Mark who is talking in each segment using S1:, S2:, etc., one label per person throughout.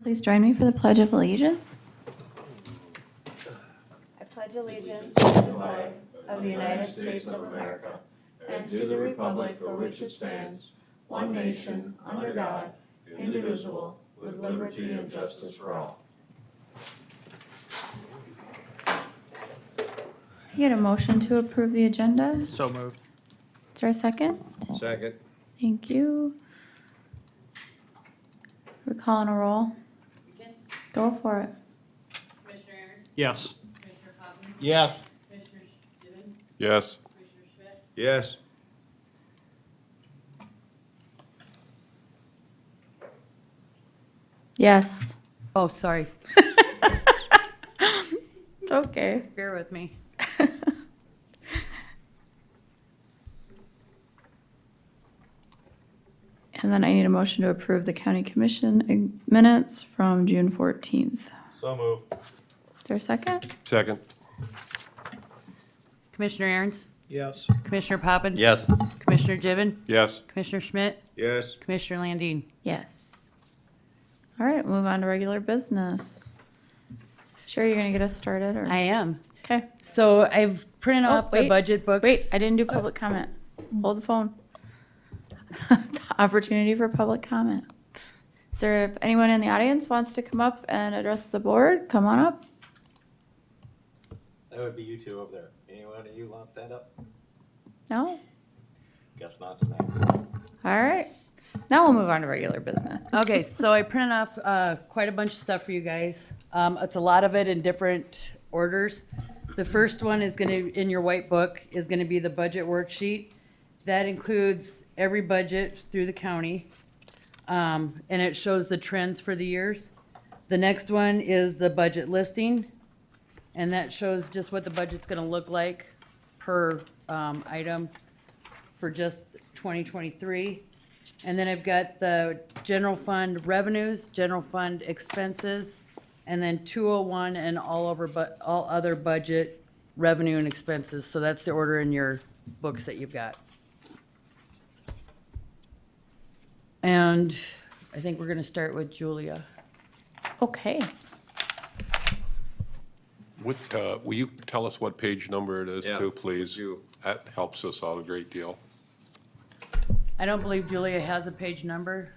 S1: Please join me for the Pledge of Allegiance.
S2: I pledge allegiance to the flag of the United States of America and to the republic for which it stands, one nation, under God, indivisible, with liberty and justice for all.
S1: You get a motion to approve the agenda.
S3: So moved.
S1: Is there a second?
S4: Second.
S1: Thank you. We're calling a roll. Go for it.
S5: Commissioner Aaron,
S3: Yes.
S5: Commissioner Poppins,
S4: Yes.
S5: Commissioner Gibbon,
S4: Yes.
S5: Commissioner Schmidt,
S4: Yes.
S1: Yes.
S6: Oh, sorry.
S1: It's okay.
S6: Bear with me.
S1: And then I need a motion to approve the county commission minutes from June 14th.
S4: So moved.
S1: Is there a second?
S4: Second.
S6: Commissioner Aaron's,
S3: Yes.
S6: Commissioner Poppins.
S4: Yes.
S6: Commissioner Gibbon,
S4: Yes.
S6: Commissioner Schmidt,
S4: Yes.
S6: Commissioner Landine.
S1: Yes. All right, move on to regular business. Sure, you're gonna get us started, or?
S6: I am.
S1: Okay.
S6: So I've printed
S1: Oh,
S6: off the
S1: wait.
S6: budget books.
S1: Wait, I didn't do public comment. Hold the phone. Opportunity for public comment. Is there, if anyone in the audience wants to come up and address the board, come on up.
S7: That would be you two over there. Anyone of you want to stand up?
S1: No?
S7: Guess not tonight.
S1: All right. Now we'll move on to regular business.
S6: Okay, so I printed off quite a bunch of stuff for you guys. It's a lot of it in different orders. The first one is going to, in your white book, is going to be the budget worksheet. That includes every budget through the county, and it shows the trends for the years. The next one is the budget listing, and that shows just what the budget's going to look like per item for just 2023. And then I've got the general fund revenues, general fund expenses, and then 201 and all other budget revenue and expenses. So that's the order in your books that you've got. And I think we're gonna start with Julia.
S1: Okay.
S8: Will you tell us what page number it is
S4: Yeah,
S8: too, please?
S4: would you?
S8: That helps us out a great deal.
S6: I don't believe Julia has a page number.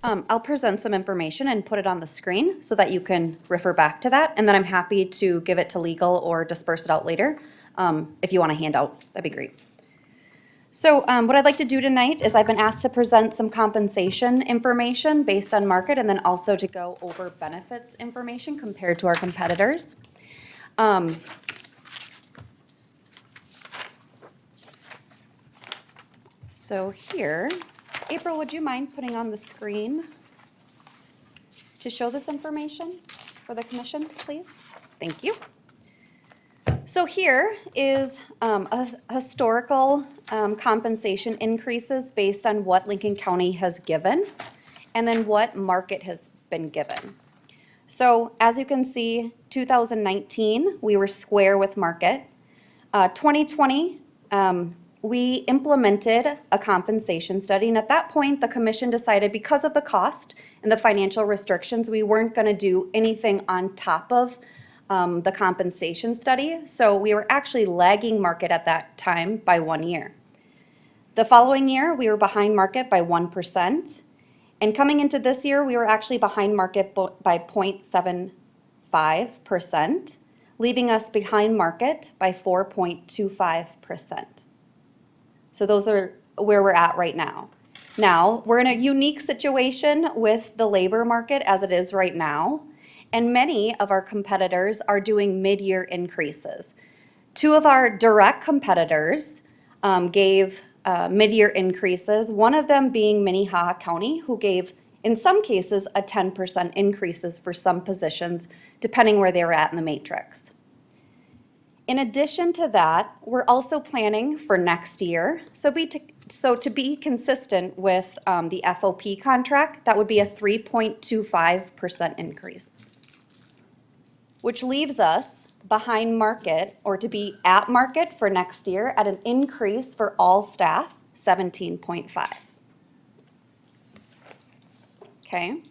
S2: I'll present some information and put it on the screen so that you can refer back to that, and then I'm happy to give it to legal or disperse it out later. If you want a handout, that'd be great. So what I'd like to do tonight is I've been asked to present some compensation information based on market and then also to go over benefits information compared to our competitors. So here, April, would you mind putting on the screen to show this information for the commission, please? Thank you. So here is a historical compensation increases based on what Lincoln County has given and then what market has been given. So as you can see, 2019, we were square with market. 2020, we implemented a compensation study, and at that point, the commission decided because of the cost and the financial restrictions, we weren't gonna do anything on top of the compensation study. So we were actually lagging market at that time by 1 year. The following year, we were behind market by 1%. And coming into this year, we were actually behind market by 0.75%, leaving us behind market by 4.25%. So those are where we're at right now. Now, we're in a unique situation with the labor market as it is right now. And many of our competitors are doing mid-year increases. Two of our direct competitors gave mid-year increases, one of them being Minnehaha County, who gave, in some cases, a 10% increases for some positions, depending where they were at in the matrix. In addition to that, we're also planning for next year. So to be consistent with the FOP contract, that would be a 3.25% increase, which leaves us behind market, or to be at market for next year at an increase for all staff, 17.5. Okay.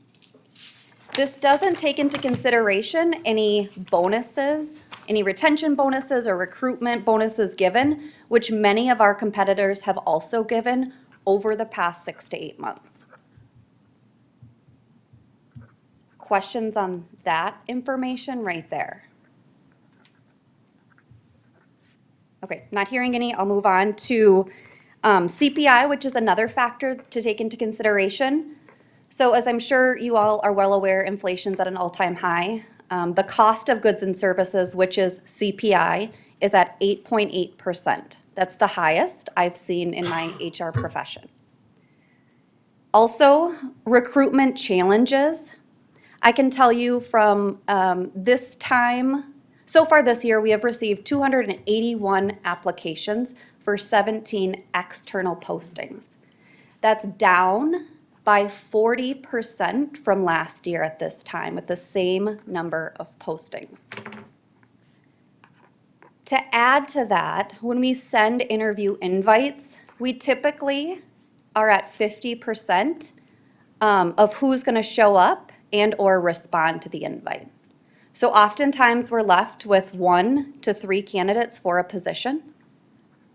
S2: This doesn't take into consideration any bonuses, any retention bonuses or recruitment bonuses given, which many of our competitors have also given over the past 6 to 8 months. Questions on that information right there? Okay, not hearing any, I'll move on to CPI, which is another factor to take into consideration. So as I'm sure you all are well aware, inflation's at an all-time high. The cost of goods and services, which is CPI, is at 8.8%. That's the highest I've seen in my HR profession. Also, recruitment challenges. I can tell you from this time, so far this year, we have received 281 applications for 17 external postings. That's down by 40% from last year at this time with the same number of postings. To add to that, when we send interview invites, we typically are at 50% of who's gonna show up and or respond to the invite. So oftentimes we're left with 1 to 3 candidates for a position,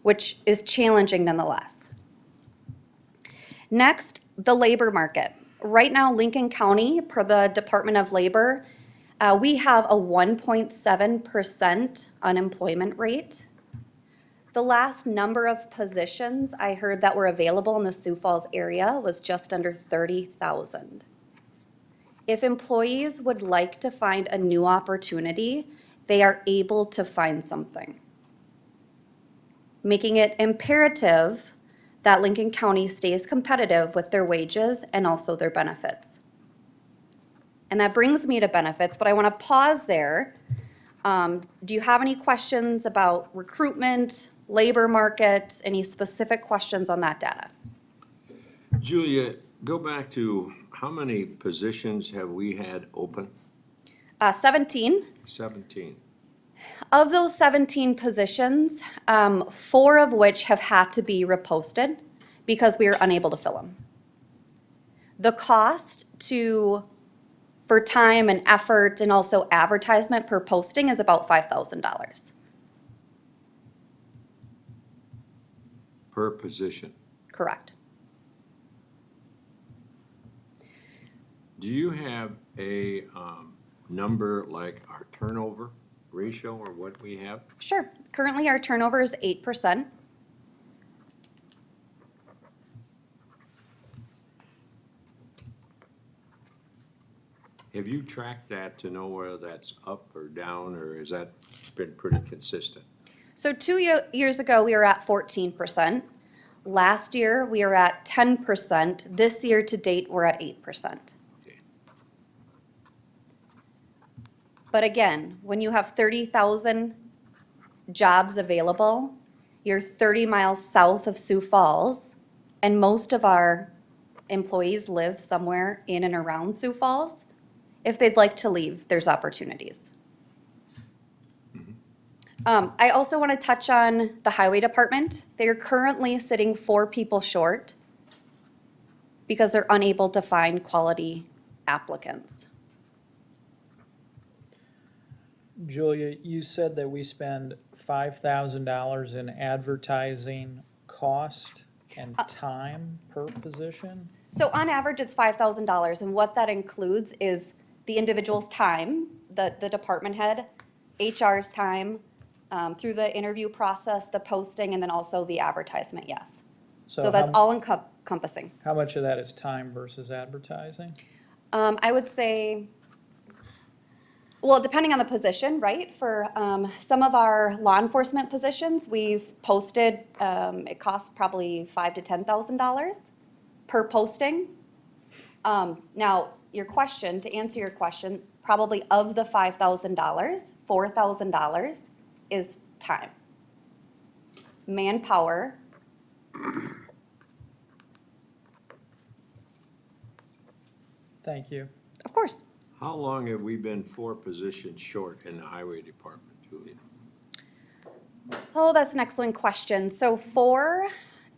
S2: which is challenging nonetheless. Next, the labor market. Right now, Lincoln County, per the Department of Labor, we have a 1.7% unemployment rate. The last number of positions I heard that were available in the Sioux Falls area was just under 30,000. If employees would like to find a new opportunity, they are able to find something, making it imperative that Lincoln County stays competitive with their wages and also their benefits. And that brings me to benefits, but I want to pause there. Do you have any questions about recruitment, labor market, any specific questions on that data?
S3: Julia, go back to how many positions have we had open?
S2: 17.
S3: 17.
S2: Of those 17 positions, 4 of which have had to be reposted because we are unable to fill them. The cost for time and effort and also advertisement per posting is about $5,000.
S3: Per position.
S2: Correct.
S3: Do you have a number like our turnover ratio or what we have?
S2: Sure. Currently, our turnover is 8%.
S3: Have you tracked that to know whether that's up or down, or has that been pretty consistent?
S2: So 2 years ago, we were at 14%. Last year, we were at 10%. This year to date, we're at 8%.
S3: Okay.
S2: But again, when you have 30,000 jobs available, you're 30 miles south of Sioux Falls, and most of our employees live somewhere in and around Sioux Falls. If they'd like to leave, there's opportunities. I also want to touch on the highway department. They are currently sitting 4 people short because they're unable to find quality applicants.
S4: Julia, you said that we spend $5,000 in advertising cost and time per position?
S2: So on average, it's $5,000, and what that includes is the individual's time, the department head, HR's time, through the interview process, the posting, and then also the advertisement, yes. So that's all encompassing.
S4: How much of that is time versus advertising?
S2: I would say, well, depending on the position, right? For some of our law enforcement positions, we've posted, it costs probably $5,000 to $10,000 per posting. Now, to answer your question, probably of the $5,000, $4,000 is time. Manpower.
S4: Thank you.
S2: Of course.
S3: How long have we been 4 positions short in the highway department, Julia?
S2: Oh, that's an excellent question. So for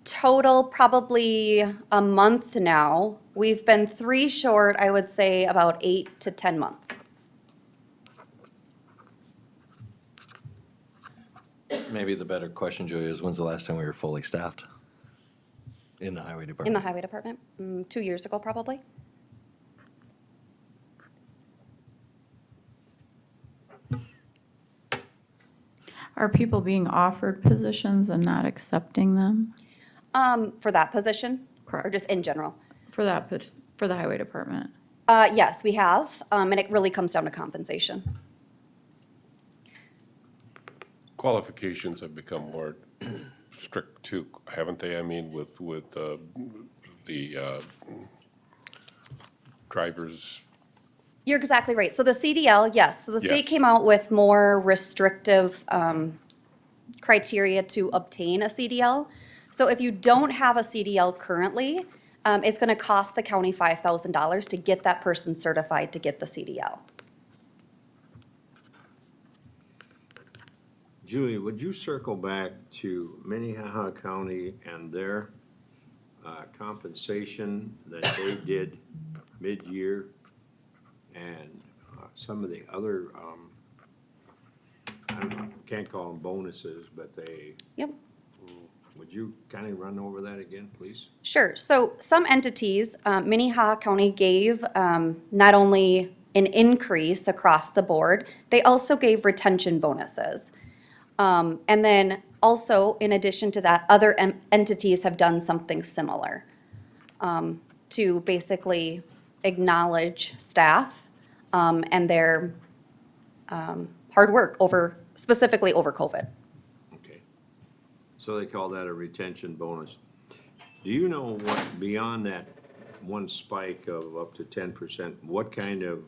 S2: total probably a month now. We've been 3 short, I would say about 8 to 10 months.
S7: Maybe the better question, Julia, is when's the last time we were fully staffed? In the highway department?
S2: In the highway department, 2 years ago probably.
S1: Are people being offered positions and not accepting them?
S2: For that position? Or
S1: Correct.
S2: just in general?
S1: For that, for the highway department?
S2: Yes, we have, and it really comes down to compensation.
S8: Qualifications have become more strict too, haven't they? I mean, with the drivers,
S2: You're exactly right. So the CDL, yes, so the
S8: Yeah.
S2: state came out with more restrictive criteria to obtain a CDL. So if you don't have a CDL currently, it's gonna cost the county $5,000 to get that person certified to get the CDL.
S3: Julie, would you circle back to Minnehaha County and their compensation that they did mid-year? And some of the other, I don't know, can't call them bonuses, but they,
S2: Yep.
S3: would you kind of run over that again, please?
S2: Sure. So some entities, Minnehaha County gave not only an increase across the board, they also gave retention bonuses. And then also, in addition to that, other entities have done something similar to basically acknowledge staff and their hard work specifically over COVID.
S3: Okay. So they call that a retention bonus. Do you know what, beyond that one spike of up to 10%, what kind of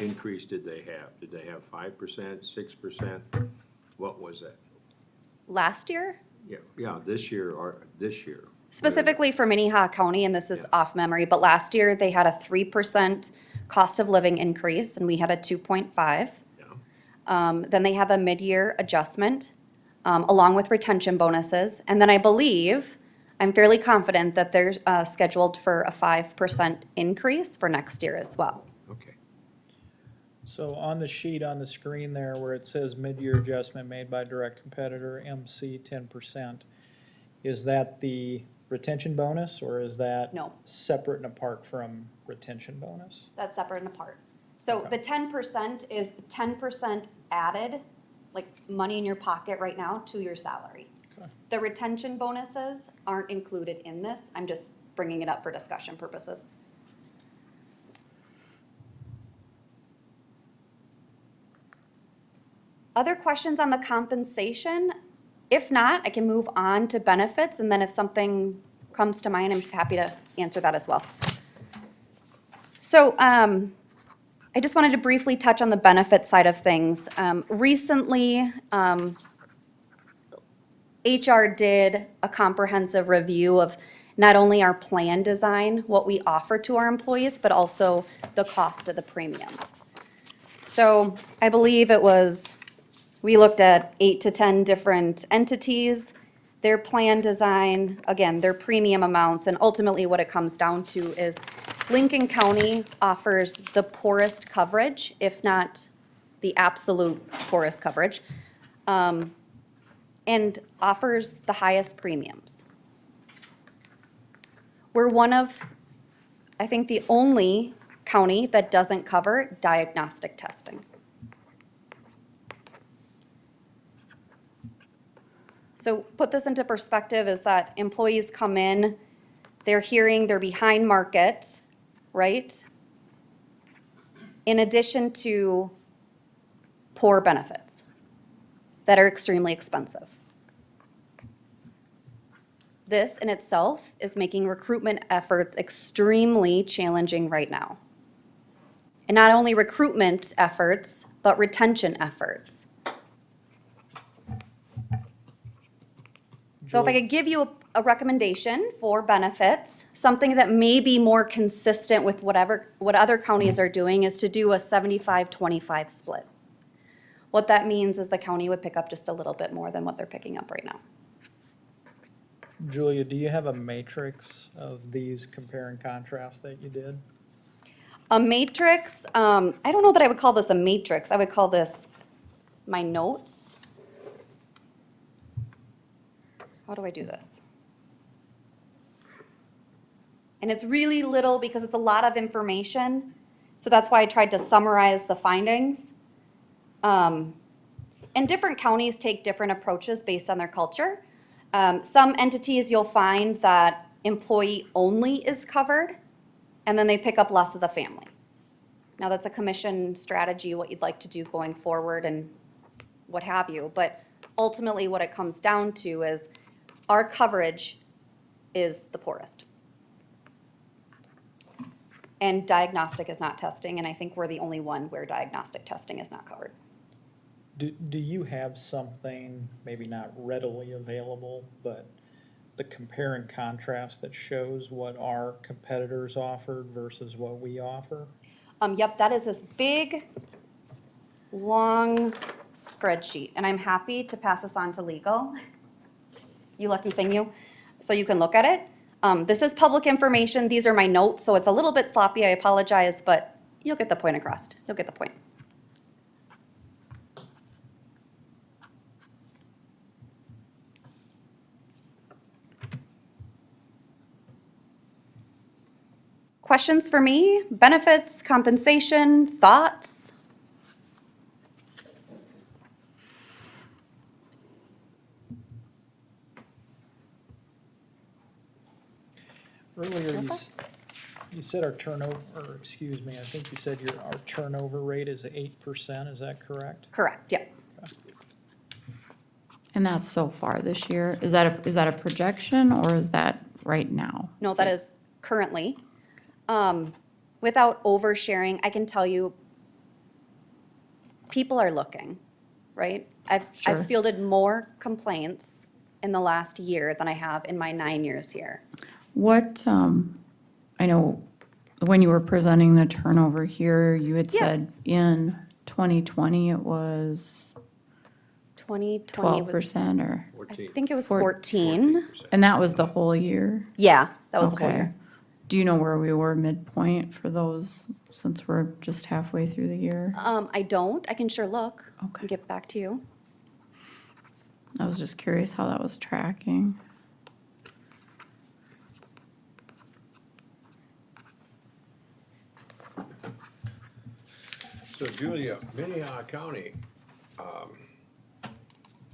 S3: increase did they have? Did they have 5%, 6%? What was that?
S2: Last year,
S3: Yeah, this year or this year.
S2: specifically for Minnehaha County, and this is
S3: Yeah.
S2: off memory, but last year they had a 3% cost of living increase and we had a 2.5.
S3: Yeah.
S2: Then they have a mid-year adjustment, along with retention bonuses. And then I believe, I'm fairly confident that they're scheduled for a 5% increase for next year as well.
S3: Okay.
S4: So on the sheet on the screen there where it says mid-year adjustment made by direct competitor, MC 10%, is that the retention bonus or is that
S2: No.
S4: separate and apart from retention bonus?
S2: That's separate and apart. So
S4: Okay.
S2: the 10% is 10% added, like money in your pocket right now, to your salary.
S4: Okay.
S2: The retention bonuses aren't included in this. I'm just bringing it up for discussion purposes. Other questions on the compensation? If not, I can move on to benefits, and then if something comes to mind, I'm happy to answer that as well. So, I just wanted to briefly touch on the benefit side of things. Recently, HR did a comprehensive review of not only our plan design, what we offer to our employees, but also the cost of the premiums. So I believe we looked at 8 to 10 different entities, their plan design, again, their premium amounts, and ultimately what it comes down to is Lincoln County offers the poorest coverage, if not the absolute poorest coverage, and offers the highest premiums. We're one of, I think, the only county that doesn't cover diagnostic testing. So put this into perspective is that employees come in, they're hearing they're behind market, right? In addition to poor benefits that are extremely expensive. This in itself is making recruitment efforts extremely challenging right now. And not only recruitment efforts, but retention efforts. So if I could give you a recommendation for benefits, something that may be more consistent with what other counties are doing is to do a 75-25 split. What that means is the county would pick up just a little bit more than what they're picking up right now.
S4: Julia, do you have a matrix of these compare and contrast that you did?
S2: A matrix, I don't know that I would call this a matrix. I would call this my notes. How do I do this? And it's really little because it's a lot of information. So that's why I tried to summarize the findings. And different counties take different approaches based on their culture. Some entities you'll find that employee only is covered, and then they pick up less of the family. Now, that's a commission strategy, what you'd like to do going forward and what have you. But ultimately, what it comes down to is our coverage is the poorest. And diagnostic is not testing, and I think we're the only one where diagnostic testing is not covered.
S4: Do you have something, maybe not readily available, but the compare and contrast that shows what our competitors offered versus what we offer?
S2: Yep, that is this big, long spreadsheet, and I'm happy to pass this on to legal. You lucky thing, you. So you can look at it. This is public information. These are my notes, so it's a little bit sloppy. I apologize, but you'll get the point across. You'll get the point. Questions for me? Benefits, compensation, thoughts?
S4: Earlier, you said our turnover, or excuse me, I think you said our turnover rate is 8%, is that correct?
S2: Correct, yeah.
S1: And that's so far this year. Is that a projection or is that right now?
S2: No, that is currently. Without oversharing, I can tell you, people are looking, right?
S1: Sure.
S2: I've fielded more complaints in the last year than I have in my 9 years here.
S1: What, I know when you were presenting the turnover here, you had
S2: Yeah.
S1: said in 2020 it was
S2: 2020 was.
S1: 12% or,
S2: I think it was
S1: Four-
S2: 14.
S1: and that was the whole year?
S2: Yeah, that was the whole
S1: Okay.
S2: year.
S1: Do you know where we were midpoint for those, since we're just halfway through the year?
S2: I don't. I can sure look
S1: Okay.
S2: and get back to you.
S1: I was just curious how that was tracking.
S3: So Julia, Minnehaha County,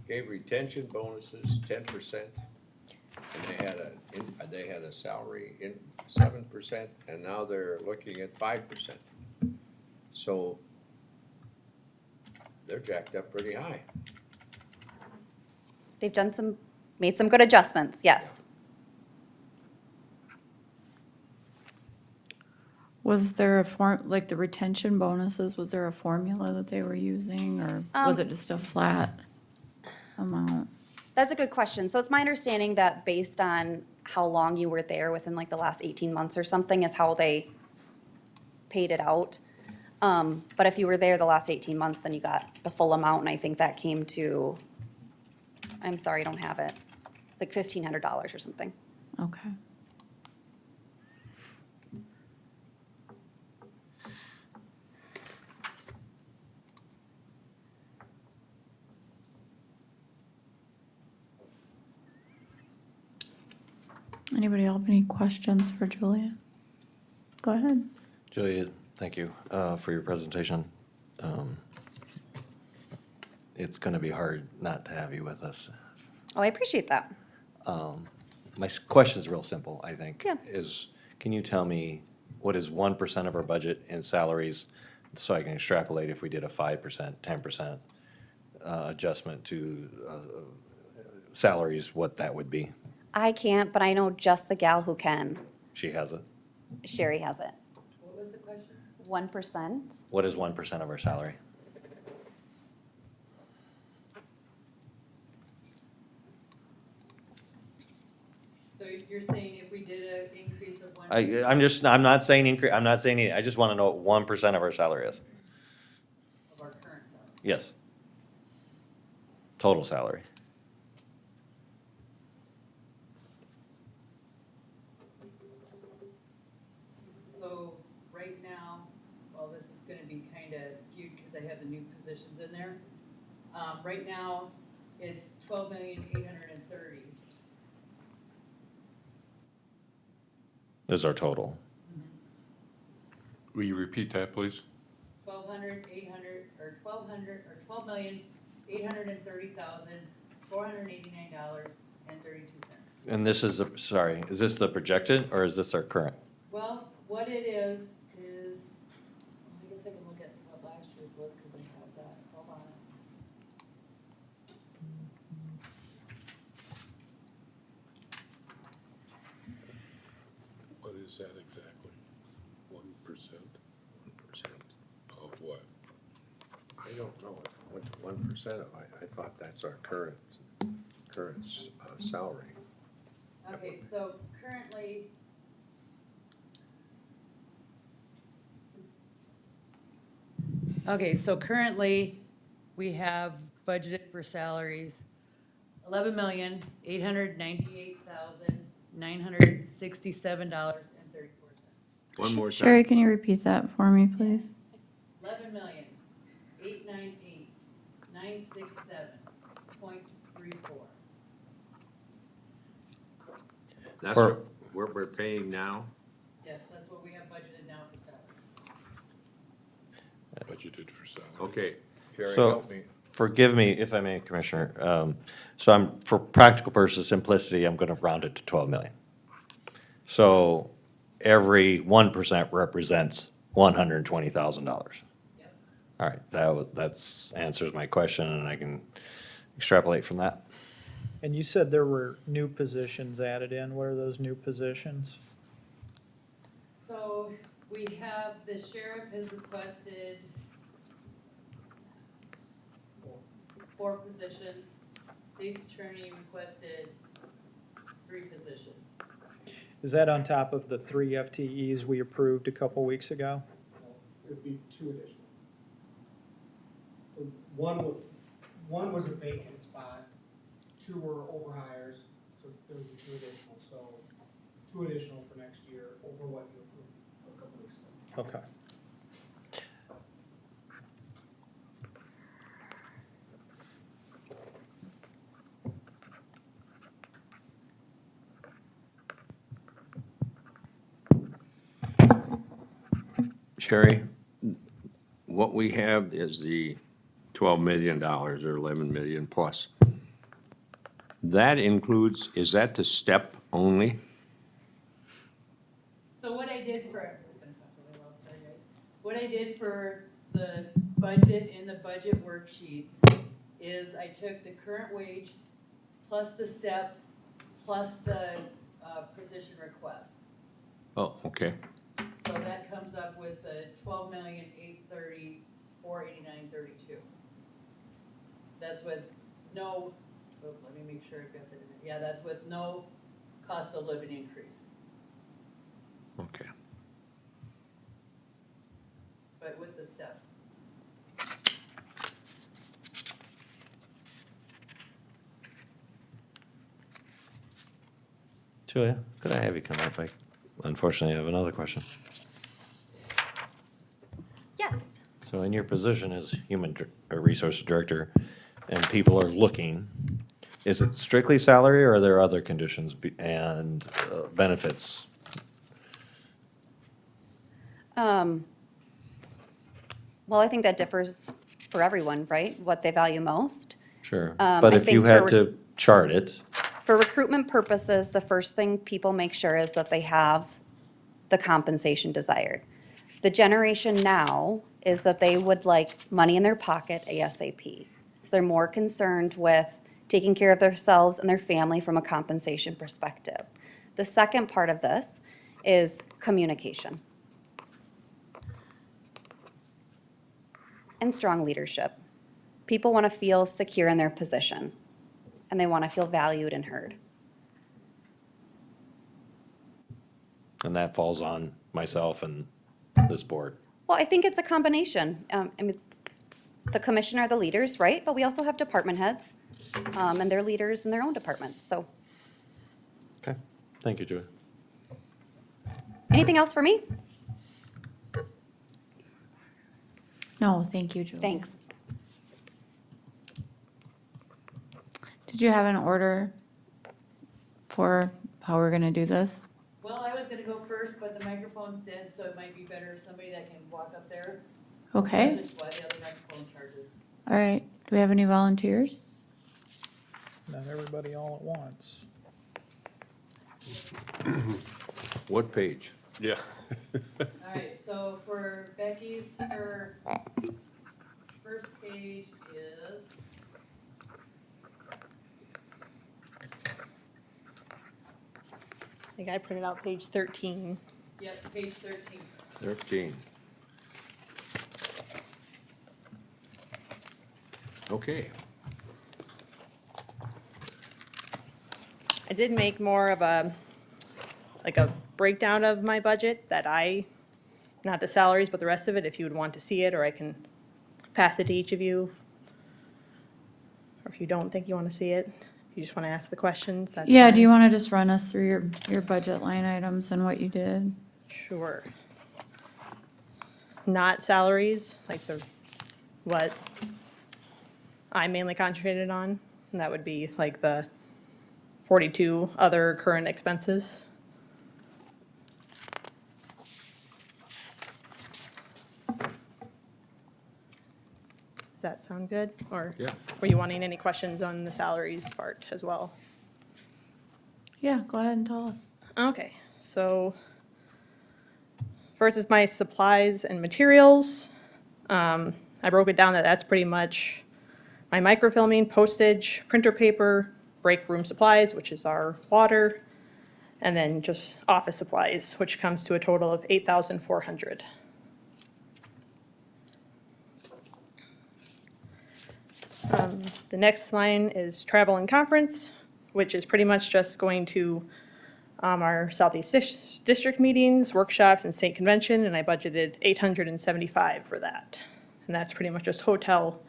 S3: gave retention bonuses 10%. And they had a salary in 7%, and now they're looking at 5%. So they're jacked up pretty high.
S2: They've made some good adjustments, yes.
S1: Was there a like the retention bonuses, was there a formula that they were using, or was it just a flat amount?
S2: That's a good question. So it's my understanding that based on how long you were there, within like the last 18 months or something, is how they paid it out. But if you were there the last 18 months, then you got the full amount, and I think that came to, I'm sorry, I don't have it, like $1,500 or something.
S1: Okay. Anybody else have any questions for Julia? Go ahead.
S7: Julia, thank you for your presentation. It's going to be hard not to have you with us.
S2: Oh, I appreciate that.
S7: My question is real simple, I think.
S2: Yeah.
S7: Can you tell me what is 1% of our budget in salaries, so I can extrapolate if we did a 5%, 10% adjustment to salaries, what that would be?
S2: I can't, but I know just the gal who can.
S7: She has it.
S2: Sherry has it.
S5: What was the question?
S2: 1%.
S7: What is 1% of our salary?
S5: So you're saying if we did an increase of 1%?
S7: I'm not saying I'm not saying anything. I just want to know what 1% of our salary is.
S5: Of our current salary?
S7: Yes. Total salary.
S6: positions in there. Right now, it's 12,830,000.
S7: Is our total.
S8: Will you repeat that, please?
S6: 12,830,489.32.
S7: And this is, sorry, is this the projected or is this our current?
S6: Well, what it is, well, I guess I can look at what last year's was, because I have that, hold on.
S8: What is that exactly? 1%?
S3: 1%.
S8: Of what?
S3: I don't know, what 1% of, I thought that's our current salary.
S6: Okay, so currently, we have budgeted for salaries $11,898,967.34.
S3: One more time.
S1: Sherry, can you repeat that for me, please?
S6: $11,898,967.34.
S3: That's
S7: For-
S3: what we're paying now?
S6: Yes, that's what we have budgeted now for salaries.
S8: Budgeted for salary.
S3: Okay, Sherry,
S7: So,
S3: help me.
S7: forgive me if I may, Commissioner. So I'm, for practical purposes, simplicity, I'm gonna round it to 12 million. So every 1% represents $120,000.
S6: Yep.
S7: All right, that's answers my question and I can extrapolate from that.
S4: And you said there were new positions added in. What are those new positions?
S6: So we have, the sheriff has requested 4 positions. State's attorney requested 3 positions.
S4: Is that on top of the 3 FTEs we approved a couple weeks ago?
S9: It'd be 2 additional. One was a vacant spot, 2 were overhires, so there would be 2 additional, so 2 additional for next year over what you approved a couple weeks ago.
S4: Okay.
S3: Sherry, what we have is the $12 million or 11 million plus. That includes, is that the step only?
S6: So what I did for, what I did for the budget in the budget worksheets is I took the current wage plus the step plus the position request.
S3: Oh, okay.
S6: So that comes up with the 12,830,489.32. That's with no, let me make sure I've got that in there. Yeah, that's with no cost of living increase,
S3: Okay.
S6: but with the step.
S7: Julia, could I have you come up? Unfortunately, I have another question.
S2: Yes.
S7: So in your position as resource director, and people are looking, is it strictly salary or are there other conditions and benefits?
S2: Well, I think that differs for everyone, right? What they value most.
S7: Sure.
S2: I
S7: But if you
S2: think
S7: had
S2: for-
S7: to chart it,
S2: For recruitment purposes, the first thing people make sure is that they have the compensation desired. The generation now is that they would like money in their pocket ASAP. So they're more concerned with taking care of themselves and their family from a compensation perspective. The second part of this is communication and strong leadership. People want to feel secure in their position, and they want to feel valued and heard.
S7: and that falls on myself and this board.
S2: Well, I think it's a combination. I mean, the commission are the leaders, right? But we also have department heads, and they're leaders in their own departments, so.
S7: Okay, thank you, Julia.
S2: Anything else for me?
S1: No, thank you, Julie.
S2: Thanks.
S1: you have an order for how we're gonna do this?
S6: Well, I was gonna go first, but the microphone's dead, so it might be better if somebody that can walk up there.
S1: Okay,
S6: That's why the other microphone charges.
S1: all right. Do we have any volunteers?
S4: Not everybody all at once.
S3: What page?
S8: Yeah.
S6: All right, so for Becky's, her first page is,
S10: I think I printed out page 13.
S6: yep, page 13.
S3: 13. Okay.
S10: I did make more of a, like a breakdown of my budget that not the salaries, but the rest of it, if you would want to see it, or I can pass it to each of you. Or if you don't think you want to see it, if you just want to ask the questions, that's
S1: Yeah,
S10: fine.
S1: do you wanna just run us through your budget line items and what you did?
S10: Sure. Not salaries, like what I mainly concentrated on, and that would be like the 42 other current expenses. Does that sound good? Or
S3: Yeah.
S10: were you wanting any questions on the salaries part as well?
S1: Yeah, go ahead and tell us.
S10: Okay, so first is my supplies and materials. I broke it down that that's pretty much my microfilming, postage, printer paper, break room supplies, which is our water, and then just office supplies, which comes to a total of $8,400. The next line is travel and conference, which is pretty much just going to our Southeast District meetings, workshops, and state convention, and I budgeted $875 for that. And that's pretty much just hotel,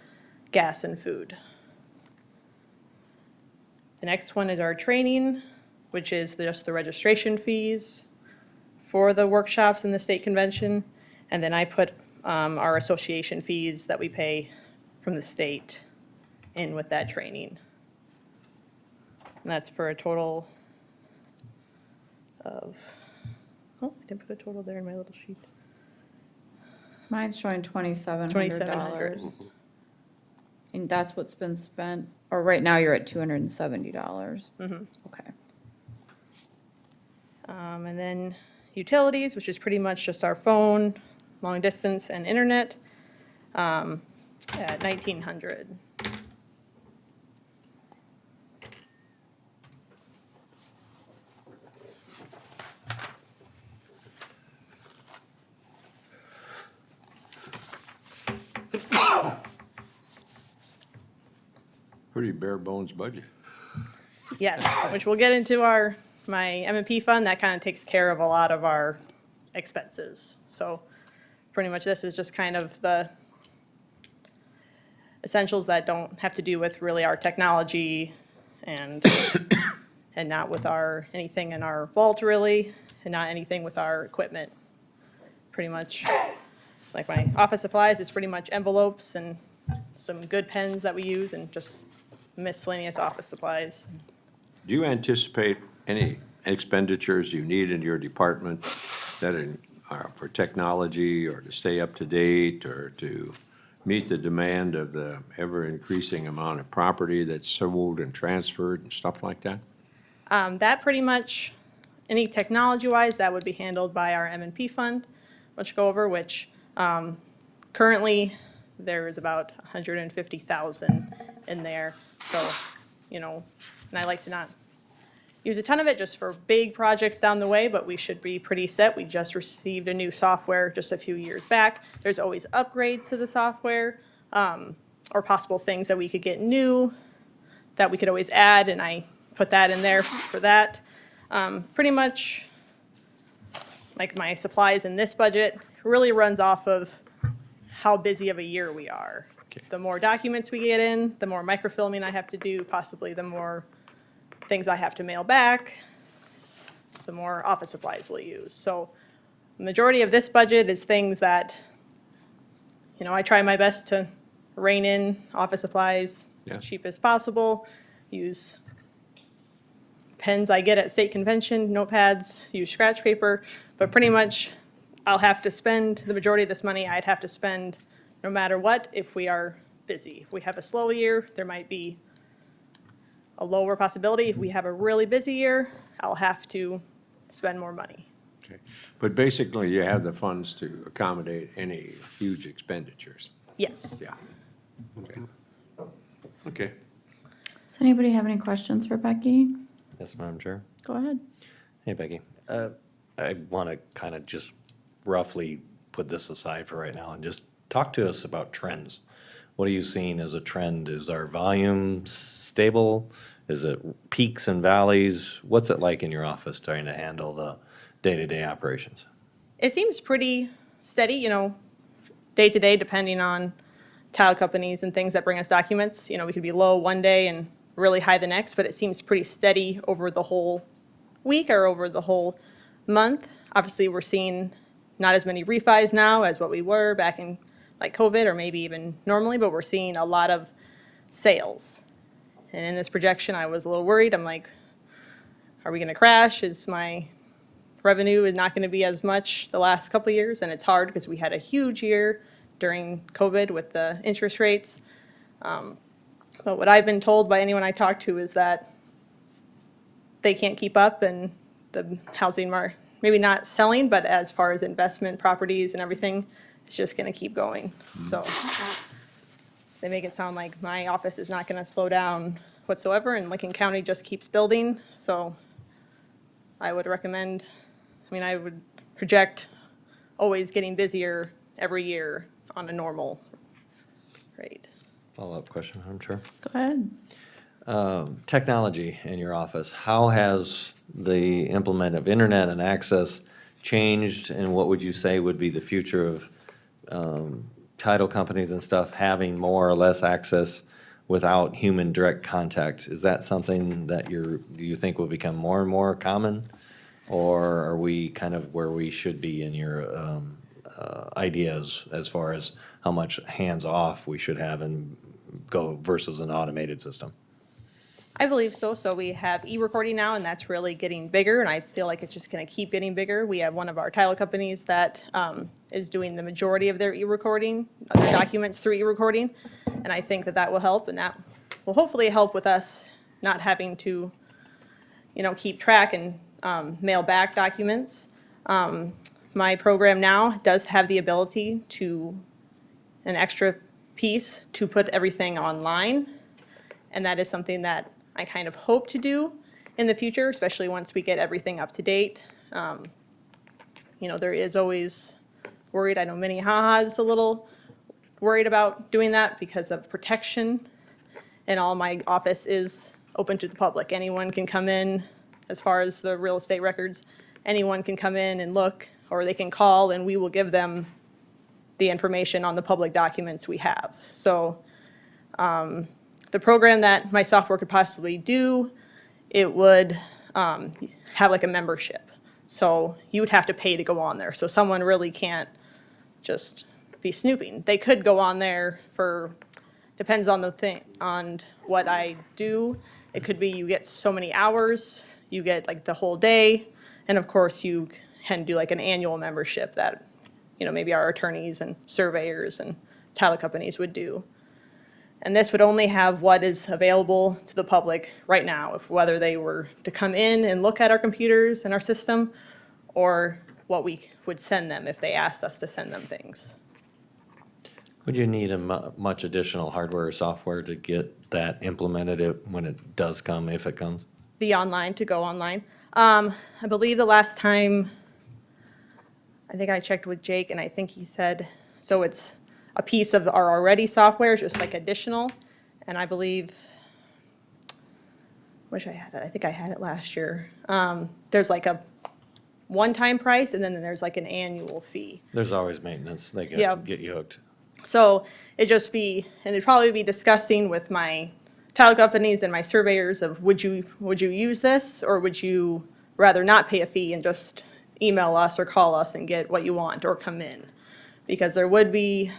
S10: gas, and food. The next one is our training, which is just the registration fees for the workshops and the state convention. And then I put our association fees that we pay from the state in with that training. And that's for a total of, oh, I didn't put a total there in my little sheet.
S1: Mine's showing $2,700.
S10: $2,700.
S1: And that's what's been spent, or right now you're at $270.
S10: Mhm.
S1: Okay.
S10: And then utilities, which is pretty much just our phone, long distance, and internet, at $1,900.
S3: Pretty bare bones budget.
S10: Yes, which we'll get into my M&P fund, that kind of takes care of a lot of our expenses. So pretty much this is just kind of the essentials that don't have to do with really our technology and, and not with anything in our vault really, and not anything with our equipment. Pretty much, like my office supplies, it's pretty much envelopes and some good pens that we use and just miscellaneous office supplies.
S3: Do you anticipate any expenditures you need in your department that are for technology or to stay up to date or to meet the demand of the ever-increasing amount of property that's sold and transferred and stuff like that?
S10: That pretty much, any technology-wise, that would be handled by our M&P fund, which go over, which currently there is about 150,000 in there. So, and I like to not use a ton of it just for big projects down the way, but we should be pretty set. We just received a new software just a few years back. There's always upgrades to the software, or possible things that we could get new that we could always add, and I put that in there for that. Pretty much, like my supplies in this budget really runs off of how busy of a year we are.
S3: Okay.
S10: The more documents we get in, the more microfilming I have to do, possibly the more things I have to mail back, the more office supplies we'll use. So the majority of this budget is things that, I try my best to rein in office supplies
S3: Yeah.
S10: cheap as possible. use pens I get at state convention, notepads, use scratch paper, but pretty much I'll have to spend the majority of this money I'd have to spend no matter what if we are busy. If we have a slow year, there might be a lower possibility. If we have a really busy year, I'll have to spend more money.
S3: Okay. But basically, you have the funds to accommodate any huge expenditures.
S10: Yes.
S3: Yeah. Okay. Okay.
S1: Does anybody have any questions for Becky?
S7: Yes, Madam Chair.
S1: Go ahead.
S7: Hey, Becky. I want to kind of just roughly put this aside for right now and just talk to us about trends. What are you seeing as a trend? Is our volume stable? Is it peaks and valleys? What's it like in your office trying to handle the day-to-day operations?
S10: It seems pretty steady, day to day, depending on tile companies and things that bring us documents. We could be low one day and really high the next, but it seems pretty steady over the whole week or over the whole month. Obviously, we're seeing not as many refis now as what we were back in like COVID or maybe even normally, but we're seeing a lot of sales. And in this projection, I was a little worried. I'm like, are we going to crash? Is my revenue is not going to be as much the last couple of years? And it's hard because we had a huge year during COVID with the interest rates. But what I've been told by anyone I talk to is that they can't keep up and the housing market, maybe not selling, but as far as investment properties and everything, it's just going to keep going. So they make it sound like my office is not going to slow down whatsoever, and Lincoln County just keeps building. So I would recommend, I would project always getting busier every year on a normal rate.
S7: Follow-up question, Madam Chair.
S1: Go ahead.
S7: Technology in your office, how has the implement of internet and access changed, and what would you say would be the future of title companies and stuff having more or less access without human direct contact? Is that something that do you think will become more and more common? Or are we kind of where we should be in your ideas as far as how much hands-off we should have and go versus an automated system?
S10: I believe so. So we have e-recording now, and that's really getting bigger, and I feel like it's just going to keep getting bigger. We have one of our title companies that is doing the majority of their e-recording, their documents through e-recording, and I think that will help, and that will hopefully help with us not having to, keep track and mail back documents. My program now does have the ability to, an extra piece, to put everything online, and that is something that I kind of hope to do in the future, especially once we get everything up to date. There is always worried. I know Minnehaha's a little worried about doing that because of protection, and all my office is open to the public. Anyone can come in, as far as the real estate records, anyone can come in and look, or they can call, and we will give them the information on the public documents we have. So the program that my software could possibly do, it would have like a membership. So you would have to pay to go on there. So someone really can't just be snooping. They could go on there depends on the thing, on what I do. It could be you get so many hours, you get like the whole day, and of course you can do like an annual membership that, maybe our attorneys and surveyors and title companies would do. And this would only have what is available to the public right now, whether they were to come in and look at our computers and our system, or what we would send them if they asked us to send them things.
S7: Would you need much additional hardware or software to get that implemented when it does come, if it comes?
S10: To go online. I believe the last time, I think I checked with Jake, and I think he said, so it's a piece of our already software, just like additional, and I believe, wish I had it, I think I had it last year. There's like a one-time price, and then there's like an annual fee.
S7: There's always maintenance. They
S10: Yeah.
S7: get you hooked.
S10: So it'd probably be discussing with my title companies and my surveyors of would you use this, or would you rather not pay a fee and just email us or call us and get what you want or come in? Because there would be,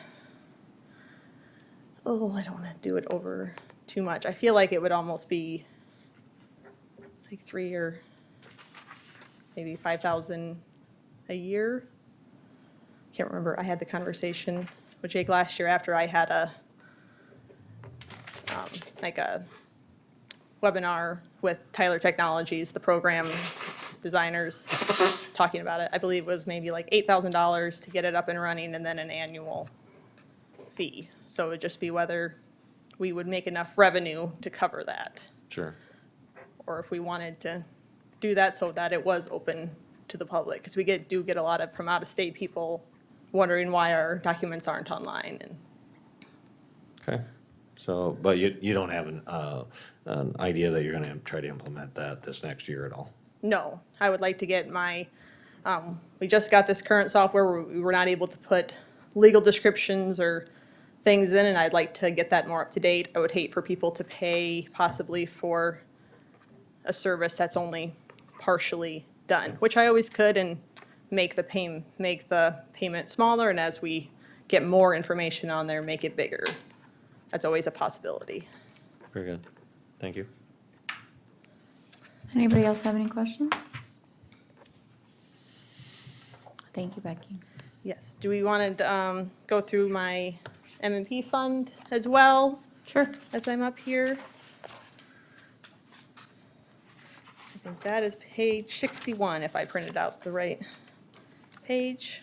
S10: I don't want to do it over too much. I feel like it would almost be like 3 or maybe 5,000 a year. Can't remember. I had the conversation with Jake last year after I had a like a webinar with Tyler Technologies, the program designers, talking about it. I believe it was maybe like $8,000 to get it up and running and then an annual fee. So it would just be whether we would make enough revenue to cover that,
S7: Sure.
S10: or if we wanted to do that so that it was open to the public. Because we do get a lot of from out-of-state people wondering why our documents aren't online. And
S7: Okay. So, but you don't have an idea that you're gonna try to implement that this next year at all?
S10: no, I would like to get my, we just got this current software where we were not able to put legal descriptions or things in, and I'd like to get that more up to date. I would hate for people to pay possibly for a service that's only partially done, which I always could, and make the payment smaller, and as we get more information on there, make it bigger. That's always a possibility.
S7: Very good. Thank you.
S1: Anybody else have any questions? Thank you, Becky.
S10: Yes, do we want to go through my M&P fund as well?
S1: Sure.
S10: As I'm up here. I think that is page 61, if I printed out the right page.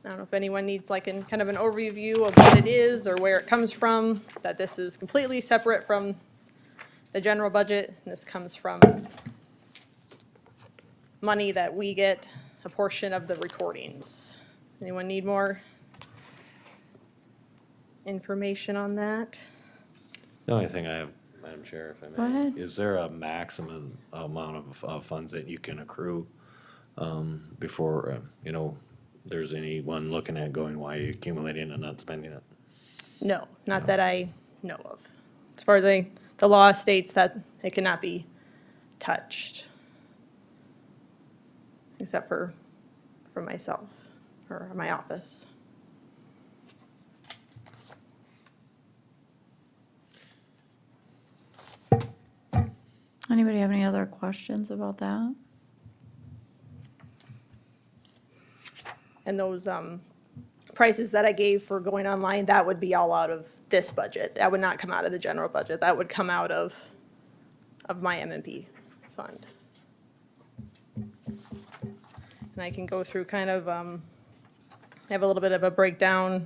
S10: I don't know if anyone needs like kind of an overview of what it is or where it comes from, that this is completely separate from the general budget. And this comes from money that we get, a portion of the recordings. Anyone need more information on that?
S7: The only thing I have, Madam Chair, if I may.
S1: Go ahead.
S7: Is there a maximum amount of funds that you can accrue before, there's anyone looking at going, why are you accumulating and not spending it?
S10: No, not that I know of. As far as the law states that it cannot be touched, except for myself or my office.
S1: Anybody have any other questions about that?
S10: And those prices that I gave for going online, that would be all out of this budget. That would not come out of the general budget. That would come out of my M&P fund. And I can go through kind of, I have a little bit of a breakdown.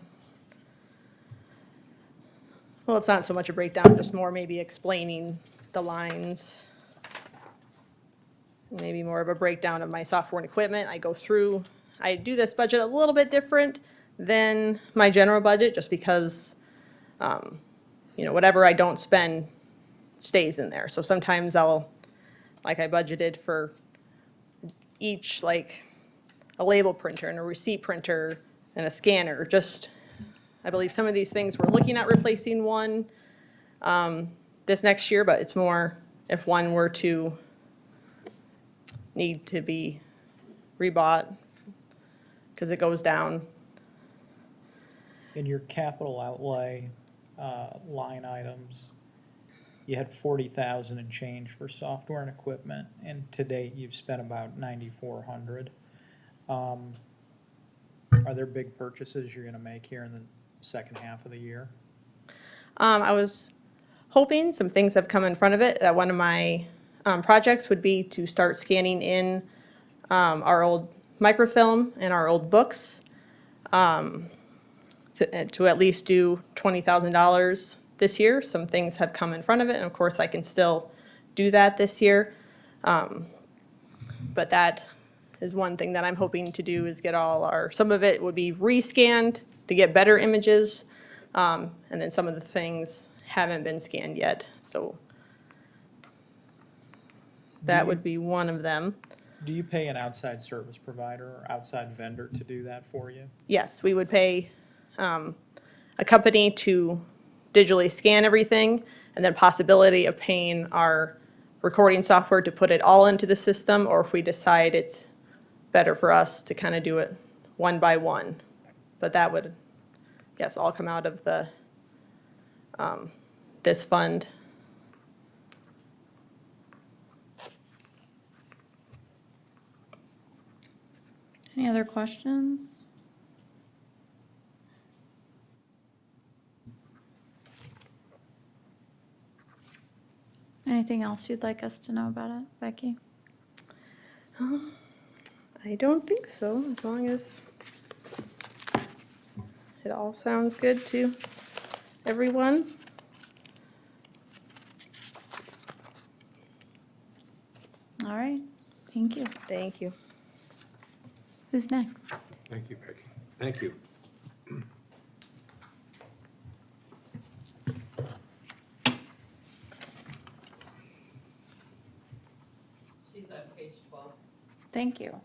S10: Well, it's not so much a breakdown, just more maybe explaining the lines. Maybe more of a breakdown of my software and equipment. I go through, I do this budget a little bit different than my general budget, just because, whatever I don't spend stays in there. So sometimes I budgeted for each, like a label printer and a receipt printer and a scanner. Just, I believe some of these things we're looking at replacing one this next year, but it's more if one were to need to be rebought because it goes down.
S4: In your capital outlay line items, you had 40,000 and change for software and equipment, and to date, you've spent about 9,400. Are there big purchases you're gonna make here in the second half of the year?
S10: I was hoping, some things have come in front of it, that one of my projects would be to start scanning in our old microfilm and our old books, to at least do $20,000 this year. Some things have come in front of it, and of course I can still do that this year. But that is one thing that I'm hoping to do, is get some of it would be rescanned to get better images, and then some of the things haven't been scanned yet, so that would be one of them.
S4: Do you pay an outside service provider or outside vendor to do that for you?
S10: Yes, we would pay a company to digitally scan everything, and then possibility of paying our recording software to put it all into the system, or if we decide it's better for us to kind of do it one by one. But that would, yes, all come out of the, this fund.
S1: Any other questions? Anything else you'd like us to know about it, Becky?
S10: I don't think so, as long as it all sounds good to everyone.
S1: All right, thank you.
S10: Thank you.
S1: Who's next?
S3: Thank you, Becky. Thank you.
S5: She's on page 12.
S1: Thank you.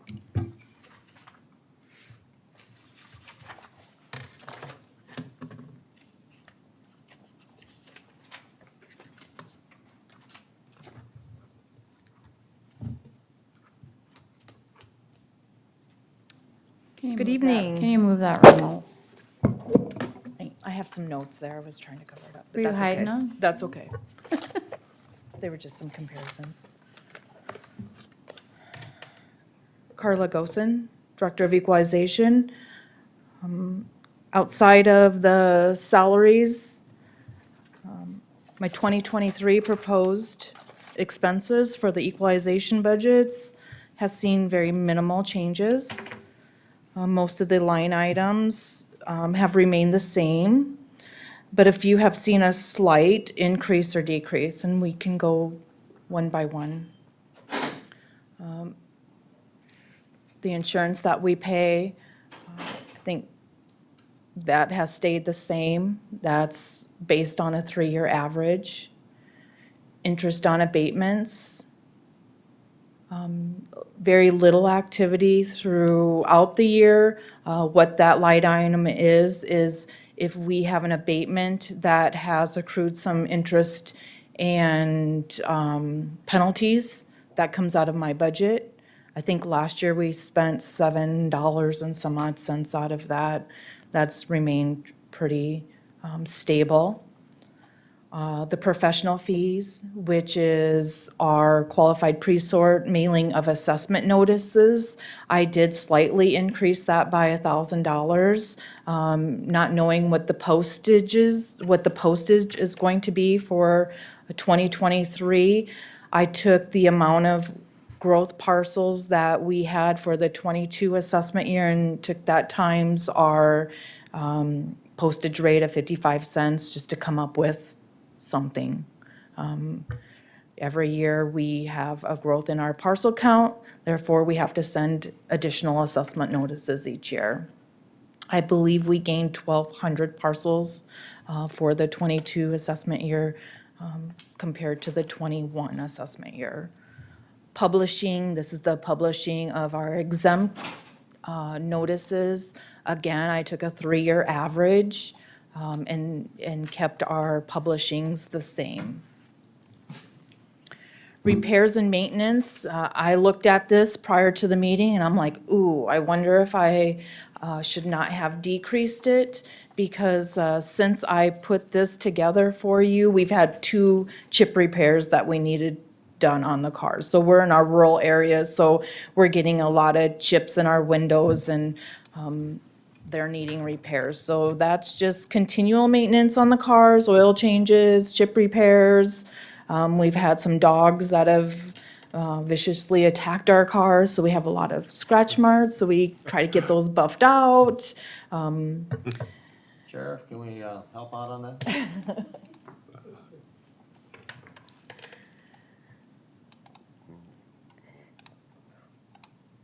S1: Can you
S11: Good
S1: move that-
S11: evening.
S1: Can you move that remote?
S11: I have some notes there. I was trying to cover it up. but
S1: Were you
S11: that's okay.
S1: hiding them?
S11: That's okay. They were just some comparisons. Carla Gosen, Director of Equalization. Outside of the salaries, my 2023 proposed expenses for the equalization budgets has seen very minimal changes. Most of the line items have remained the same, but a few have seen a slight increase or decrease, and we can go one by one. The insurance that we pay, I think that has stayed the same. That's based on a 3-year average. Interest on abatements, very little activity throughout the year. What that line item is if we have an abatement that has accrued some interest and penalties, that comes out of my budget. I think last year we spent $7 and some odd cents out of that. That's remained pretty stable. The professional fees, which is our qualified pre-sort mailing of assessment notices. I did slightly increase that by $1,000, not knowing what the postage is going to be for 2023. I took the amount of growth parcels that we had for the 22 assessment year and took that times our postage rate of 55 cents just to come up with something. Every year, we have a growth in our parcel count, therefore, we have to send additional assessment notices each year. I believe we gained 1,200 parcels for the 22 assessment year compared to the 21 assessment year. Publishing, this is the publishing of our exempt notices. Again, I took a 3-year average and kept our publishings the same. Repairs and maintenance, I looked at this prior to the meeting and I'm like, ooh, I wonder if I should not have decreased it because since I put this together for you, we've had 2 chip repairs that we needed done on the cars. So we're in our rural areas, so we're getting a lot of chips in our windows and they're needing repairs. So that's just continual maintenance on the cars, oil changes, chip repairs. We've had some dogs that have viciously attacked our cars, so we have a lot of scratch marks, so we try to get those buffed out.
S7: Sheriff, can we help out on that?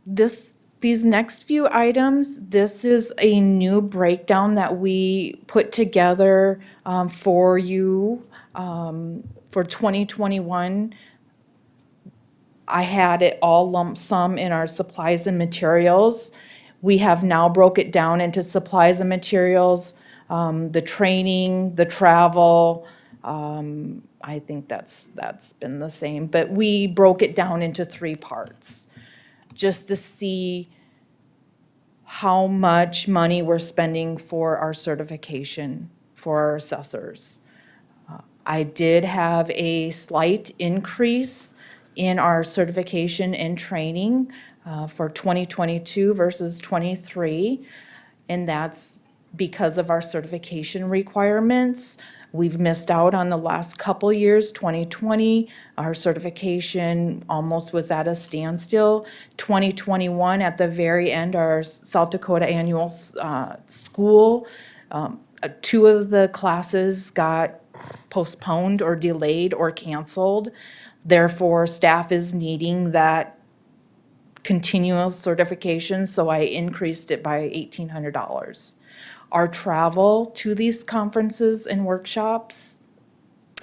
S11: These next few items, this is a new breakdown that we put together for you for 2021. I had it all lump sum in our supplies and materials. We have now broke it down into supplies and materials, the training, the travel. I think that's been the same, but we broke it down into 3 parts just to see how much money we're spending for our certification for our assessors. I did have a slight increase in our certification and training for 2022 versus '23, and that's because of our certification requirements. We've missed out on the last couple years. 2020, our certification almost was at a standstill. 2021, at the very end, our South Dakota annual school, 2 of the classes got postponed or delayed or canceled. Therefore, staff is needing that continuous certification, so I increased it by $1,800. Our travel to these conferences and workshops,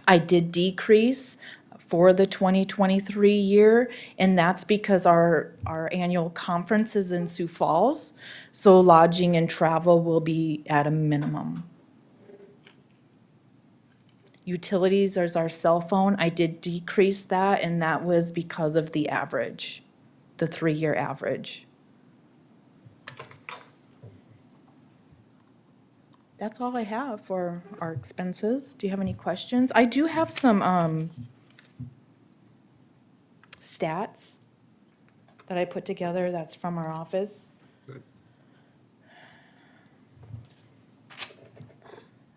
S11: I did decrease for the 2023 year, and that's because our annual conference is in Sioux Falls, so lodging and travel will be at a minimum. Utilities, there's our cell phone. I did decrease that, and that was because of the average, the 3-year average. That's all I have for our expenses. Do you have any questions? I do have some stats that I put together that's from our office.
S3: Good.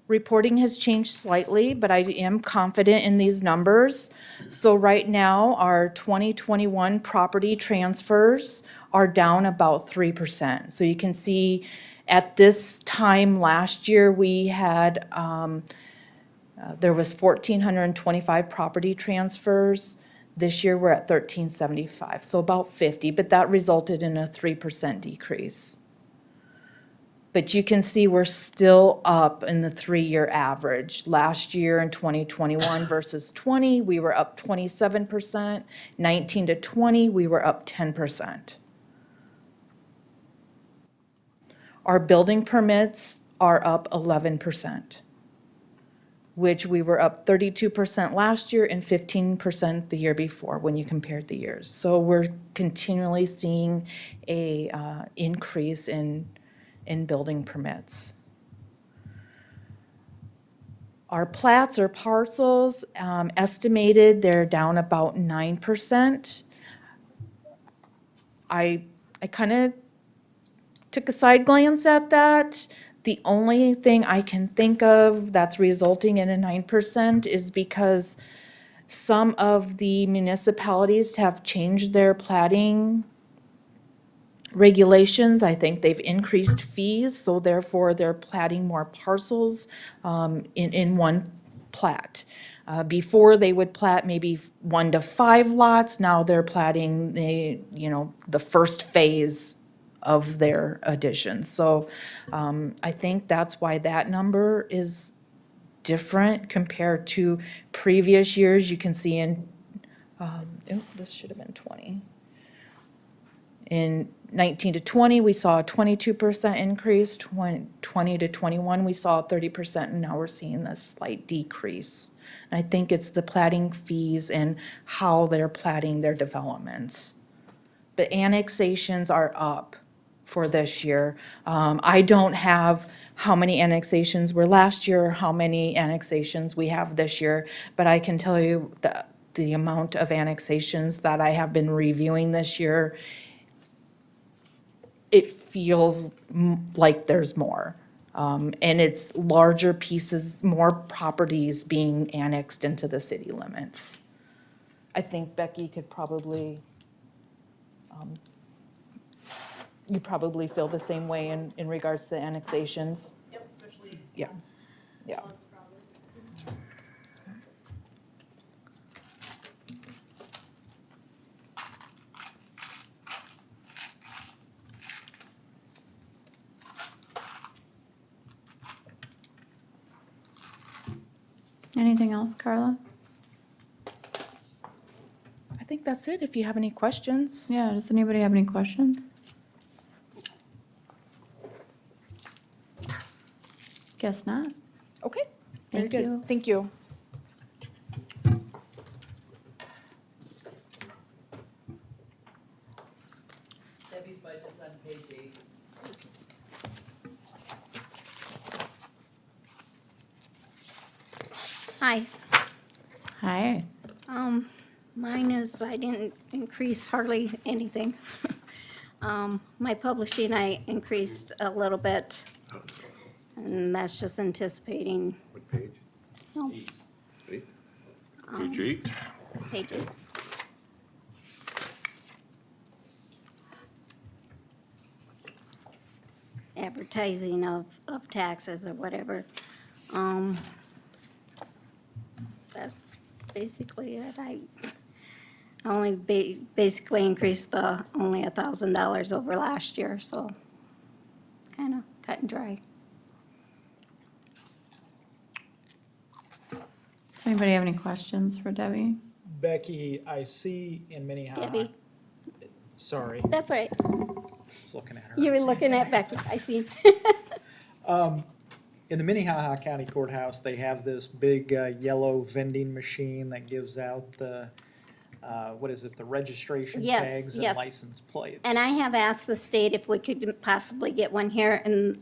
S11: Reporting has changed slightly, but I am confident in these numbers. So right now, our 2021 property transfers are down about 3%. So you can see at this time last year, we had, there was 1,425 property transfers. This year, we're at 1,375, so about 50, but that resulted in a 3% decrease. But you can see we're still up in the 3-year average. Last year in 2021 versus 20, we were up 27%. 19 to 20, we were up 10%. Our building permits are up 11%, which we were up 32% last year and 15% the year before when you compared the years. So we're continually seeing a increase in building permits. Our plats or parcels, estimated, they're down about 9%. I kind of took a side glance at that. The only thing I can think of that's resulting in a 9% is because some of the municipalities have changed their platting regulations. I think they've increased fees, so therefore they're platting more parcels in one plat. Before they would plat maybe 1 to 5 lots. Now they're platting the first phase of their addition. So I think that's why that number is different compared to previous years. You can see in, this should have been 20. In 19 to 20, we saw a 22% increase. 20 to 21, we saw a 30%, and now we're seeing a slight decrease. And I think it's the platting fees and how they're platting their developments. But annexations are up for this year. I don't have how many annexations were last year, how many annexations we have this year, but I can tell you that the amount of annexations that I have been reviewing this year, it feels like there's more. And it's larger pieces, more properties being annexed into the city limits. I think Becky could probably, you probably feel the same way in regards to annexations?
S10: Yep, especially.
S11: Yeah, yeah.
S1: Anything else, Carla?
S11: I think that's it, if you have any questions.
S1: Yeah, does anybody have any questions? Guess not.
S11: Okay, very
S1: Thank
S11: good.
S1: you.
S11: Thank you.
S6: Debbie's budget's on page 8.
S12: Hi,
S1: Hi.
S12: mine is, I didn't increase hardly anything. My publishing, I increased a little bit, and that's just anticipating,
S3: What page?
S12: no,
S3: Eight?
S8: Page 8.
S12: page eight. Advertising of taxes or whatever. That's basically it. I only basically increased only $1,000 over last year, so kind of cut and dry.
S1: Does anybody have any questions for Debbie?
S4: Becky, I see in Minnehaha.
S12: Debbie,
S4: Sorry,
S12: that's right.
S4: I was looking at her.
S12: You
S4: at
S12: were
S4: the same
S12: looking at
S4: time.
S12: Becky, I see.
S4: In the Minnehaha County Courthouse, they have this big yellow vending machine that gives out the, what is it, the registration
S12: Yes,
S4: tags and
S12: yes.
S4: license plates.
S12: And I have asked the state if we could possibly get one here, and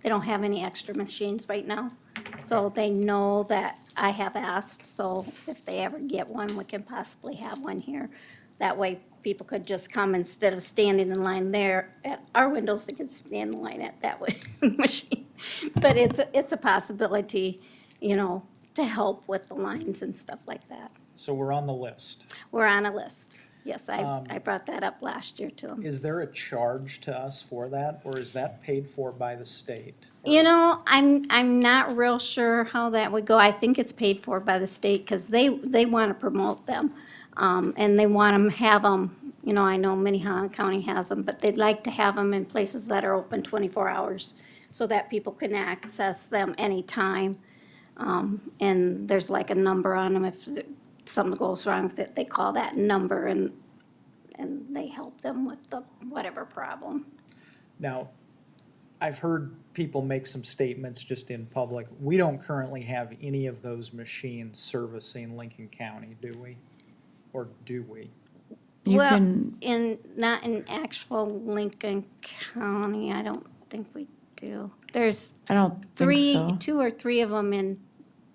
S12: they don't have any extra machines right now. So they know that I have asked, so if they ever get one, we can possibly have one here. That way, people could just come instead of standing in line there at our windows, they could stand in line at that way machine. But it's a possibility, you know, to help with the lines and stuff like that.
S4: So we're on the list.
S12: We're on a list. Yes, I brought that up last year to them.
S4: Is there a charge to us for that, or is that paid for by the state?
S12: You know, I'm not real sure how that would go. I think it's paid for by the state because they want to promote them. And they want them, have them, you know, I know Minnehaha County has them, but they'd like to have them in places that are open 24 hours so that people can access them anytime. And there's like a number on them. If something goes wrong with it, they call that number and they help them with the whatever problem.
S4: Now, I've heard people make some statements just in public. We don't currently have any of those machines servicing Lincoln County, do we? Or do we?
S1: You
S12: Well,
S1: can,
S12: not in actual Lincoln County, I don't think we do. There's
S1: I don't think so.
S12: two or three of them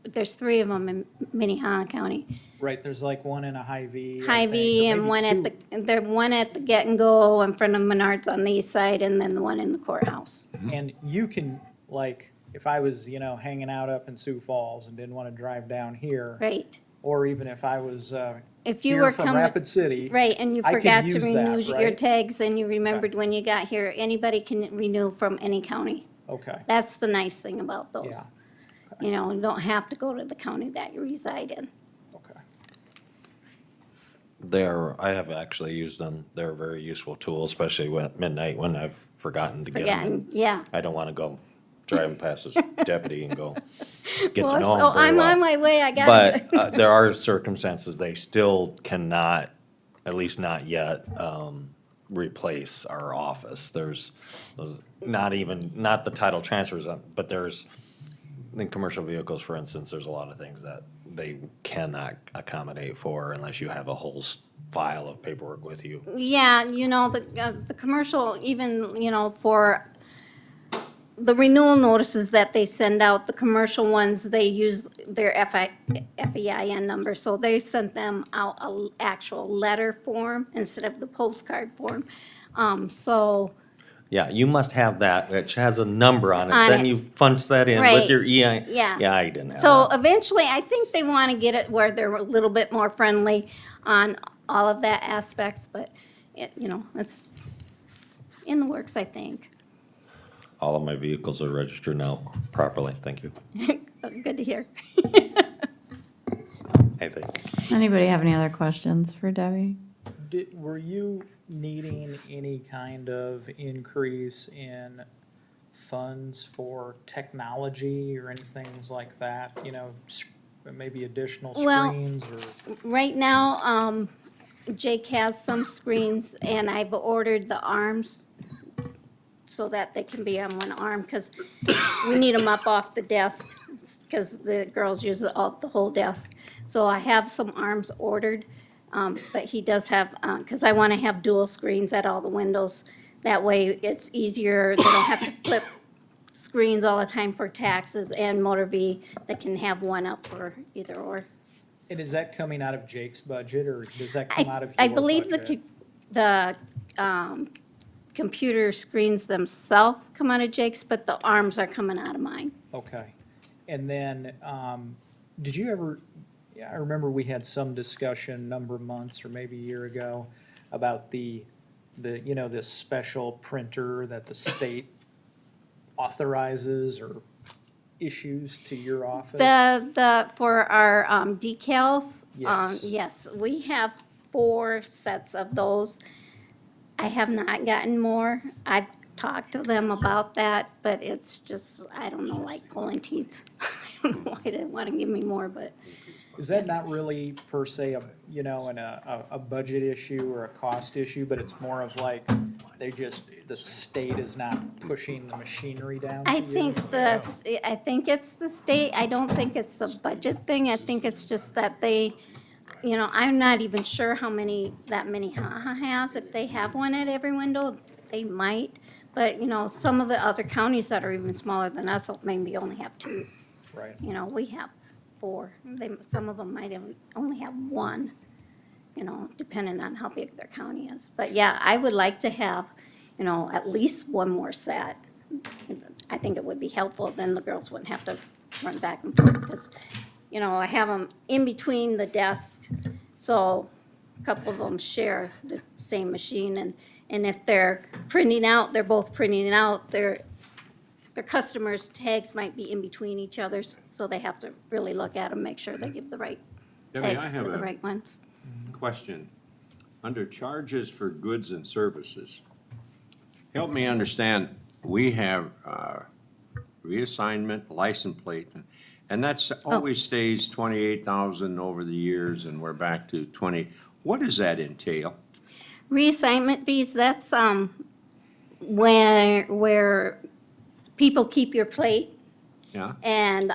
S12: there's 3 of them in Minnehaha County.
S4: Right, there's like one in a Hy-Vee. I
S12: Hy-Vee
S4: think, or
S12: and one
S4: maybe
S12: at the one at the Get and Go in front of Menards on the east side, and then the one in the courthouse.
S4: And you can, like, if I was, you know, hanging out up in Sioux Falls and didn't want to drive down here,
S12: Right.
S4: or even if I was
S12: If you
S4: here
S12: were
S4: from
S12: coming,
S4: Rapid City.
S12: right, and you
S4: I could
S12: forgot to
S4: use
S12: renew
S4: that,
S12: your
S4: right?
S12: tags and you remembered when you got here, anybody can renew from any county.
S4: Okay,
S12: That's the nice thing about those.
S4: yeah,
S12: You know, you don't have to go to the county that you reside in.
S4: okay.
S7: I have actually used them. They're a very useful tool, especially when at midnight when I've forgotten to get them.
S12: Forgotten, yeah.
S7: I don't want to go driving past this deputy and go get to
S12: Well,
S7: know
S12: so
S7: him very
S12: I'm
S7: well.
S12: on my way, I got it.
S7: But there are circumstances they still cannot, at least not yet, replace our office. There's not the title transfers, but there's, in commercial vehicles, for instance, there's a lot of things that they cannot accommodate for unless you have a whole file of paperwork with you.
S12: Yeah, you know, the commercial, even, you know, for the renewal notices that they send out, the commercial ones, they use their FEIN number, so they sent them out a actual letter form instead of the postcard form. So,
S7: Yeah, you must have that, which has a number on it.
S12: On
S7: Then
S12: it.
S7: you punch that in
S12: Right.
S7: with your EI.
S12: Yeah.
S7: Yeah, I didn't have
S12: so
S7: that.
S12: eventually, I think they want to get it where they're a little bit more friendly on all of that aspects, but it, you know, it's in the works, I think.
S7: All of my vehicles are registered now properly, thank you.
S12: Good to hear.
S7: I think.
S1: Anybody have any other questions for Debbie?
S4: Were you needing any kind of increase in funds for technology or anything like that? You know, maybe additional
S12: Well,
S4: screens or?
S12: Right now, Jake has some screens, and I've ordered the arms so that they can be on one arm, because we need them up off the desk, because the girls use the whole desk. So I have some arms ordered, but he does have, because I want to have dual screens at all the windows, That way it's easier, they don't have to flip screens all the time for taxes and motor V. They can have one up for either or.
S4: And is that coming out of Jake's budget, or does that come out of your
S12: I believe
S4: budget?
S12: the computer screens themselves come out of Jake's, but the arms are coming out of mine.
S4: Okay. And then, did you ever, yeah, I remember we had some discussion a number of months or maybe a year ago about the, this special printer that the state authorizes or issues to your office?
S12: For our decals,
S4: Yes.
S12: yes, we have 4 sets of those. I have not gotten more. I've talked to them about that, but it's just, I don't know, like pulling teeth. I don't know why they want to give me more, but
S4: Is that not really per se a budget issue or a cost issue, but it's more of like, the state is not pushing the machinery down to
S12: I
S4: you?
S12: think I think it's the state. I don't think it's a budget thing. I think it's just that they, I'm not even sure how many that Minnehaha has. If they have one at every window, they might. But, some of the other counties that are even smaller than us maybe only have 2.
S4: Right.
S12: We have 4. Some of them might only have 1, depending on how big their county is. But yeah, I would like to have, at least one more set. I think it would be helpful, then the girls wouldn't have to run back and forth, because, I have them in between the desks, so a couple of them share the same machine, and if they're printing out, they're both printing out, their customers' tags might be in between each other's, so they have to really look at them, make sure they give the right
S3: Debbie, I
S12: tags to
S3: have
S12: the
S3: a
S12: right ones.
S3: question. Under charges for goods and services, help me understand, we have reassignment, license plate, and that's always stays 28,000 over the years, and we're back to 20. What does that entail?
S12: Reassignment fees, that's, where people keep your plate,
S3: Yeah?
S12: and,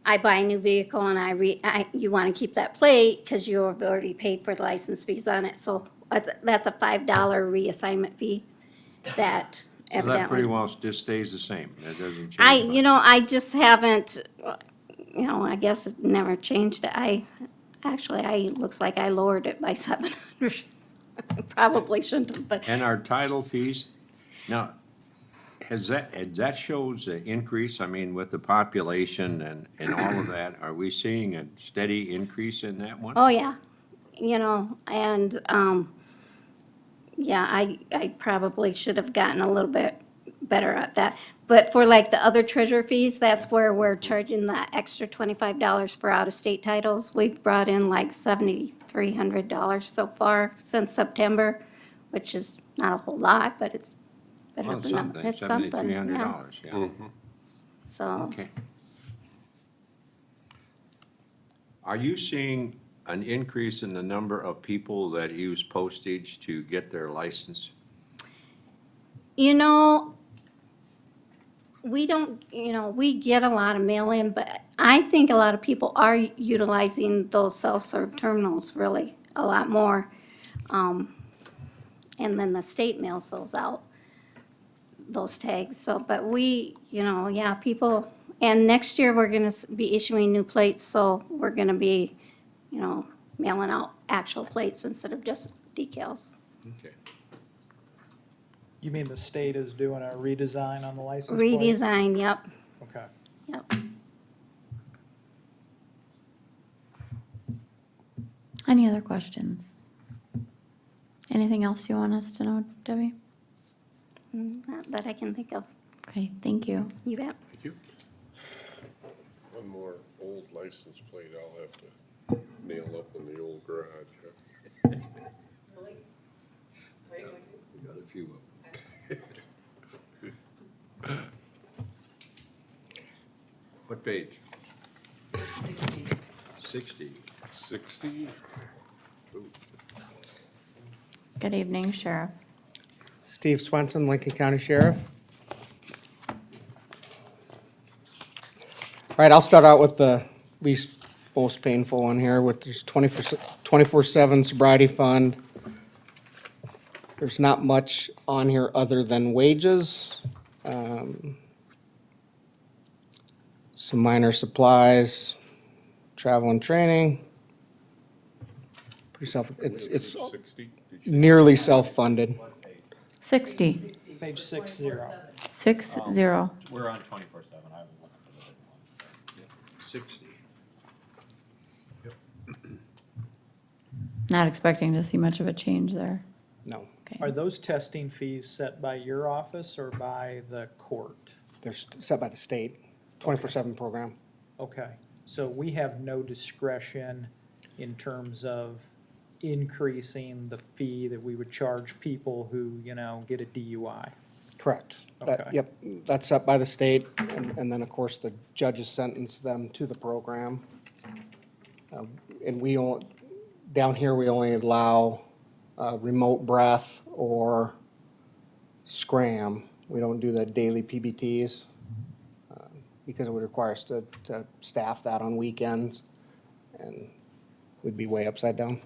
S12: I buy a new vehicle and you want to keep that plate because you have already paid for the license fees on it, so that's a $5 reassignment fee that
S3: So that
S12: evidently.
S3: pretty well just stays the same, that doesn't change
S12: I,
S3: much.
S12: I just haven't, I guess it never changed it. Looks like I lowered it by 700. Probably shouldn't have, but
S3: And our title fees, now, has that shows an increase, I mean, with the population and all of that, are we seeing a steady increase in that one?
S12: oh, yeah, and, yeah, I probably should have gotten a little bit better at that. But for like the other treasurer fees, that's where we're charging the extra $25 for out-of-state titles. We've brought in like $7,300 so far since September, which is not a whole lot, but it's better
S3: Well,
S12: than
S3: something,
S12: nothing. It's something, yeah.
S3: $7,300, yeah,
S12: So,
S3: okay. Are you seeing an increase in the number of people that use postage to get their license?
S12: we don't, we get a lot of mail-in, but I think a lot of people are utilizing those self-serve terminals really a lot more. And then the state mails those out, those tags, so, but we, yeah, people, and next year we're gonna be issuing new plates, so we're gonna be, mailing out actual plates instead of just decals.
S3: Okay.
S4: You mean the state is doing a redesign on the license plate?
S12: Redesign, yep,
S4: Okay.
S12: yep.
S1: Any other questions? Anything else you want us to know, Debbie?
S12: Not that I can think of.
S1: Okay, thank you.
S12: You bet.
S3: Thank you.
S8: One more old license plate I'll have to nail up in the old garage.
S5: Really?
S3: We got a few of them. What page? 60.
S8: 60?
S1: Good evening, Sheriff.
S9: Steve Swenson, Lincoln County Sheriff. All right, I'll start out with the least most painful one here with this 24/7 sobriety fund. There's not much on here other than wages. Some minor supplies, travel and training. Pretty it's
S8: 60? Did you-
S9: nearly self-funded.
S1: 60,
S4: Page 60.
S1: 60.
S7: We're on 24/7. I was looking for the big one.
S3: 60.
S1: Not expecting to see much of a change there.
S9: No,
S1: Okay.
S4: Are those testing fees set by your office or by the court?
S9: they're set by the state, 24/7 program.
S4: Okay, so we have no discretion in terms of increasing the fee that we would charge people who, get a DUI.
S9: Correct.
S4: Okay.
S9: Yep, that's set by the state, and then, of course, the judges sentence them to the program. And down here, we only allow remote breath or scram. We don't do the daily PBTs, because it would require us to staff that on weekends, and we'd be way upside down.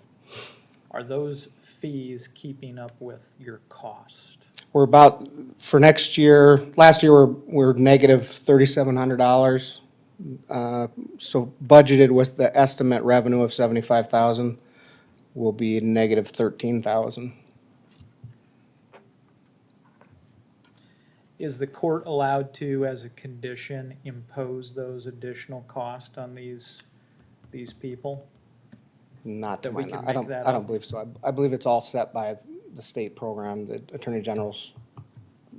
S4: Are those fees keeping up with your cost?
S9: We're about, for next year, last year, we're negative $3,700. So budgeted with the estimate revenue of 75,000, will be negative 13,000.
S4: Is the court allowed to, as a condition, impose those additional costs on these people?
S9: Not to
S4: That
S9: my
S4: we can
S9: knowledge.
S4: make that
S9: I don't
S4: up?
S9: believe so. I believe it's all set by the state program, the Attorney General's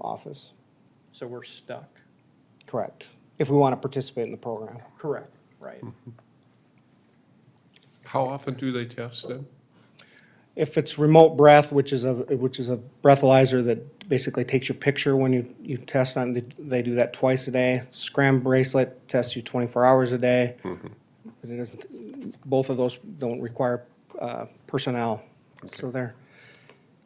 S9: office.
S4: So we're stuck.
S9: Correct. If we want to participate in the program.
S4: Correct, right.
S8: How often do they test then?
S9: If it's remote breath, which is a breathalyzer that basically takes your picture when you test on, they do that twice a day. Scram bracelet tests you 24 hours a day. But it doesn't, both of those don't require personnel. So they're,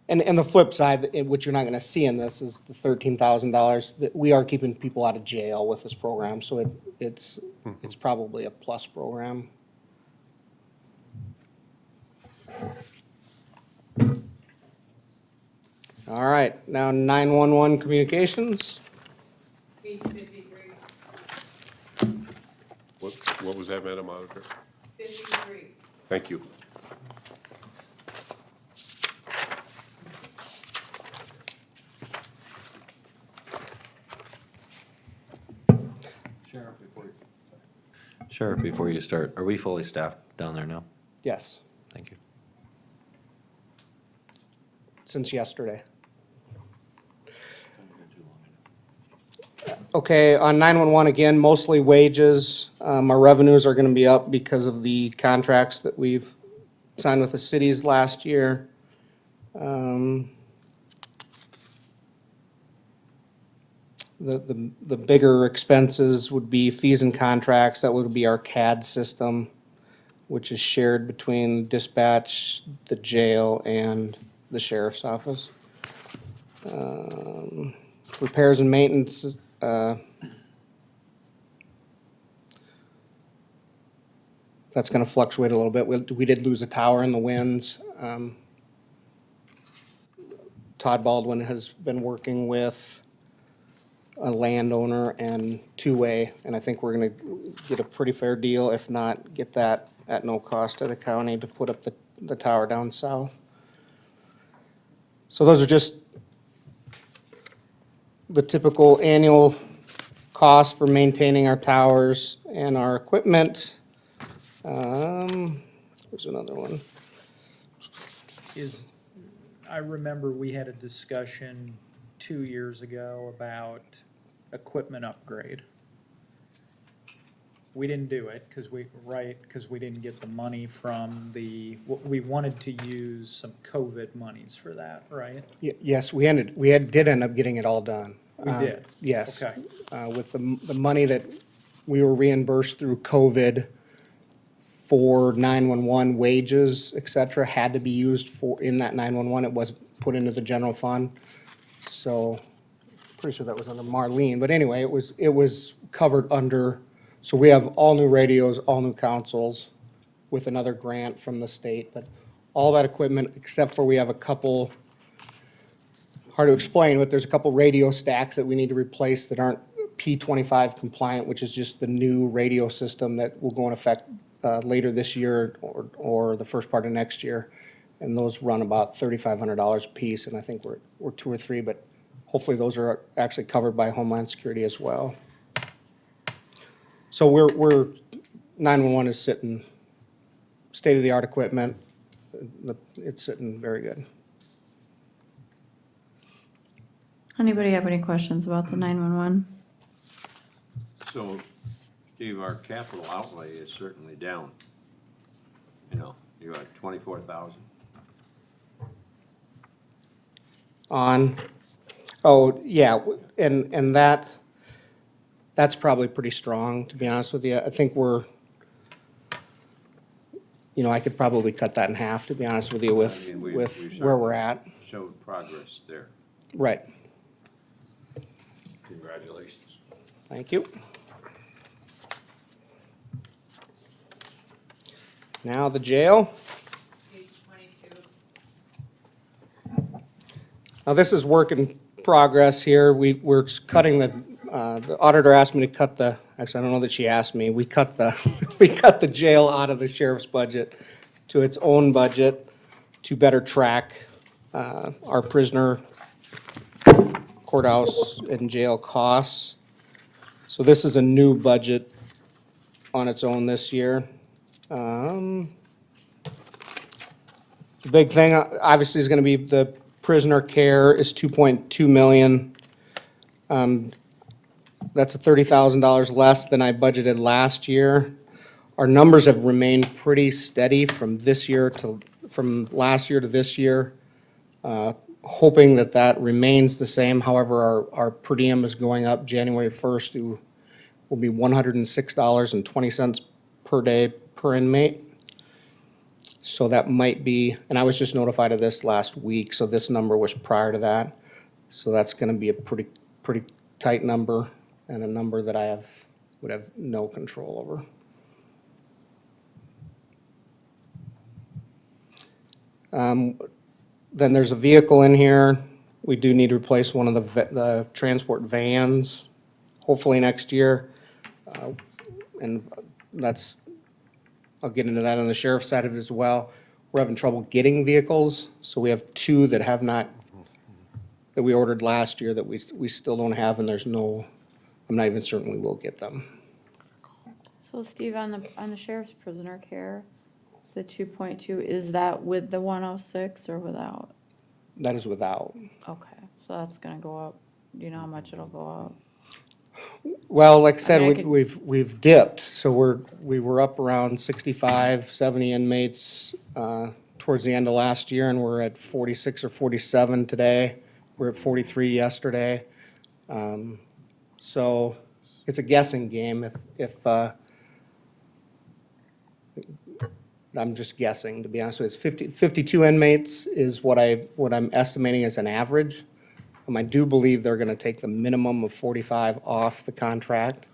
S9: and the flip side, which you're not gonna see in this, is the $13,000, that we are keeping people out of jail with this program, so it's probably a plus program. All right, now 911 communications.
S5: Page 53,
S8: What was that, Madam Auditor?
S5: 53.
S8: Thank you.
S7: Sheriff, before you start, are we fully staffed down there now?
S9: Yes,
S7: Thank you.
S9: since yesterday. Okay, on 911, again, mostly wages. Our revenues are gonna be up because of the contracts that we've signed with the cities last year. The bigger expenses would be fees and contracts. That would be our CAD system, which is shared between dispatch, the jail, and the sheriff's office. Repairs and maintenance, that's gonna fluctuate a little bit. We did lose a tower in the winds. Todd Baldwin has been working with a landowner and two-way, and I think we're gonna get a pretty fair deal, if not get that at no cost to the county to put up the tower down south. So those are just the typical annual costs for maintaining our towers and our equipment. There's another one.
S4: I remember we had a discussion 2 years ago about equipment upgrade. We didn't do it because we didn't get the money from we wanted to use some COVID monies for that, right?
S9: Yes, we did end up getting it all done.
S4: We did?
S9: Yes.
S4: Okay.
S9: With the money that we were reimbursed through COVID for 911 wages, et cetera, had to be used in that 911. It wasn't put into the general fund. So, pretty sure that was under Marlene, but anyway, it was covered under, so we have all new radios, all new consoles with another grant from the state, but all that equipment, except for we have a couple hard to explain, but there's a couple radio stacks that we need to replace that aren't P25 compliant, which is just the new radio system that will go in effect later this year or the first part of next year. And those run about $3,500 a piece, and I think we're 2 or 3, but hopefully those are actually covered by Homeland Security as well. So we're 911 is sitting, state-of-the-art equipment. It's sitting very good.
S1: Anybody have any questions about the 911?
S3: So, Steve, our capital outlay is certainly down. You know, you're at 24,000.
S9: Oh, yeah, and that's probably pretty strong, to be honest with you. I think I could probably cut that in half, to be honest with you, with
S3: we've
S9: where we're at.
S3: Showed progress there.
S9: Right,
S3: Congratulations.
S9: thank you. Now the jail.
S5: Page 22.
S9: Now, this is work in progress here. We're cutting the auditor asked me to cut actually, I don't know that she asked me. We cut the jail out of the sheriff's budget to its own budget to better track our prisoner courthouse and jail costs. So this is a new budget on its own this year. The big thing, obviously, is gonna be the prisoner care is 2.2 million. That's $30,000 less than I budgeted last year. Our numbers have remained pretty steady from last year to this year. Hoping that remains the same. However, our per diem is going up January 1st will be $106.20 per day per inmate. So that might be, and I was just notified of this last week, so this number was prior to that. So that's gonna be a pretty tight number and a number that would have no control over. Then there's a vehicle in here. We do need to replace one of the transport vans, hopefully next year. And I'll get into that on the sheriff's side of it as well. We're having trouble getting vehicles, so we have 2 that we ordered last year that we still don't have, and I'm not even certain we will get them.
S1: So Steve, on the sheriff's prisoner care, the 2.2, is that with the 106 or without?
S9: That is without.
S1: Okay, so that's gonna go up. Do you know how much it'll go up?
S9: Well, like I said,
S1: I mean,
S9: we've dipped, so we were up around 65, 70 inmates towards the end of last year, and we're at 46 or 47 today. We're at 43 yesterday. So it's a guessing game if I'm just guessing, to be honest with you. It's 52 inmates is what I'm estimating as an average. I do believe they're gonna take the minimum of 45 off the contract.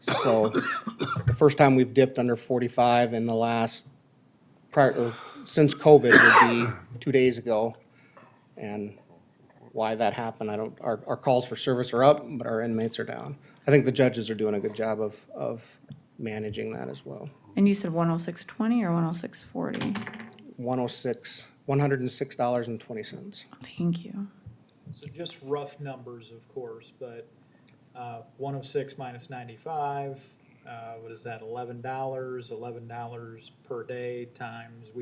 S9: So the first time we've dipped under 45 in the since COVID would be 2 days ago. And why that happened, our calls for service are up, but our inmates are down. I think the judges are doing a good job of managing that as well.
S1: And you said 106.20 or 106.40?
S9: $106.20.
S1: Thank you.
S4: So just rough numbers, of course, but 106 minus 95, what is that, $11 per day times,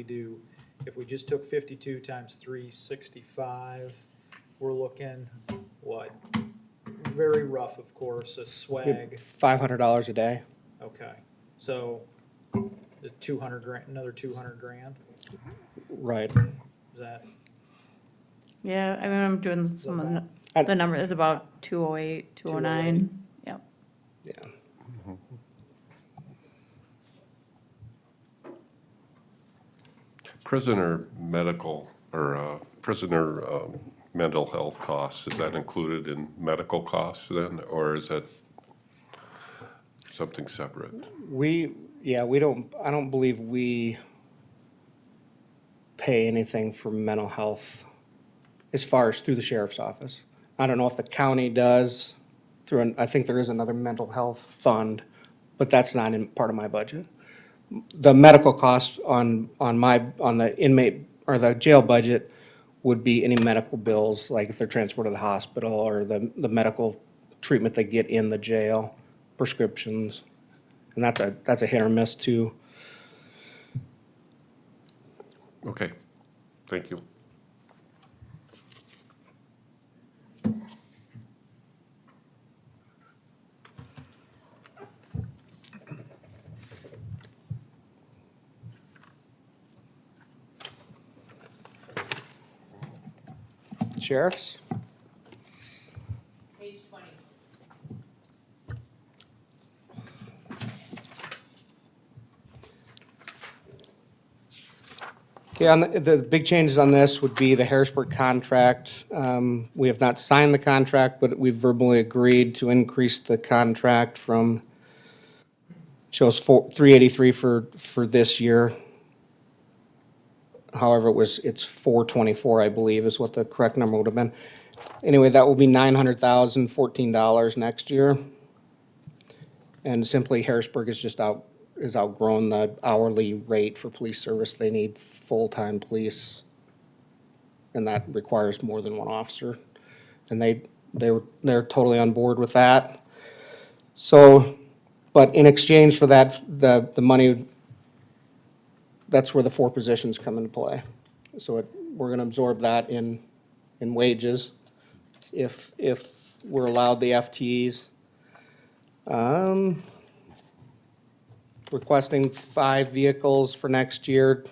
S4: if we just took 52 times 365, we're looking, what? Very rough, of course, a swag.
S9: $500 a day.
S4: Okay, so the 200 grand, another 200 grand,
S9: Right.
S4: is that?
S1: Yeah, I mean, I'm doing some of the number is about 208, 209. Yep.
S9: Yeah.
S8: Prisoner medical or prisoner mental health costs, is that included in medical costs then, or is that something separate?
S9: I don't believe we pay anything for mental health as far as through the sheriff's office. I don't know if the county does I think there is another mental health fund, but that's not in part of my budget. The medical costs on the inmate or the jail budget would be any medical bills, like if they're transported to the hospital or the medical treatment they get in the jail, prescriptions. And that's a hit or miss too.
S8: Okay, thank you.
S9: Sheriffs?
S5: Page 20.
S9: Okay, on the big changes on this would be the Harrisburg contract. We have not signed the contract, but we've verbally agreed to increase the contract from, shows 383 for this year. However, it's 424, I believe, is what the correct number would have been. Anyway, that will be $900,014 next year. And simply Harrisburg is outgrown the hourly rate for police service. They need full-time police, and that requires more than one officer. And they're totally on board with that. So, but in exchange for that, the money, that's where the 4 positions come into play. So we're gonna absorb that in wages if we're allowed the FTEs. Requesting 5 vehicles for next year.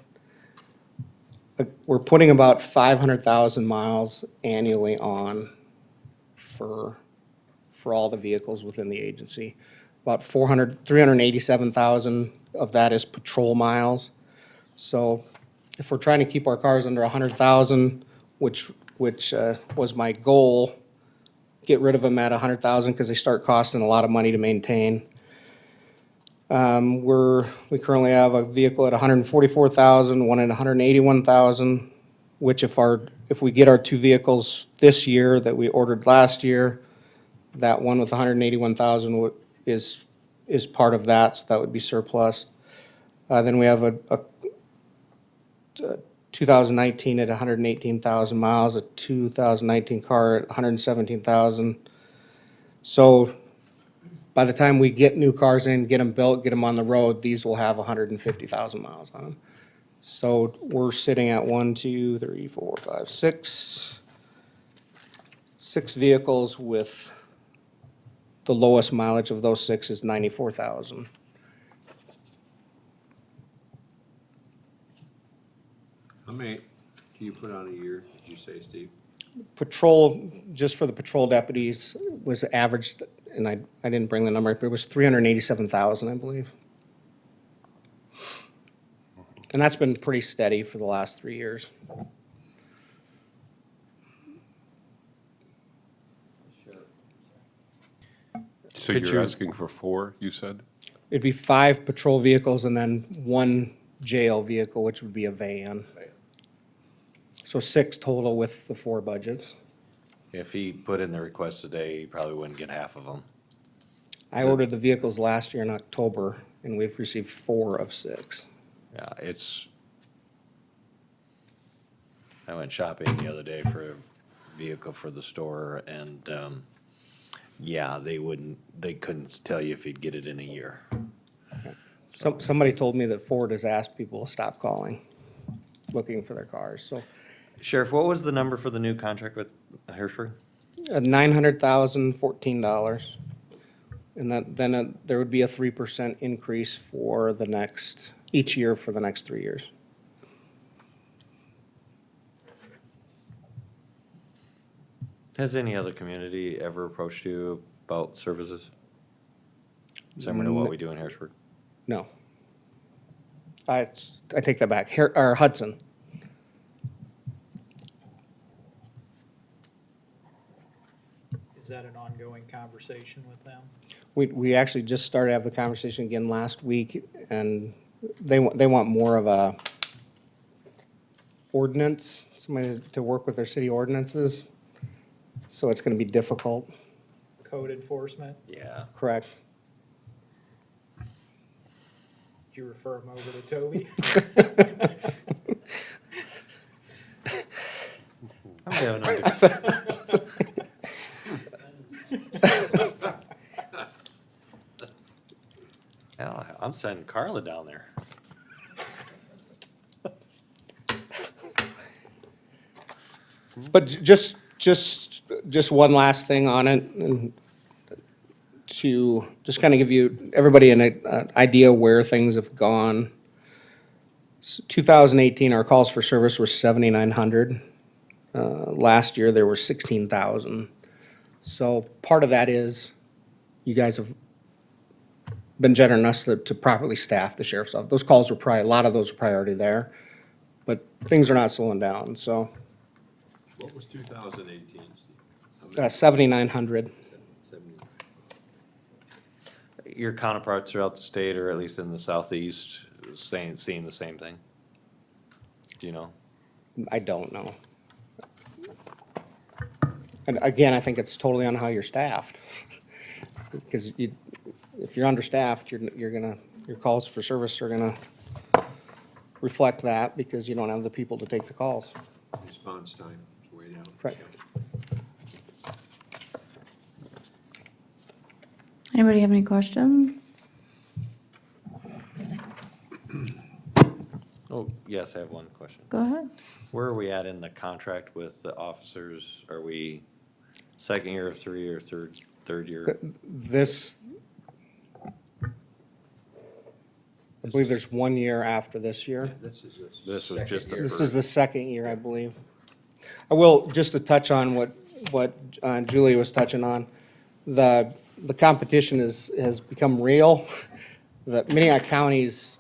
S9: We're putting about 500,000 miles annually on for all the vehicles within the agency. About 387,000 of that is patrol miles. So if we're trying to keep our cars under 100,000, which was my goal, get rid of them at 100,000 because they start costing a lot of money to maintain. We currently have a vehicle at 144,000, one at 181,000, which if we get our 2 vehicles this year that we ordered last year, that one with 181,000 is part of that, so that would be surplus. Then we have a 2019 at 118,000 miles, a 2019 car at 117,000. So by the time we get new cars in, get them built, get them on the road, these will have 150,000 miles on them. So we're sitting at 6 vehicles with the lowest mileage of those 6 is 94,000.
S3: How many do you put on a year, did you say, Steve?
S9: Patrol, just for the patrol deputies, was averaged, and I didn't bring the number, but it was 387,000, I believe. And that's been pretty steady for the last 3 years.
S8: So
S7: Could
S8: you're
S7: you-
S8: asking for 4, you said?
S9: It'd be 5 patrol vehicles and then 1 jail vehicle, which would be a van. So 6 total with the 4 budgets.
S7: If he put in the request today, he probably wouldn't get half of them.
S9: I ordered the vehicles last year in October, and we've received 4 of 6.
S7: Yeah, I went shopping the other day for a vehicle for the store and, yeah, they couldn't tell you if he'd get it in a year.
S9: Somebody told me that Ford has asked people to stop calling, looking for their cars, so.
S7: Sheriff, what was the number for the new contract with Harrisburg?
S9: $900,014. And then there would be a 3% increase for each year for the next 3 years.
S7: Has any other community ever approached you about services? Similar to what we do in Harrisburg?
S9: No. I take that back. Hudson.
S4: Is that an ongoing conversation with them?
S9: We actually just started to have the conversation again last week, and they want more of ordinance, somebody to work with their city ordinances. So it's gonna be difficult,
S4: Code enforcement,
S7: Yeah.
S9: correct?
S4: did you refer him over to Toby?
S7: I'm having under- Yeah, I'm sending Carla down there.
S9: But just one last thing on it, and to just kind of give you, everybody an idea where things have gone. 2018, our calls for service were 7,900. Last year, there were 16,000. So part of that is you guys have been generous to properly staff the sheriff's office. Those calls were probably, a lot of those were probably already there, but things are not slowing down, so.
S3: What was 2018, Steve?
S9: 7,900.
S3: 70.
S7: Your counterparts throughout the state, or at least in the southeast, seeing the same thing? Do you know?
S9: I don't know. And again, I think it's totally on how you're staffed. Because if you're understaffed, you're gonna, your calls for service are gonna reflect that because you don't have the people to take the calls.
S3: Response time is way down.
S9: Right.
S1: Anybody have any questions?
S7: Oh, yes, I have one question.
S1: Go ahead.
S7: Where are we at in the contract with the officers? Are we second year of 3 or third year?
S9: This, I believe there's 1 year after this year.
S3: This is
S7: This was just the
S9: This
S7: first.
S9: is the second year, I believe. I will, just to touch on what Julie was touching on, the competition has become real. The Minnehaha County's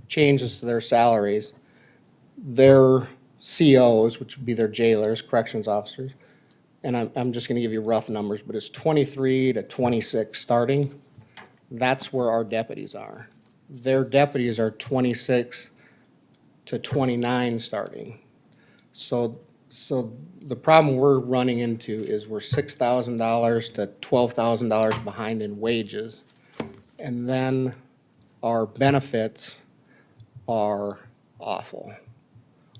S9: changes to their salaries, their COs, which would be their jailers, corrections officers, and I'm just gonna give you rough numbers, but it's 23 to 26 starting. That's where our deputies are. Their deputies are 26 to 29 starting. So the problem we're running into is we're $6,000 to $12,000 behind in wages. And then our benefits are awful.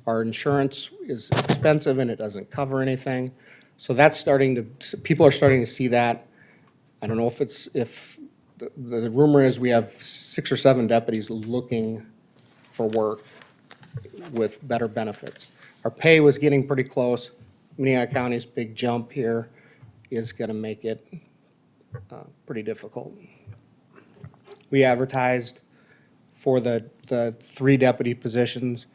S9: Our insurance is expensive and it doesn't cover anything. So that's starting to, people are starting to see that. I don't know if the rumor is we have 6 or 7 deputies looking for work with better benefits. Our pay was getting pretty close. Minnehaha County's big jump here is gonna make it pretty difficult. We advertised for the 3 deputy positions.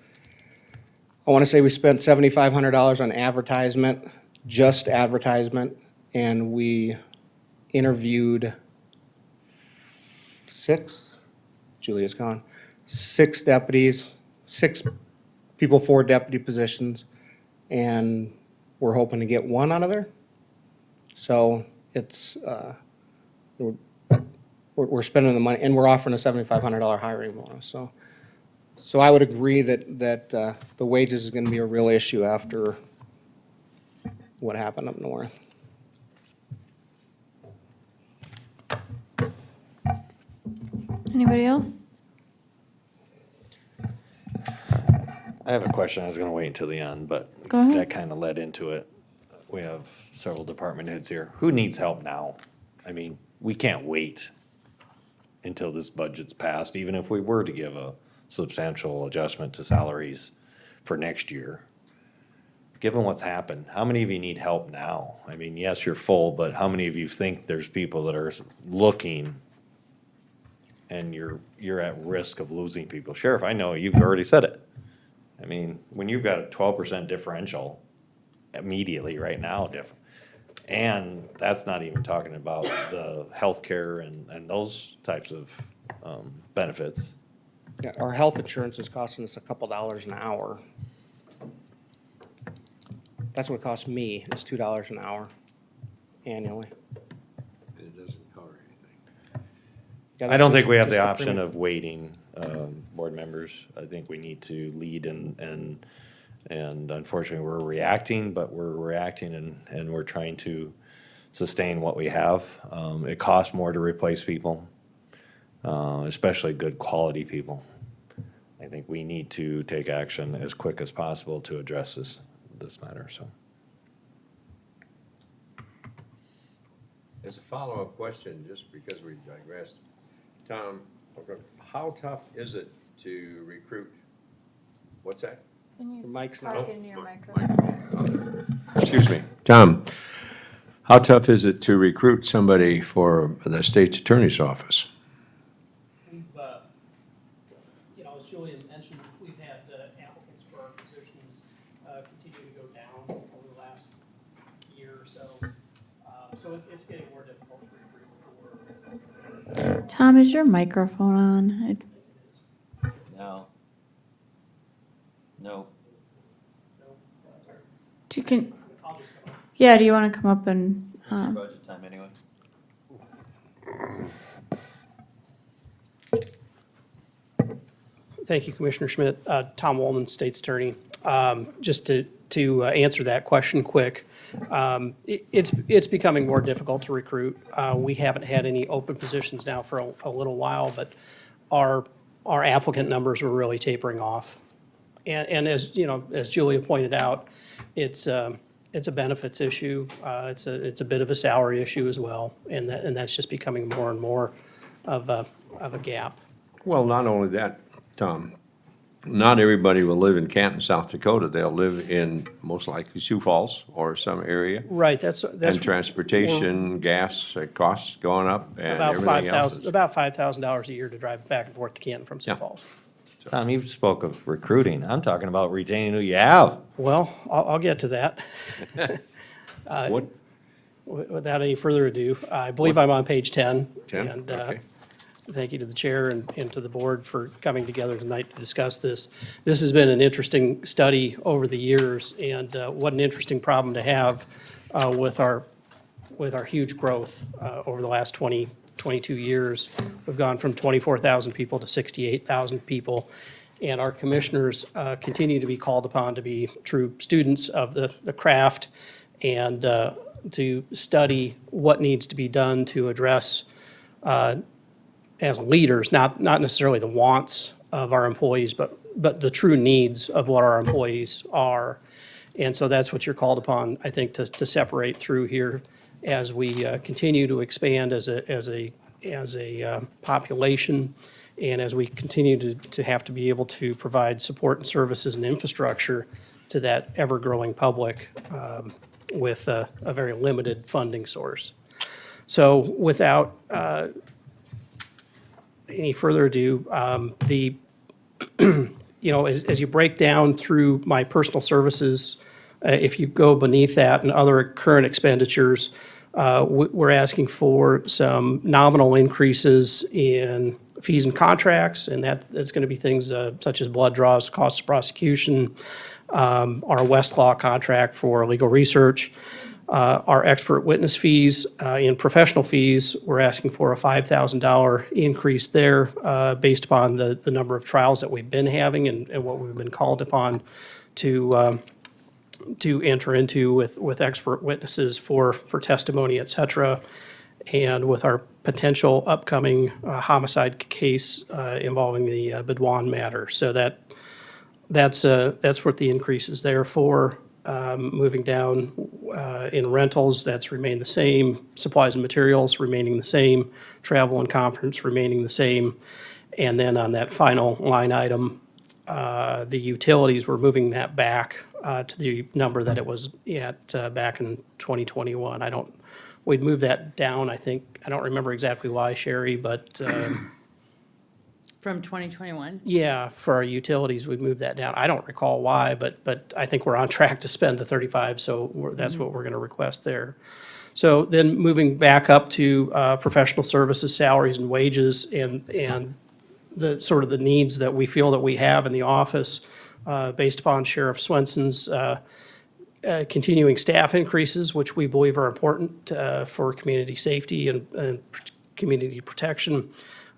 S9: I wanna say we spent $7,500 on advertisement, just advertisement, and we interviewed 6, Julia's gone, 6 deputies, 6 people for deputy positions, and we're hoping to get 1 out of there. So it's, we're spending the money, and we're offering a $7,500 hiring bonus, so I would agree that the wages is gonna be a real issue after what happened up north.
S1: Anybody else?
S7: I have a question. I was gonna wait until the end, but
S1: Go ahead.
S7: that kind of led into it. We have several department heads here. Who needs help now? I mean, we can't wait until this budget's passed, even if we were to give a substantial adjustment to salaries for next year. Given what's happened, how many of you need help now? I mean, yes, you're full, but how many of you think there's people that are looking and you're at risk of losing people? Sheriff, I know you've already said it. I mean, when you've got a 12% differential immediately right now, and that's not even talking about the healthcare and those types of benefits.
S9: Yeah, our health insurance is costing us a couple dollars an hour. That's what it costs me, is $2 an hour annually.
S3: And it doesn't cover anything.
S9: Yeah,
S7: I
S9: that's
S7: don't
S9: just-
S7: think we have
S9: just
S7: the option
S9: premium.
S7: of waiting board members. I think we need to lead and unfortunately, we're reacting, but we're reacting and we're trying to sustain what we have. It costs more to replace people, especially good quality people. I think we need to take action as quick as possible to address this matter, so.
S3: As a follow-up question, just because we digressed, Tom, how tough is it to recruit? What's that?
S9: Your mic's not.
S1: Talk into your microphone.
S3: Excuse me. Tom, how tough is it to recruit somebody for the state's attorney's office?
S13: We've, as Julian mentioned, we've had applicants for our positions continue to go down over the last year or so. So it's getting more difficult to recruit for.
S1: Tom, is your microphone on?
S7: No. No.
S1: Do you can,
S13: I'll just go.
S1: yeah, do you want to come up and,
S7: Budget time anyway.
S13: Thank you, Commissioner Schmidt. Tom Woolman, State's Attorney. Just to answer that question quick, it's becoming more difficult to recruit. We haven't had any open positions now for a little while, but our applicant numbers were really tapering off. And as Julia pointed out, it's a benefits issue. It's a bit of a salary issue as well, and that's just becoming more and more of a gap.
S3: Well, not only that, Tom, not everybody will live in Canton, South Dakota. They'll live in most likely Sioux Falls or some area.
S13: Right, that's
S3: And transportation, gas costs going up and
S13: about
S3: everything else.
S13: about $5,000 a year to drive back and forth to Canton from Sioux
S3: Yeah.
S13: Falls.
S7: Tom, you spoke of recruiting. I'm talking about retaining who you have.
S13: Well, I'll get to that.
S3: What,
S13: Without any further ado, I believe I'm on page 10.
S3: 10?
S13: And
S3: Okay.
S13: thank you to the chair and to the board for coming together tonight to discuss this. This has been an interesting study over the years, and what an interesting problem to have with our huge growth over the last 22 years. We've gone from 24,000 people to 68,000 people, and our commissioners continue to be called upon to be true students of the craft and to study what needs to be done to address as leaders, not necessarily the wants of our employees, but the true needs of what our employees are. And so that's what you're called upon, I think, to separate through here as we continue to expand as a population, and as we continue to have to be able to provide support and services and infrastructure to that ever-growing public with a very limited funding source. So without any further ado, as you break down through my personal services, if you go beneath that and other current expenditures, we're asking for some nominal increases in fees and contracts, and that's going to be things such as blood draws, costs of prosecution, our Westlaw contract for legal research, our expert witness fees, and professional fees. We're asking for a $5,000 increase there based upon the number of trials that we've been having and what we've been called upon to enter into with expert witnesses for testimony, et cetera, and with our potential upcoming homicide case involving the Bedouin matter. So that's what the increase is there for. Moving down in rentals, that's remained the same. Supplies and materials remaining the same. Travel and conference remaining the same. And then on that final line item, the utilities, we're moving that back to the number that it was at back in 2021. We'd moved that down, I think. I don't remember exactly why, Sherry, but
S6: From 2021?
S13: yeah, for our utilities, we've moved that down. I don't recall why, but I think we're on track to spend the 35, so that's what we're going to request there. So then moving back up to professional services, salaries and wages, and the sort of the needs that we feel that we have in the office based upon Sheriff Swenson's continuing staff increases, which we believe are important for community safety and community protection.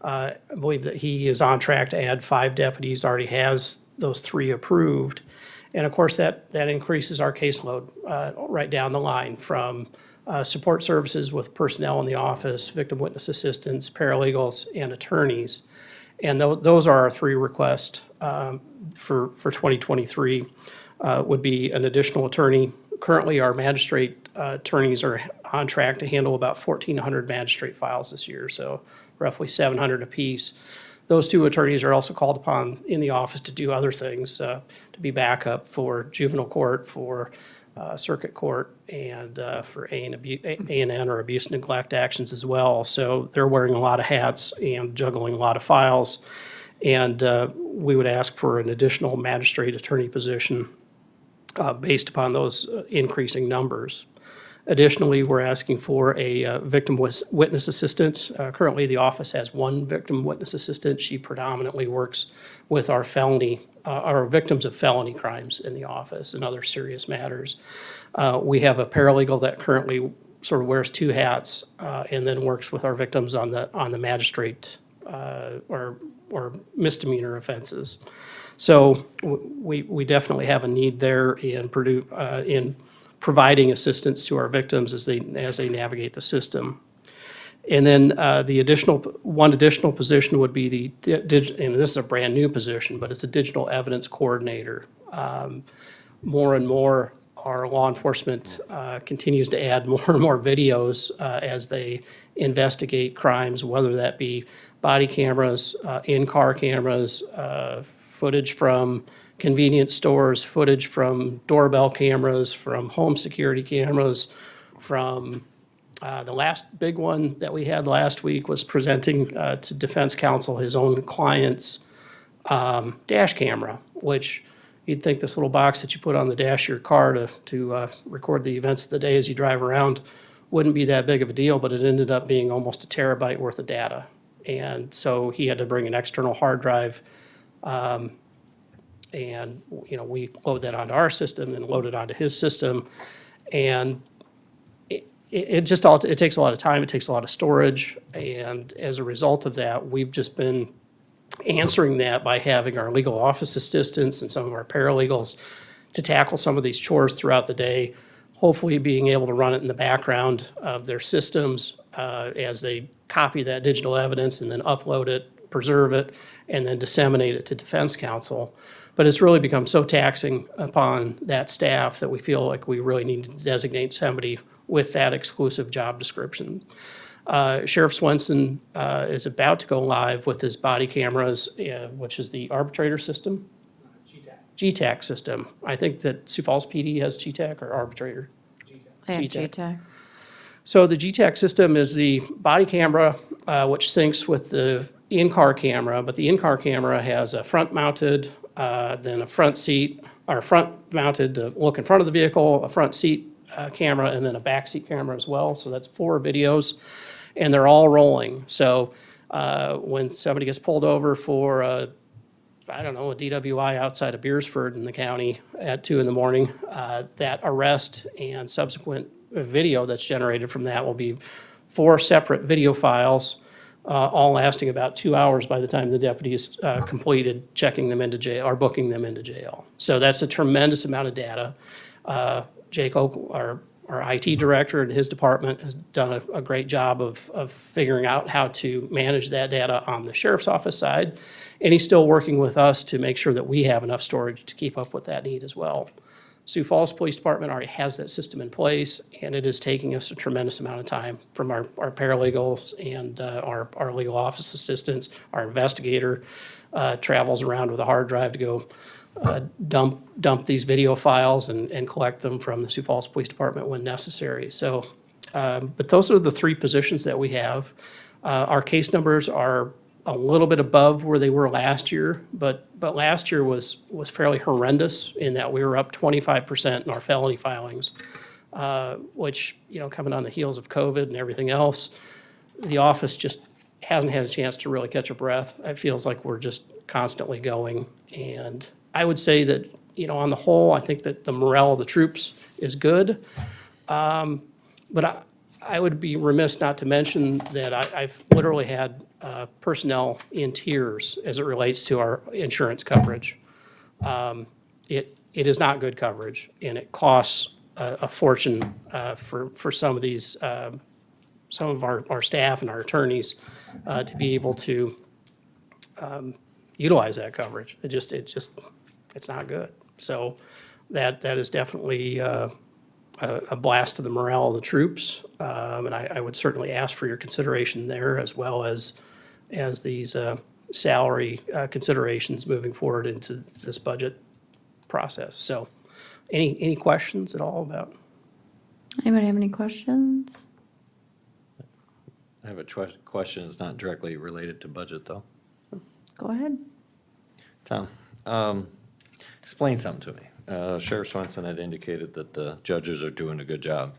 S13: I believe that he is on track to add 5 deputies, already has those 3 approved. And of course, that increases our caseload right down the line from support services with personnel in the office, victim witness assistants, paralegals, and attorneys. And those are our 3 requests for 2023, would be an additional attorney. Currently, our magistrate attorneys are on track to handle about 1,400 magistrate files this year, so roughly 700 apiece. Those 2 attorneys are also called upon in the office to do other things, to be backup for juvenile court, for circuit court, and for A&N or abuse neglect actions as well. So they're wearing a lot of hats and juggling a lot of files. And we would ask for an additional magistrate attorney position based upon those increasing numbers. Additionally, we're asking for a victim witness assistant. Currently, the office has 1 victim witness assistant. She predominantly works with our victims of felony crimes in the office and other serious matters. We have a paralegal that currently sort of wears 2 hats and then works with our victims on the magistrate or misdemeanor offenses. So we definitely have a need there in providing assistance to our victims as they navigate the system. And then one additional position would be and this is a brand new position, but it's a digital evidence coordinator. More and more, our law enforcement continues to add more and more videos as they investigate crimes, whether that be body cameras, in-car cameras, footage from convenience stores, footage from doorbell cameras, from home security cameras, from the last big one that we had last week was presenting to defense counsel his own client's dash camera, which you'd think this little box that you put on the dash of your car to record the events of the day as you drive around wouldn't be that big of a deal, but it ended up being almost a terabyte worth of data. And so he had to bring an external hard drive. And, we load that onto our system and load it onto his system. And it takes a lot of time, it takes a lot of storage. And as a result of that, we've just been answering that by having our legal office assistants and some of our paralegals to tackle some of these chores throughout the day, hopefully being able to run it in the background of their systems as they copy that digital evidence and then upload it, preserve it, and then disseminate it to defense counsel. But it's really become so taxing upon that staff that we feel like we really need to designate somebody with that exclusive job description. Sheriff Swenson is about to go live with his body cameras, which is the arbitrator system. GTAC system. I think that Sioux Falls PD has GTAC or arbitrator.
S1: GTAC.
S13: So the GTAC system is the body camera, which syncs with the in-car camera, but the in-car camera has a front-mounted, then a front seat, or front-mounted to look in front of the vehicle, a front seat camera, and then a back seat camera as well. So that's 4 videos, and they're all rolling. So when somebody gets pulled over for a DWI outside of Beersford in the county at 2 a.m, that arrest and subsequent video that's generated from that will be 4 separate video files, all lasting about 2 hours by the time the deputies completed checking them into jail or booking them into jail. So that's a tremendous amount of data. Jake Oak, our IT director and his department has done a great job of figuring out how to manage that data on the sheriff's office side. And he's still working with us to make sure that we have enough storage to keep up with that need as well. Sioux Falls Police Department already has that system in place, and it is taking us a tremendous amount of time from our paralegals and our legal office assistants. Our investigator travels around with a hard drive to go dump these video files and collect them from the Sioux Falls Police Department when necessary. So, but those are the 3 positions that we have. Our case numbers are a little bit above where they were last year, but last year was fairly horrendous in that we were up 25% in our felony filings, which, coming on the heels of COVID and everything else, the office just hasn't had a chance to really catch a breath. It feels like we're just constantly going. And I would say that, on the whole, I think that the morale of the troops is good. But I would be remiss not to mention that I've literally had personnel in tears as it relates to our insurance coverage. It is not good coverage, and it costs a fortune for some of these, some of our staff and our attorneys to be able to utilize that coverage. It's not good. So that is definitely a blast to the morale of the troops. And I would certainly ask for your consideration there, as well as these salary considerations moving forward into this budget process. So any questions at all about?
S1: Anybody have any questions?
S7: I have a question that's not directly related to budget, though.
S1: Go ahead.
S7: Tom, explain something to me. Sheriff Swenson had indicated that the judges are doing a good job.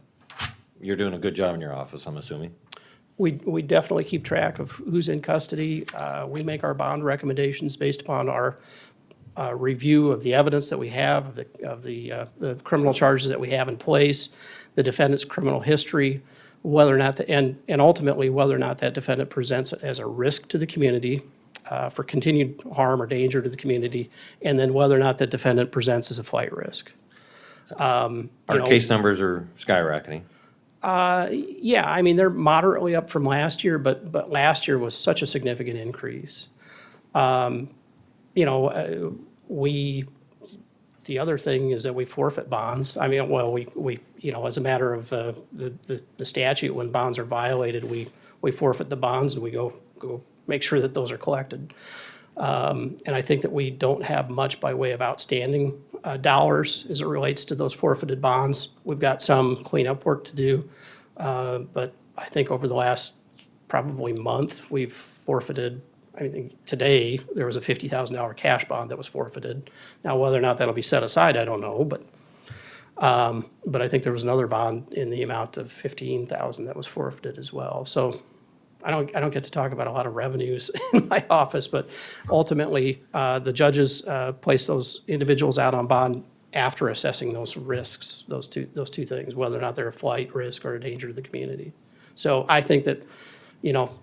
S7: You're doing a good job in your office, I'm assuming?
S13: We definitely keep track of who's in custody. We make our bond recommendations based upon our review of the evidence that we have, of the criminal charges that we have in place, the defendant's criminal history, whether or not, and ultimately whether or not that defendant presents as a risk to the community for continued harm or danger to the community, and then whether or not that defendant presents as a flight risk.
S7: Our case numbers are skyrocketing.
S13: Yeah, I mean, they're moderately up from last year, but last year was such a significant increase. The other thing is that we forfeit bonds. I mean, well, we as a matter of the statute, when bonds are violated, we forfeit the bonds and we go make sure that those are collected. And I think that we don't have much by way of outstanding dollars as it relates to those forfeited bonds. We've got some cleanup work to do, but I think over the last probably month, we've forfeited, I think today, there was a $50,000 cash bond that was forfeited. Now, whether or not that'll be set aside, I don't know, but I think there was another bond in the amount of $15,000 that was forfeited as well. So I don't get to talk about a lot of revenues in my office, but ultimately, the judges place those individuals out on bond after assessing those risks, those two things, whether or not they're a flight risk or a danger to the community. So I think that,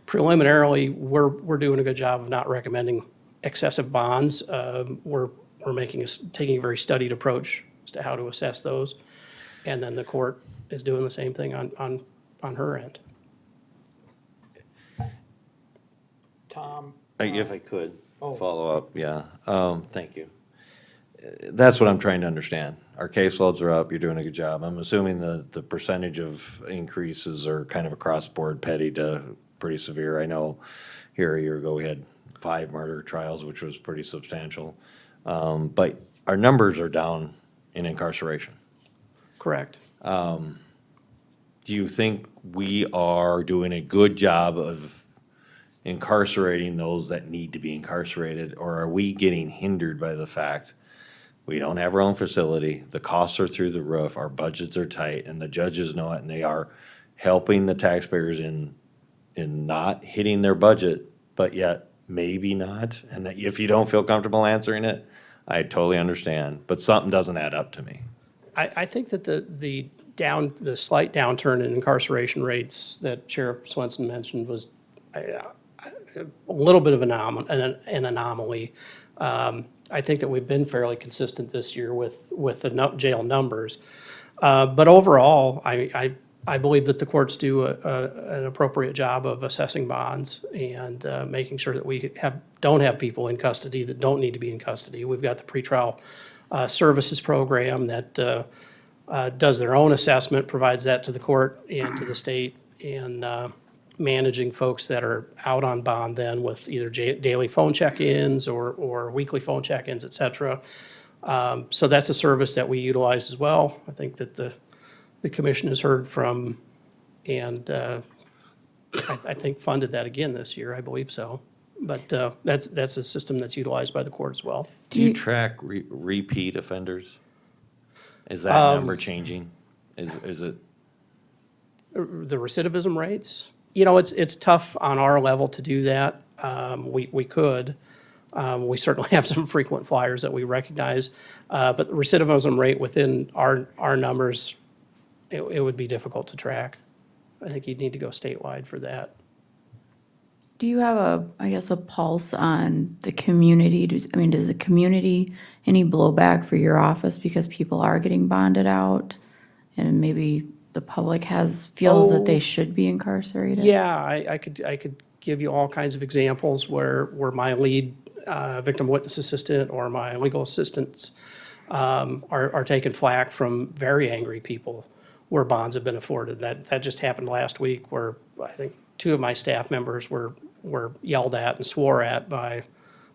S13: preliminarily, we're doing a good job of not recommending excessive bonds. We're taking a very studied approach as to how to assess those. And then the court is doing the same thing on her end.
S4: Tom?
S7: If I could
S4: Oh.
S7: follow up, yeah. Thank you. That's what I'm trying to understand. Our caseloads are up, you're doing a good job. I'm assuming the percentage of increases are kind of across board, petty to pretty severe. I know here a year ago, we had 5 murder trials, which was pretty substantial. But our numbers are down in incarceration.
S13: Correct.
S7: Do you think we are doing a good job of incarcerating those that need to be incarcerated, or are we getting hindered by the fact we don't have our own facility, the costs are through the roof, our budgets are tight, and the judges know it, and they are helping the taxpayers in not hitting their budget, but yet maybe not? And that if you don't feel comfortable answering it, I totally understand, but something doesn't add up to me.
S13: I think that the slight downturn in incarceration rates that Sheriff Swenson mentioned was a little bit of an anomaly. I think that we've been fairly consistent this year with the jail numbers. But overall, I believe that the courts do an appropriate job of assessing bonds and making sure that we don't have people in custody that don't need to be in custody. We've got the pretrial services program that does their own assessment, provides that to the court and to the state, and managing folks that are out on bond then with either daily phone check-ins or weekly phone check-ins, et cetera. So that's a service that we utilize as well. I think that the commission has heard from and I think funded that again this year, I believe so. But that's a system that's utilized by the court as well.
S7: Do you track repeat offenders? Is that number changing? Is it?
S13: The recidivism rates? It's tough on our level to do that. We could. We certainly have some frequent flyers that we recognize. But the recidivism rate within our numbers, it would be difficult to track. I think you'd need to go statewide for that.
S1: Do you have a pulse on the community? Does the community, any blowback for your office because people are getting bonded out? And maybe the public feels that they should be incarcerated?
S13: Yeah, I could give you all kinds of examples where my lead victim witness assistant or my legal assistants are taking flack from very angry people where bonds have been afforded. That just happened last week where I think 2 of my staff members were yelled at and swore at by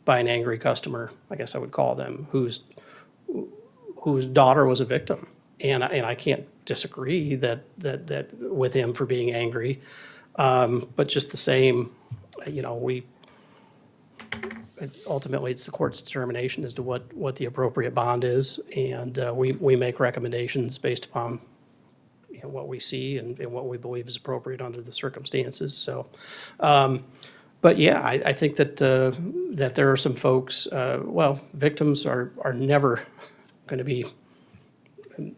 S13: an angry customer, I guess I would call them, whose daughter was a victim. And I can't disagree that with him for being angry. But just the same, ultimately it's the court's determination as to what the appropriate bond is. And we make recommendations based upon what we see and what we believe is appropriate under the circumstances. So, but yeah, I think that there are some folks, victims are never going to be,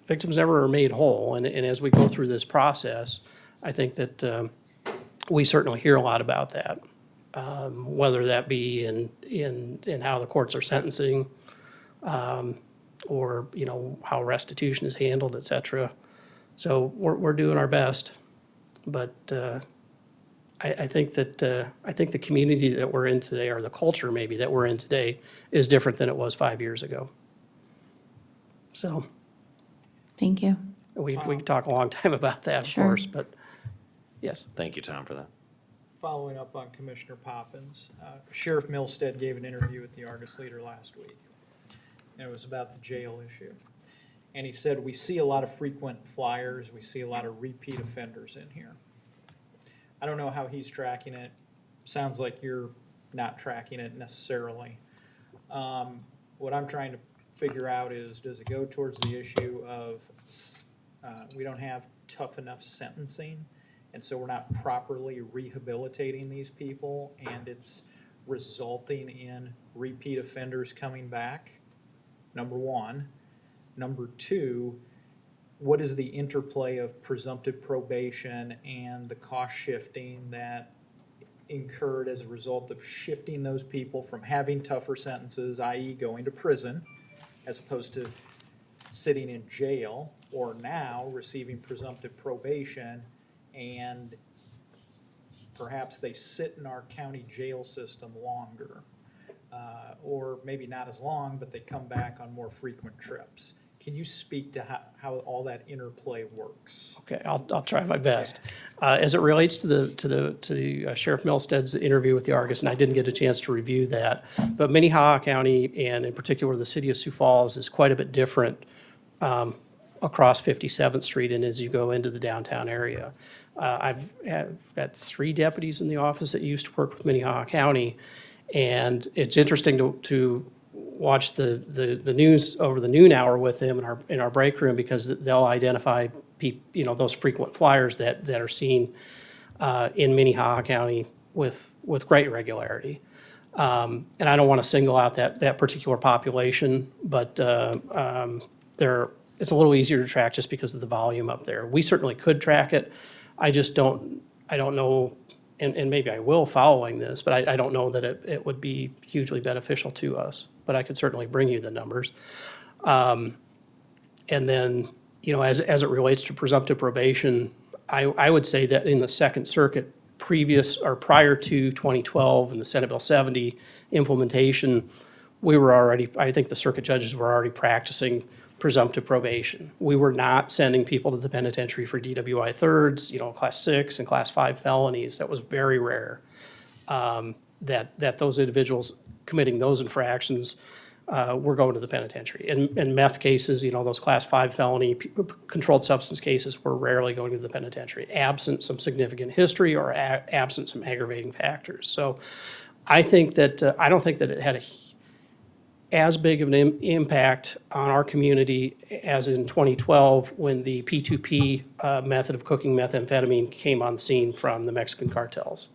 S13: victims never are made whole. And as we go through this process, I think that we certainly hear a lot about that, whether that be in how the courts are sentencing, or, how restitution is handled, et cetera. So we're doing our best, but I think the community that we're in today, or the culture maybe that we're in today, is different than it was 5 years ago. So
S1: Thank you.
S13: we could talk a long time about that, of
S1: Sure.
S13: course, but yes.
S7: Thank you, Tom, for that.
S4: Following up on Commissioner Poppins, Sheriff Milstead gave an interview with the Argus Leader last week, and it was about the jail issue. And he said, we see a lot of frequent flyers, we see a lot of repeat offenders in here. I don't know how he's tracking it. Sounds like you're not tracking it necessarily. What I'm trying to figure out is, does it go towards the issue of we don't have tough enough sentencing, and so we're not properly rehabilitating these people, and it's resulting in repeat offenders coming back? Number one. Number two, what is the interplay of presumptive probation and the cost shifting that incurred as a result of shifting those people from having tougher sentences, i.e. going to prison, as opposed to sitting in jail, or now receiving presumptive probation, and perhaps they sit in our county jail system longer, or maybe not as long, but they come back on more frequent trips. Can you speak to how all that interplay works?
S13: Okay, I'll try my best. As it relates to the Sheriff Milstead's interview with the Argus, and I didn't get a chance to review that, but Minnehaha County, and in particular the city of Sioux Falls, is quite a bit different across 57th Street and as you go into the downtown area. I've got 3 deputies in the office that used to work with Minnehaha County, and it's interesting to watch the news over the noon hour with them in our break room, because they'll identify those frequent flyers that are seen in Minnehaha County with great regularity. And I don't want to single out that particular population, but it's a little easier to track just because of the volume up there. We certainly could track it. I don't know, and maybe I will following this, but I don't know that it would be hugely beneficial to us. But I could certainly bring you the numbers. And then, as it relates to presumptive probation, I would say that in the Second Circuit, prior to 2012 and the Senate Bill 70 implementation, I think the circuit judges were already practicing presumptive probation. We were not sending people to the penitentiary for DWI thirds, class 6 and class 5 felonies. That was very rare. That those individuals committing those infractions were going to the penitentiary. In meth cases, those class 5 felony controlled substance cases were rarely going to the penitentiary, absent some significant history or absent some aggravating factors. So I think that, I don't think that it had as big of an impact on our community as in 2012 when the P2P method of cooking methamphetamine came on the scene from the Mexican cartels.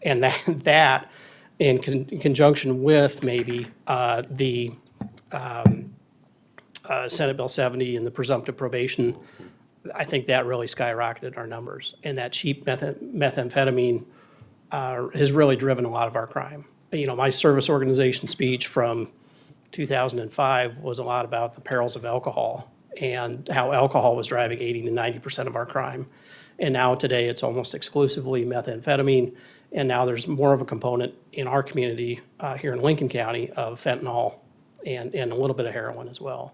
S13: And that in conjunction with maybe the Senate Bill 70 and the presumptive probation I think that really skyrocketed our numbers. And that cheap methamphetamine has really driven a lot of our crime. You know, my service organization speech from 2005 was a lot about the perils of alcohol and how alcohol was driving 80 to 90% of our crime. And now today it's almost exclusively methamphetamine. And now there's more of a component in our community here in Lincoln County of fentanyl and a little bit of heroin as well.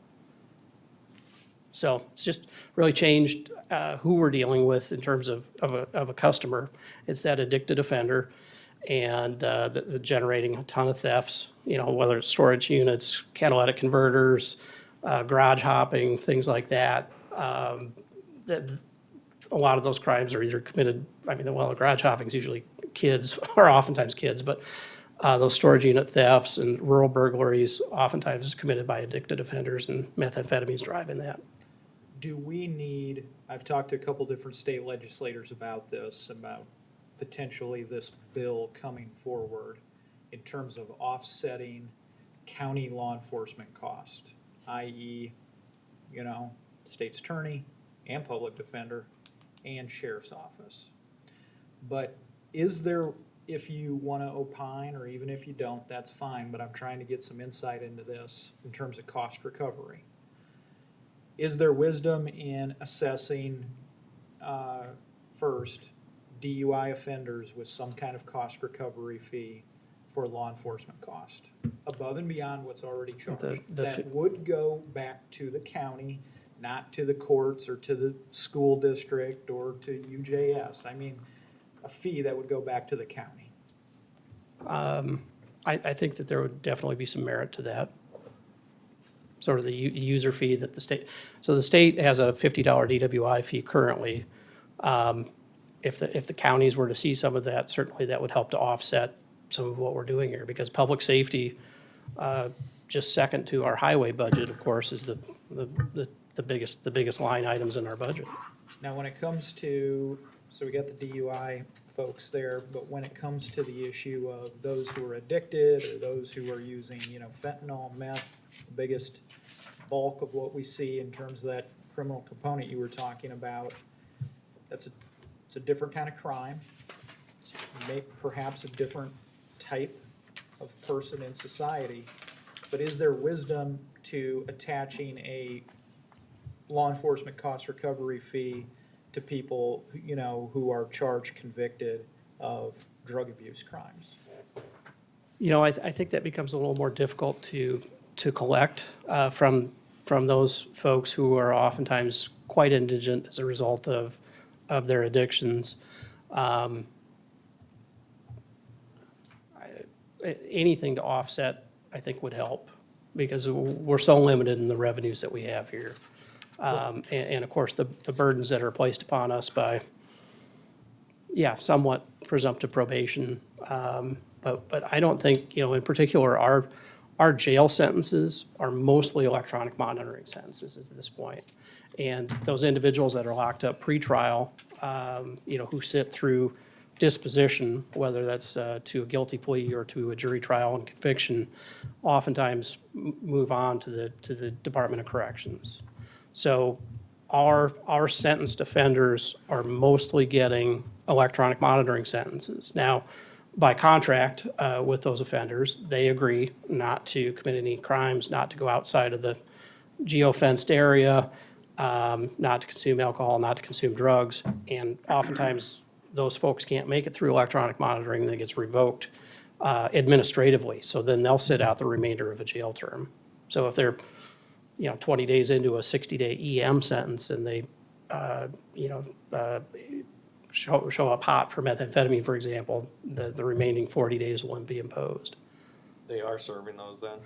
S13: So it's just really changed who we're dealing with in terms of a customer. It's that addicted offender and the generating a ton of thefts, you know, whether it's storage units, catalytic converters, garage hopping, things like that. That a lot of those crimes are either committed, I mean, well, the garage hopping is usually kids, or oftentimes kids, but those storage unit thefts and rural burglaries oftentimes is committed by addicted offenders, and methamphetamine is driving that.
S4: Do we need, I've talked to a couple different state legislators about this, about potentially this bill coming forward in terms of offsetting county law enforcement cost, i.e., you know, state's attorney and public defender and sheriff's office. But is there, if you want to opine, or even if you don't, that's fine, but I'm trying to get some insight into this in terms of cost recovery. Is there wisdom in assessing, first, DUI offenders with some kind of cost recovery fee for law enforcement cost, above and beyond what's already charged? That would go back to the county, not to the courts or to the school district or to UJS. I mean, a fee that would go back to the county.
S13: I think that there would definitely be some merit to that. Sort of the user fee that the state, so the state has a $50 DWI fee currently. If the counties were to see some of that, certainly that would help to offset some of what we're doing here, because public safety, just second to our highway budget, of course, is the biggest line items in our budget.
S4: Now, when it comes to, so we got the DUI folks there, but when it comes to the issue of those who are addicted or those who are using, you know, fentanyl, meth, the biggest bulk of what we see in terms of that criminal component you were talking about, it's a different kind of crime. It's perhaps a different type of person in society, but is there wisdom to attaching a law enforcement cost recovery fee to people, you know, who are charged, convicted of drug abuse crimes?
S13: You know, I think that becomes a little more difficult to collect from those folks who are oftentimes quite indigent as a result of their addictions. Anything to offset, I think, would help, because we're so limited in the revenues that we have here. And of course, the burdens that are placed upon us by, somewhat presumptive probation. But I don't think, you know, in particular, our jail sentences are mostly electronic monitoring sentences at this point. And those individuals that are locked up pretrial, you know, who sit through disposition, whether that's to a guilty plea or to a jury trial and conviction, oftentimes move on to the Department of Corrections. So our sentenced offenders are mostly getting electronic monitoring sentences. Now, by contract with those offenders, they agree not to commit any crimes, not to go outside of the geo-fenced area, not to consume alcohol, not to consume drugs. And oftentimes, those folks can't make it through electronic monitoring, that gets revoked administratively. So then they'll sit out the remainder of a jail term. So if they're, you know, 20 days into a 60-day EM sentence and they, show up hot for methamphetamine, for example, the remaining 40 days wouldn't be imposed.
S7: They are serving those then?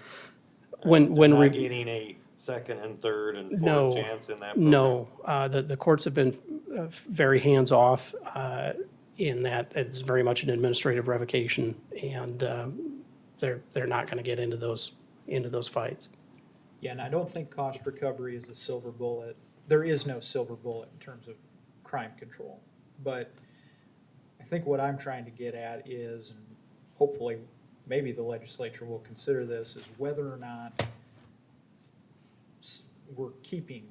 S13: When
S7: They're not
S13: we-
S7: getting a second and third and
S13: No,
S7: fourth chance in that program?
S13: No, the courts have been very hands-off in that it's very much an administrative revocation, and they're not going to get into those fights.
S4: Yeah, and I don't think cost recovery is a silver bullet. There is no silver bullet in terms of crime control. But I think what I'm trying to get at is, and hopefully maybe the legislature will consider this, is whether or not we're keeping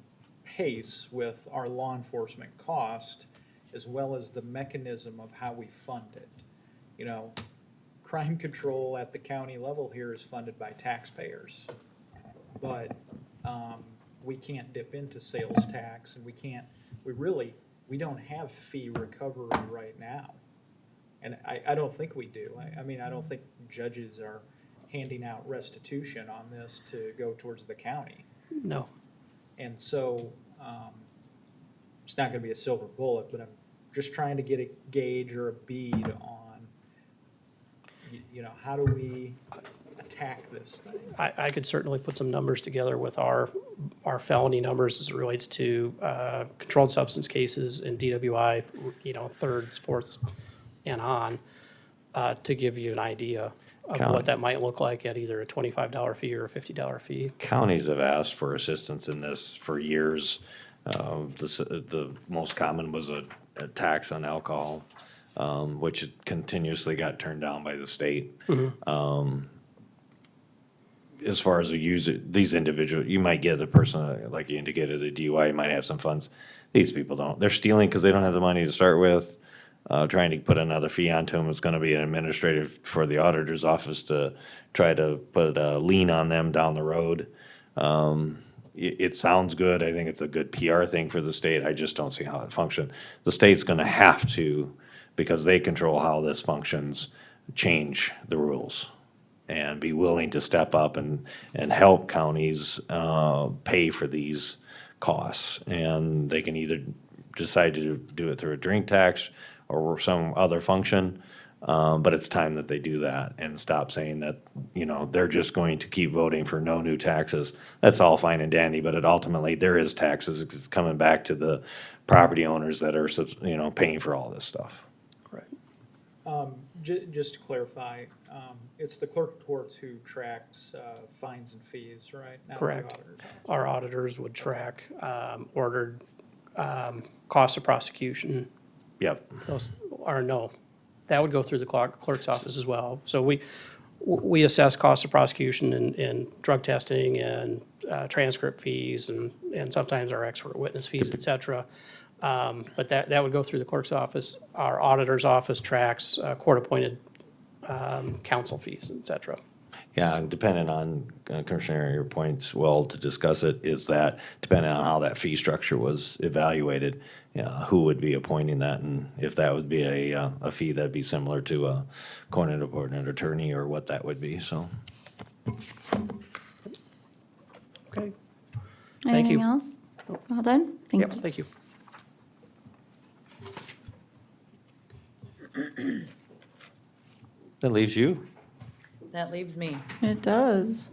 S4: pace with our law enforcement cost, as well as the mechanism of how we fund it. You know, crime control at the county level here is funded by taxpayers. But we can't dip into sales tax, and we don't have fee recovery right now. And I don't think we do. I mean, I don't think judges are handing out restitution on this to go towards the county.
S13: No.
S4: And so, it's not gonna be a silver bullet, but I'm just trying to get a gauge or a bead on, you know, how do we attack this thing?
S13: I could certainly put some numbers together with our felony numbers as it relates to controlled substance cases and DWI, you know, thirds, fourths, and on, to give you an idea of what that might look like at either a $25 fee or a $50 fee.
S7: Counties have asked for assistance in this for years. The most common was a tax on alcohol, which continuously got turned down by the state. As far as a user, these individuals, you might get a person, like you indicated, a DUI, you might have some funds. These people don't. They're stealing because they don't have the money to start with. Trying to put another fee onto them is gonna be an administrative for the auditor's office to try to put a lien on them down the road. It sounds good. I think it's a good PR thing for the state. I just don't see how it functions. The state's gonna have to, because they control how this functions, change the rules and be willing to step up and help counties pay for these costs. And they can either decide to do it through a drink tax or some other function, but it's time that they do that and stop saying that, you know, they're just going to keep voting for no new taxes. That's all fine and dandy, but ultimately there is taxes. It's coming back to the property owners that are, you know, paying for all this stuff.
S13: Correct.
S4: Just to clarify, it's the clerk of courts who tracks fines and fees, right? Not the
S13: Correct.
S4: auditors.
S13: Our auditors would track ordered costs of prosecution.
S7: Yep.
S13: Those are no. That would go through the clerk's office as well. So we assess costs of prosecution and drug testing and transcript fees and sometimes our expert witness fees, et cetera. But that would go through the clerk's office. Our auditor's office tracks court-appointed counsel fees, et cetera.
S7: Yeah, and depending on, Commissioner, your points, well, to discuss it, is that depending on how that fee structure was evaluated, who would be appointing that, and if that would be a fee that'd be similar to a court-appointed attorney, or what that would be, so.
S13: Okay. Thank you.
S1: Anything else? Well done? Thank
S13: Yep,
S1: you.
S13: thank you.
S7: That leaves you.
S6: That leaves me.
S1: It does.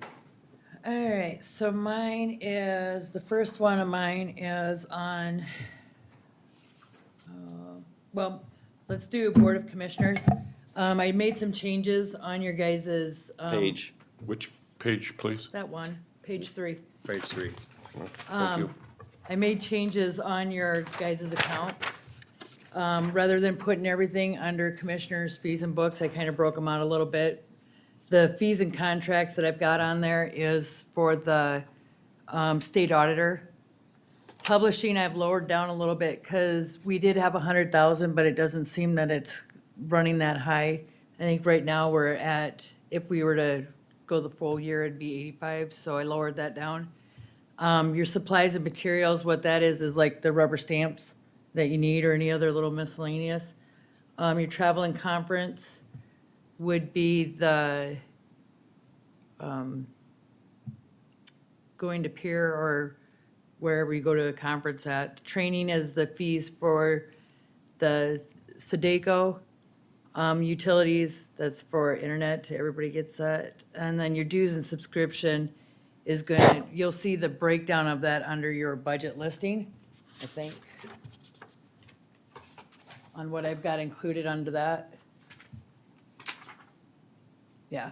S6: All right, so mine is, the first one of mine is on, well, let's do Board of Commissioners. I made some changes on your guys's.
S7: Page.
S8: Which page, please?
S6: That one, page 3.
S7: Page 3.
S8: Thank you.
S6: I made changes on your guys' accounts. Rather than putting everything under commissioners' fees and books, I kind of broke them out a little bit. The fees and contracts that I've got on there is for the state auditor. Publishing, I've lowered down a little bit because we did have 100,000, but it doesn't seem that it's running that high. I think right now we're at, if we were to go the full year, it'd be 85, so I lowered that down. Your supplies and materials, what that is like the rubber stamps that you need or any other little miscellaneous. Your travel and conference would be the going to Pier or wherever you go to a conference at. Training is the fees for the Sedeco. Utilities, that's for internet, everybody gets that. And then your dues and subscription is going, you'll see the breakdown of that under your budget listing, I think, on what I've got included under that. Yeah.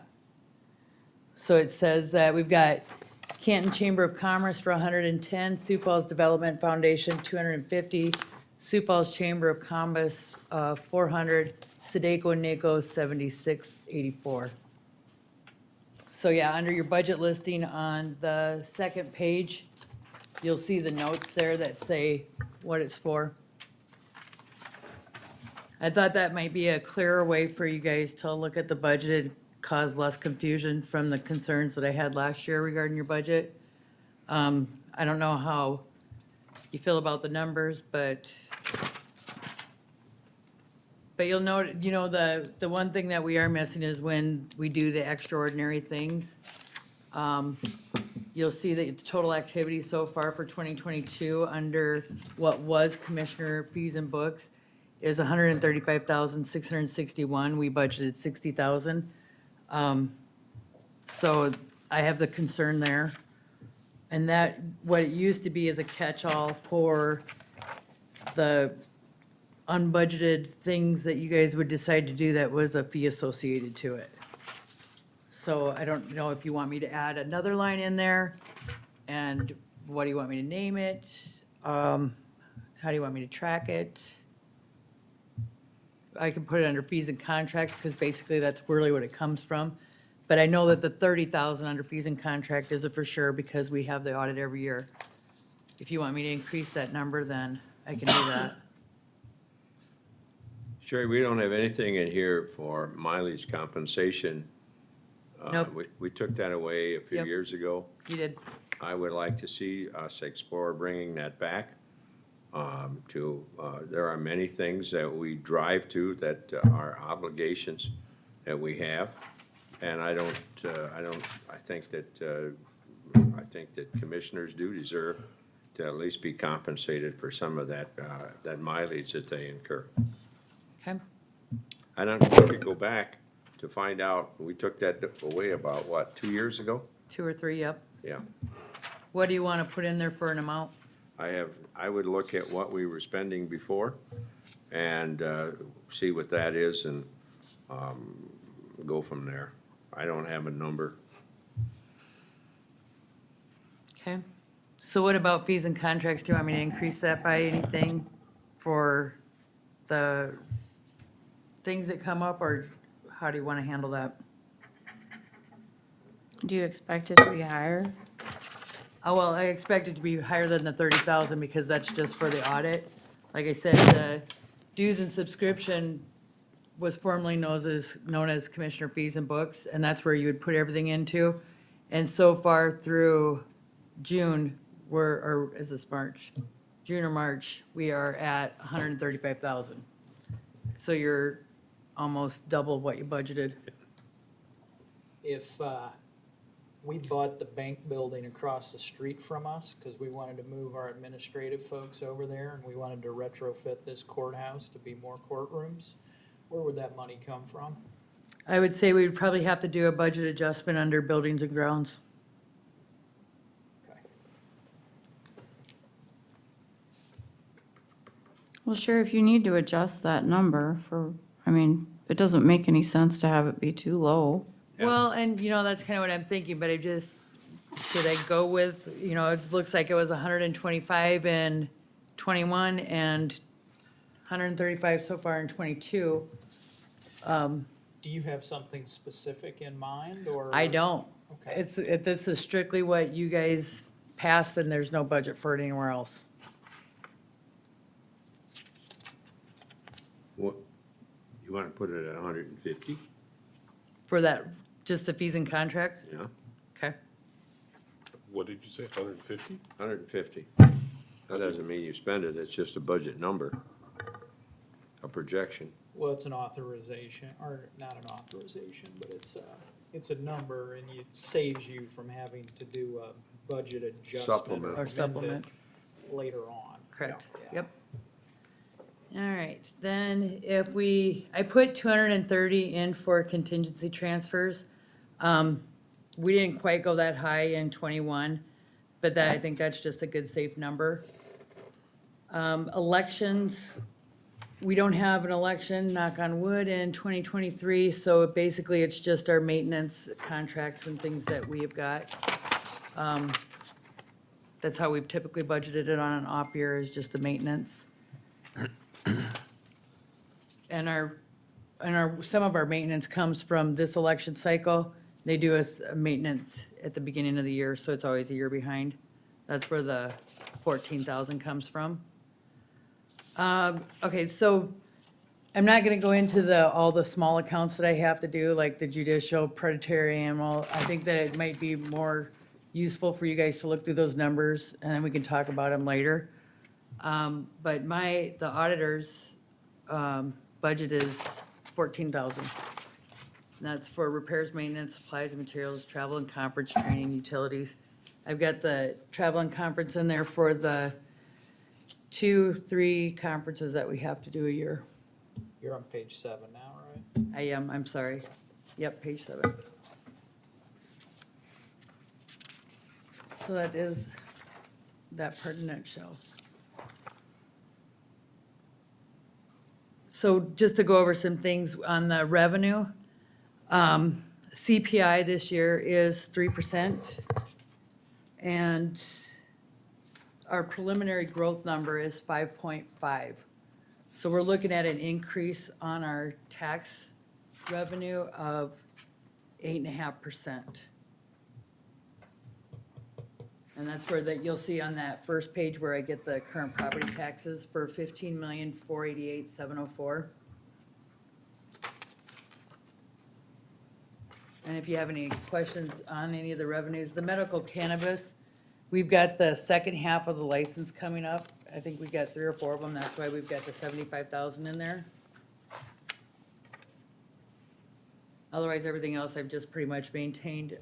S6: So it says that we've got Canton Chamber of Commerce for 110, Sioux Falls Development Foundation 250, Sioux Falls Chamber of Commerce 400, Sedeco and NACO 7684. So yeah, under your budget listing on the second page, you'll see the notes there that say what it's for. I thought that might be a clearer way for you guys to look at the budget, cause less confusion from the concerns that I had last year regarding your budget. I don't know how you feel about the numbers, but you'll note, you know, the one thing that we are missing is when we do the extraordinary things. You'll see that the total activity so far for 2022 under what was commissioner fees and books is 135,661. We budgeted 60,000. So I have the concern there. And that, what it used to be is a catch-all for the unbudgeted things that you guys would decide to do that was a fee associated to it. So I don't know if you want me to add another line in there, and what do you want me to name it? How do you want me to track it? I can put it under fees and contracts, because basically that's really what it comes from. But I know that the 30,000 under fees and contract is a for sure, because we have the audit every year. If you want me to increase that number, then I can do that.
S3: Sherry, we don't have anything in here for mileage compensation.
S6: Nope.
S3: We took that away a few
S6: Yep.
S3: years ago.
S6: You did.
S3: I would like to see us explore bringing that back. There are many things that we drive to that are obligations that we have. And I think that commissioners do deserve to at least be compensated for some of that mileage that they incur.
S6: Okay.
S3: I don't think we could go back to find out, we took that away about, what, 2 years ago?
S6: 2 or 3, yep.
S3: Yeah.
S6: What do you want to put in there for an amount?
S3: I would look at what we were spending before and see what that is and go from there. I don't have a number.
S6: Okay. So what about fees and contracts? Do you want me to increase that by anything for the things that come up, or how do you want to handle that?
S1: Do you expect it to be higher?
S6: Oh, well, I expect it to be higher than the 30,000 because that's just for the audit. Like I said, the dues and subscription was formerly known as commissioner fees and books, and that's where you would put everything into. And so far through June, or is this March? June or March, we are at 135,000. So you're almost double what you budgeted.
S4: If we bought the bank building across the street from us because we wanted to move our administrative folks over there and we wanted to retrofit this courthouse to be more courtrooms, where would that money come from?
S6: I would say we'd probably have to do a budget adjustment under buildings and grounds.
S4: Okay.
S1: Well, sure, if you need to adjust that number it doesn't make any sense to have it be too low.
S6: Well, and that's kind of what I'm thinking, but should I go with, it looks like it was 125 in 21 and 135 so far in 22.
S4: Do you have something specific in mind, or?
S6: I don't.
S4: Okay.
S6: This is strictly what you guys passed, and there's no budget for it anywhere else.
S3: What, you want to put it at 150?
S6: For that, just the fees and contracts?
S3: Yeah,
S6: Okay.
S8: What did you say, 150?
S3: 150. That doesn't mean you spend it, it's just a budget number, a projection.
S4: Well, it's an authorization, or not an authorization, but it's a number, and it saves you from having to do a budget adjustment.
S3: Supplement.
S6: Or supplement.
S4: Later on.
S6: Correct.
S4: Yeah.
S6: Yep. All right, then I put 230 in for contingency transfers. We didn't quite go that high in 21, but I think that's just a good safe number. Elections, we don't have an election, knock on wood, in 2023, so basically it's just our maintenance contracts and things that we have got. That's how we've typically budgeted it on an off year, is just the maintenance. And some of our maintenance comes from this election cycle. They do us a maintenance at the beginning of the year, so it's always a year behind. That's where the 14,000 comes from. Okay, so I'm not gonna go into all the small accounts that I have to do, like the judicial, predatory animal. I think that it might be more useful for you guys to look through those numbers, and then we can talk about them later. But the auditor's, budget is 14,000. And that's for repairs, maintenance, supplies and materials, travel and conference, training, utilities. I've got the travel and conference in there for the 2-3 conferences that we have to do a year.
S4: You're on page 7 now, right?
S6: I am, I'm sorry. Yep, page 7. So that is that part in a nutshell. So just to go over some things on the revenue, CPI this year is 3%. And our preliminary growth number is 5.5. So we're looking at an increase on our tax revenue of 8.5%. And that's where you'll see on that first page where I get the current property taxes for 15,488,704. And if you have any questions on any of the revenues, the medical cannabis, we've got the second half of the license coming up. I think we got 3 or 4 of them. That's why we've got the 75,000 in there. Otherwise, everything else I've just pretty much maintained.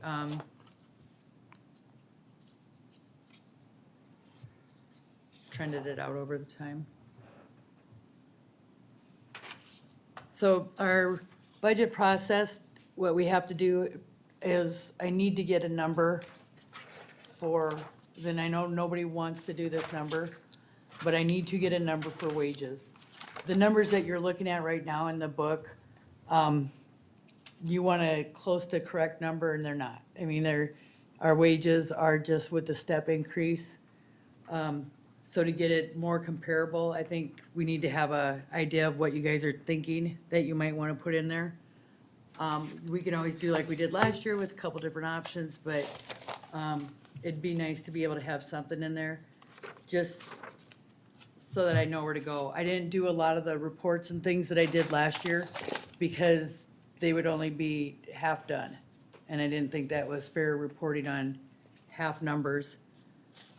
S6: Trended it out over the time. So our budget process, what we have to do is I need to get a number then I know nobody wants to do this number, but I need to get a number for wages. The numbers that you're looking at right now in the book, you want a close to correct number and they're not. I mean, our wages are just with the step increase. So to get it more comparable, I think we need to have an idea of what you guys are thinking that you might want to put in there. We can always do like we did last year with a couple different options, but it'd be nice to be able to have something in there, just so that I know where to go. I didn't do a lot of the reports and things that I did last year because they would only be half done. And I didn't think that was fair reporting on half numbers.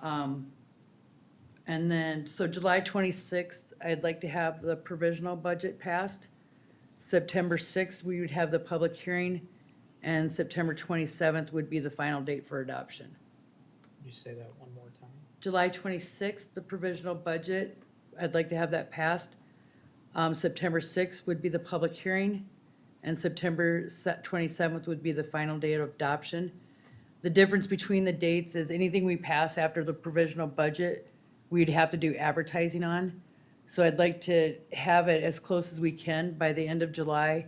S6: And then, so July 26th, I'd like to have the provisional budget passed. September 6th, we would have the public hearing, and September 27th would be the final date for adoption.
S4: Could you say that one more time?
S6: July 26th, the provisional budget, I'd like to have that passed. September 6th would be the public hearing, and September 27th would be the final date of adoption. The difference between the dates is anything we pass after the provisional budget, we'd have to do advertising on. So I'd like to have it as close as we can by the end of July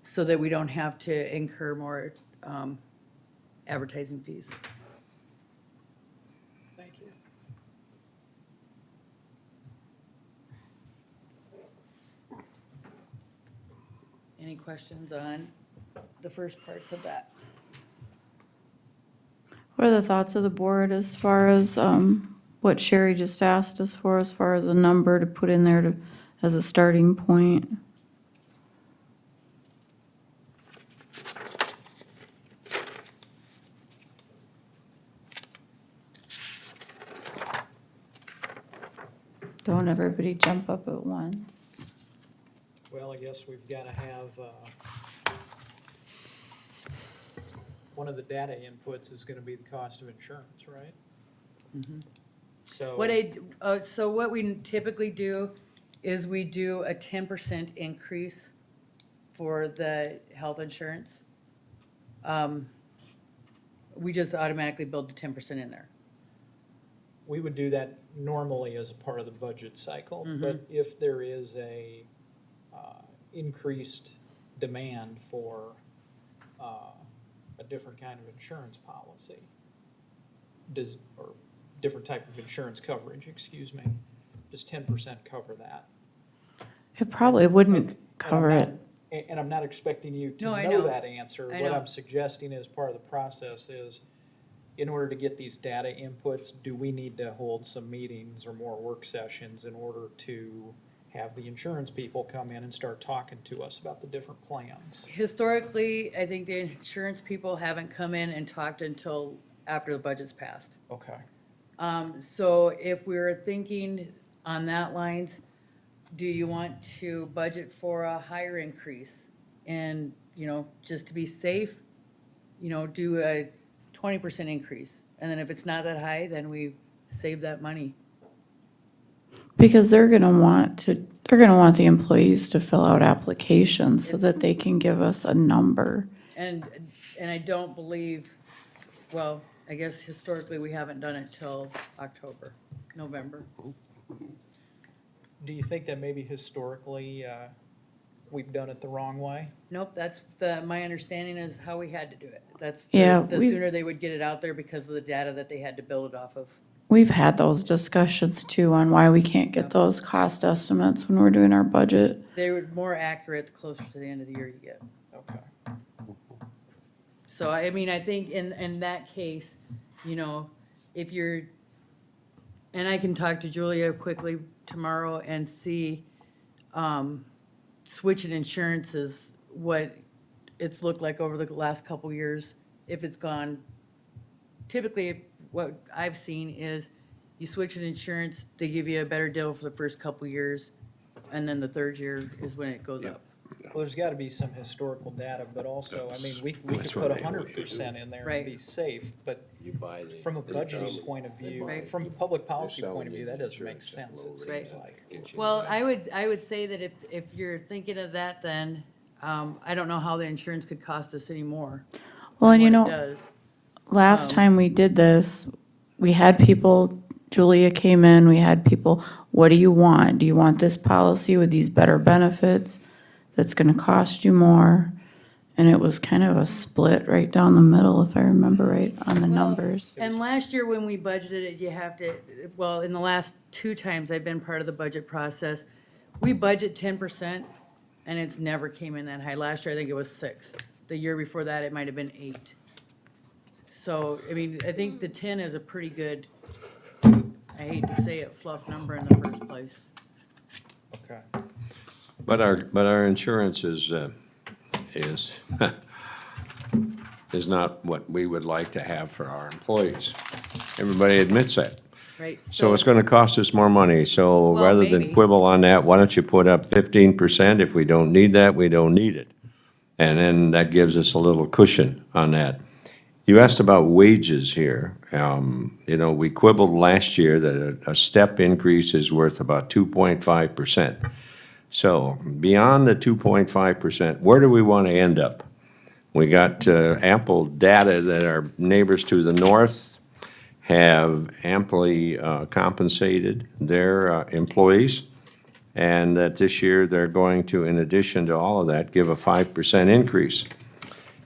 S6: so that we don't have to incur more advertising fees.
S4: Thank you.
S6: Any questions on the first parts of that?
S1: What are the thoughts of the board as far as what Sherry just asked us for, as far as a number to put in there as a starting point? Don't everybody jump up at once.
S4: Well, I guess we've got to have, one of the data inputs is going to be the cost of insurance, right? So.
S6: So what we typically do is we do a 10% increase for the health insurance. We just automatically build the 10% in there.
S4: We would do that normally as a part of the budget cycle, but if there is a increased demand for a different kind of insurance policy, or different type of insurance coverage, excuse me, does 10% cover that?
S1: It probably wouldn't cover it.
S4: And I'm not expecting you to
S6: No, I
S4: know
S6: know.
S4: that answer.
S6: I
S4: What
S6: know.
S4: I'm suggesting as part of the process is in order to get these data inputs, do we need to hold some meetings or more work sessions in order to have the insurance people come in and start talking to us about the different plans?
S6: Historically, I think the insurance people haven't come in and talked until after the budget's passed.
S4: Okay.
S6: So if we're thinking on that lines, do you want to budget for a higher increase? And, just to be safe, do a 20% increase. And then if it's not that high, then we save that money.
S1: Because they're gonna want the employees to fill out applications so that they can give us a number.
S6: And I don't believe, well, I guess historically, we haven't done it till October, November.
S4: Do you think that maybe historically, we've done it the wrong way?
S6: Nope, that's my understanding is how we had to do it. That's,
S1: Yeah,
S6: the
S1: we-
S6: sooner they would get it out there because of the data that they had to build it off of.
S1: We've had those discussions too on why we can't get those cost estimates when we're doing our budget.
S6: They were more accurate the closer to the end of the year you get.
S4: Okay.
S6: So, I mean, I think in that case, if you're, and I can talk to Julia quickly tomorrow and see, switching insurances, what it's looked like over the last couple years, if it's gone. Typically, what I've seen is you switch an insurance, they give you a better deal for the first couple years, and then the third year is when it goes up.
S4: Well, there's gotta be some historical data, but also, I mean, we could
S3: That's
S4: put
S3: what they would
S4: 100% in there and
S6: Right.
S4: be safe, but
S3: You buy the.
S4: from a budgeting point of view,
S6: Right.
S4: from a public policy
S3: They're
S4: point of view, that
S3: selling
S4: doesn't make
S3: insurance at
S4: sense,
S3: low
S4: it
S3: rates.
S4: seems like.
S6: Well, I would say that if you're thinking of that, then, I don't know how the insurance could cost us any more.
S1: Well, and
S6: than
S1: you
S6: what it
S1: know,
S6: does.
S1: last time we did this, we had people, Julia came in, we had people, what do you want? Do you want this policy with these better benefits that's gonna cost you more? And it was kind of a split right down the middle, if I remember right, on the
S6: Well,
S1: numbers.
S6: And last year when we budgeted it, you have to, well, in the last 2 times I've been part of the budget process, we budget 10% and it's never came in that high. Last year, I think it was 6. The year before that, it might have been 8. So, I mean, I think the 10 is a pretty good, I hate to say it, fluff number in the first place.
S4: Okay.
S3: But our insurance is is not what we would like to have for our employees. Everybody admits that.
S6: Right?
S3: So it's gonna cost us more money, so
S6: Well,
S3: rather than
S6: maybe.
S3: quibble on that, why don't you put up 15%? If we don't need that, we don't need it. And then that gives us a little cushion on that. You asked about wages here. We quibbled last year that a step increase is worth about 2.5%. So beyond the 2.5%, where do we want to end up? We got ample data that our neighbors to the north have amply compensated their employees, and that this year they're going to, in addition to all of that, give a 5% increase.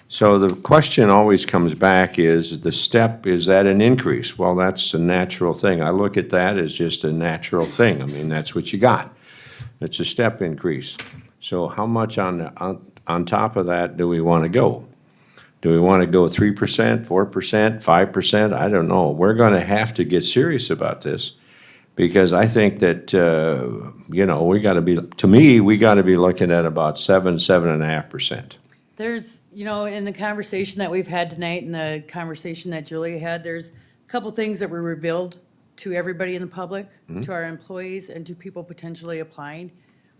S3: So the question always comes back is that an increase? Well, that's a natural thing. I look at that as just a natural thing. I mean, that's what you got. It's a step increase. So how much on top of that do we want to go? Do we want to go 3%, 4%, 5%? I don't know. We're going to have to get serious about this because I think that, we got to be looking at about 7.5%.
S6: There's, in the conversation that we've had tonight and the conversation that Julia had, there's a couple things that were revealed to everybody in the public, to our employees, and to people potentially applying.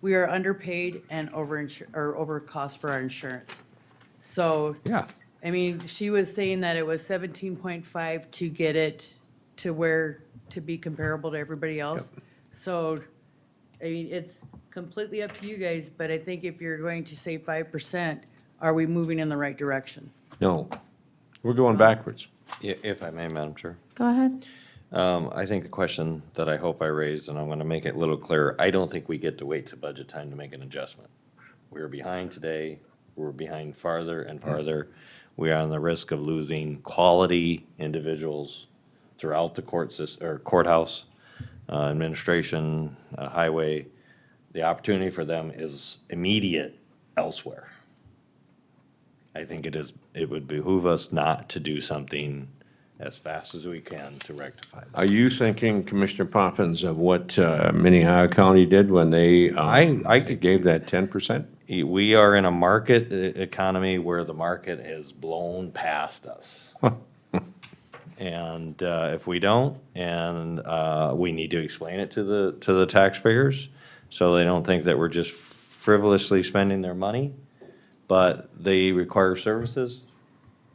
S6: We are underpaid and over cost for our insurance. So,
S3: Yeah.
S6: I mean, she was saying that it was 17.5 to get it to be comparable to everybody else. So, I mean, it's completely up to you guys, but I think if you're going to say 5%, are we moving in the right direction?
S3: No, we're going backwards.
S7: If I may, Madam Chair.
S1: Go ahead.
S7: I think the question that I hope I raised, and I'm gonna make it a little clearer, I don't think we get to wait to budget time to make an adjustment. We're behind today, we're behind farther and farther. We are on the risk of losing quality individuals throughout the courthouse, administration, highway. The opportunity for them is immediate elsewhere. I think it would behoove us not to do something as fast as we can to rectify that.
S3: Are you thinking, Commissioner Poppins, of what Minnehaha County did when they they gave that 10%?
S7: We are in a market economy where the market has blown past us. And if we don't, and we need to explain it to the taxpayers, so they don't think that we're just frivolously spending their money, but they require services.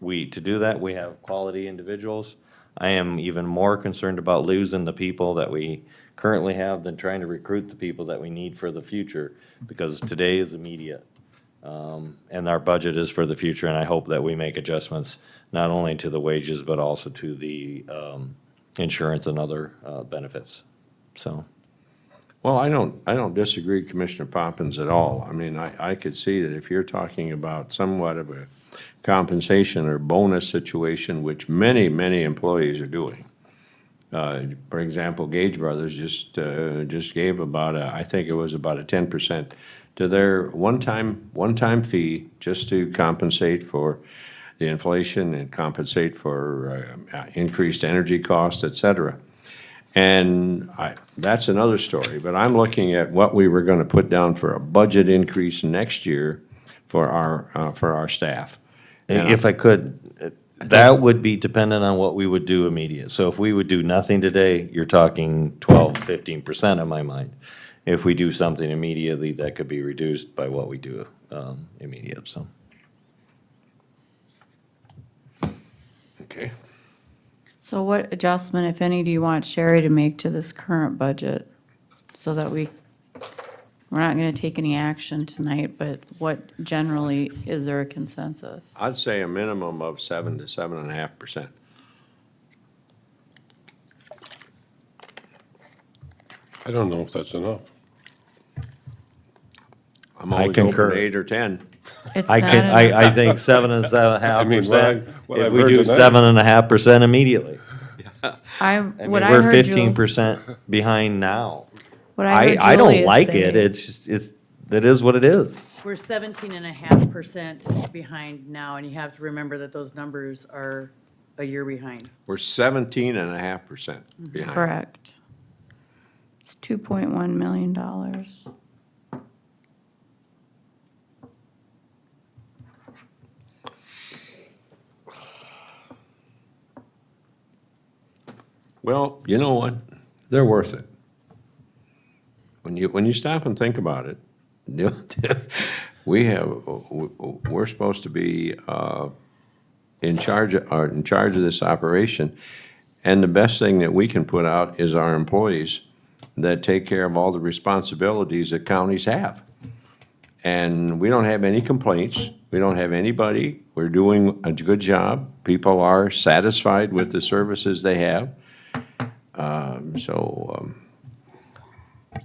S7: To do that, we have quality individuals. I am even more concerned about losing the people that we currently have than trying to recruit the people that we need for the future, because today is immediate. And our budget is for the future, and I hope that we make adjustments not only to the wages, but also to the insurance and other benefits, so.
S3: Well, I don't disagree, Commissioner Poppins, at all. I mean, I could see that if you're talking about somewhat of a compensation or bonus situation, which many, many employees are doing. For example, Gage Brothers just gave about I think it was about a 10% to their one-time fee, just to compensate for the inflation and compensate for increased energy costs, et cetera. And that's another story, but I'm looking at what we were gonna put down for a budget increase next year for our staff.
S7: If I could, that would be dependent on what we would do immediate. So if we would do nothing today, you're talking 12, 15% in my mind. If we do something immediately, that could be reduced by what we do immediate, so.
S3: Okay.
S1: So what adjustment, if any, do you want Sherry to make to this current budget? So that we're not gonna take any action tonight, but what generally, is there a consensus?
S3: I'd say a minimum of 7 to 7.5%.
S8: I don't know if that's enough.
S3: I'm always
S7: concur.
S3: open to 8 or 10.
S1: It's
S7: I
S1: not
S7: can,
S1: enough.
S7: I think 7.5%,
S8: what
S7: if
S8: I've
S7: we
S8: heard
S7: do
S8: tonight-
S7: 7.5% immediately.
S1: I,
S7: I mean,
S1: what I
S7: we're
S1: heard
S7: 15% behind now.
S1: What I heard
S7: I don't
S1: Julia
S7: like
S1: say-
S7: it, it is what it is.
S6: We're 17.5% behind now, and you have to remember that those numbers are a year behind.
S3: We're 17.5% behind.
S1: Correct. It's $2.1 million.
S3: Well, you know what? They're worth it. When you stop and think about it, we're supposed to be in charge of this operation, and the best thing that we can put out is our employees that take care of all the responsibilities that counties have. And we don't have any complaints. We don't have anybody. We're doing a good job. People are satisfied with the services they have.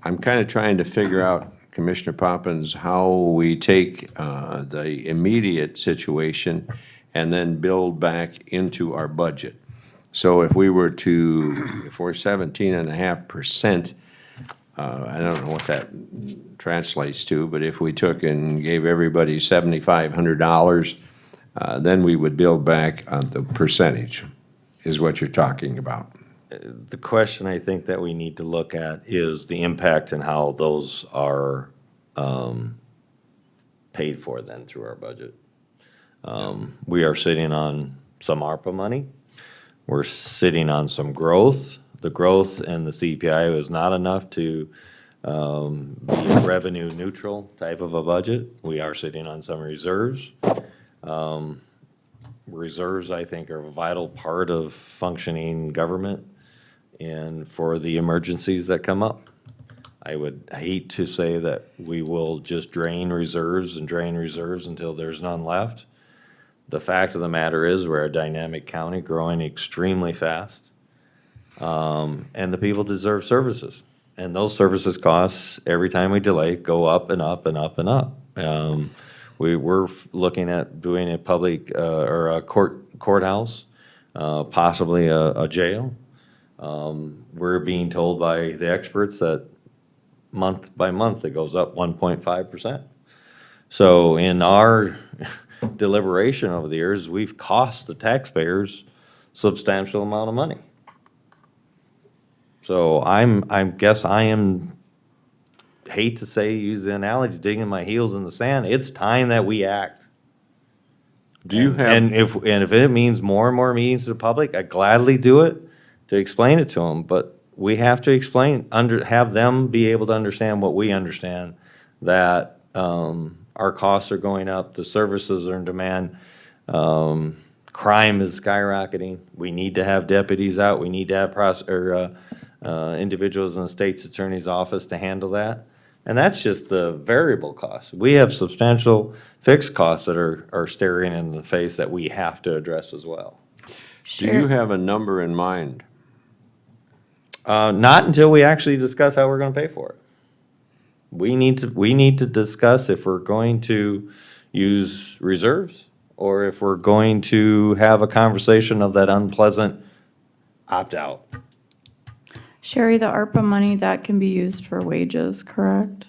S3: I'm kind of trying to figure out, Commissioner Poppins, how we take the immediate situation and then build back into our budget. So if we're 17.5%, I don't know what that translates to, but if we took and gave everybody $7,500, then we would build back on the percentage, is what you're talking about.
S7: The question I think that we need to look at is the impact and how those are paid for then through our budget. We are sitting on some ARPA money. We're sitting on some growth. The growth and the CPI was not enough to be a revenue neutral type of a budget. We are sitting on some reserves. Reserves, I think, are a vital part of functioning government and for the emergencies that come up. I would hate to say that we will just drain reserves until there's none left. The fact of the matter is, we're a dynamic county growing extremely fast. And the people deserve services. And those services costs, every time we delay, go up and up and up and up. We're looking at doing a public, or a courthouse, possibly a jail. We're being told by the experts that month by month, it goes up 1.5%. So in our deliberation over the years, we've cost the taxpayers substantial amount of money. So hate to say, use the analogy, digging my heels in the sand. It's time that we act.
S3: Do you have?
S7: And if it means more and more meetings to the public, I'd gladly do it to explain it to them. But we have to have them be able to understand what we understand, that our costs are going up, the services are in demand, crime is skyrocketing. We need to have deputies out. We need to have individuals in the state's attorney's office to handle that. And that's just the variable costs. We have substantial fixed costs that are staring in the face that we have to address as well.
S3: Do you have a number in mind?
S7: Not until we actually discuss how we're gonna pay for it. We need to discuss if we're going to use reserves or if we're going to have a conversation of that unpleasant opt-out.
S1: Sherry, the ARPA money, that can be used for wages, correct?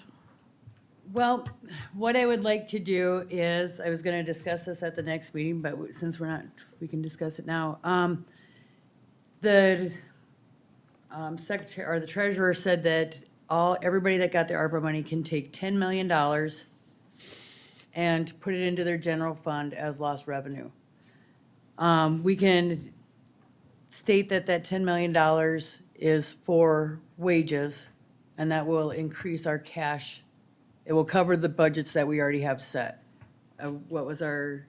S6: Well, what I would like to do is, I was gonna discuss this at the next meeting, but since we're not, we can discuss it now. The secretary, or the treasurer said that everybody that got the ARPA money can take $10 million and put it into their general fund as lost revenue. We can state that $10 million is for wages, and that will increase our cash. It will cover the budgets that we already have set. What was our,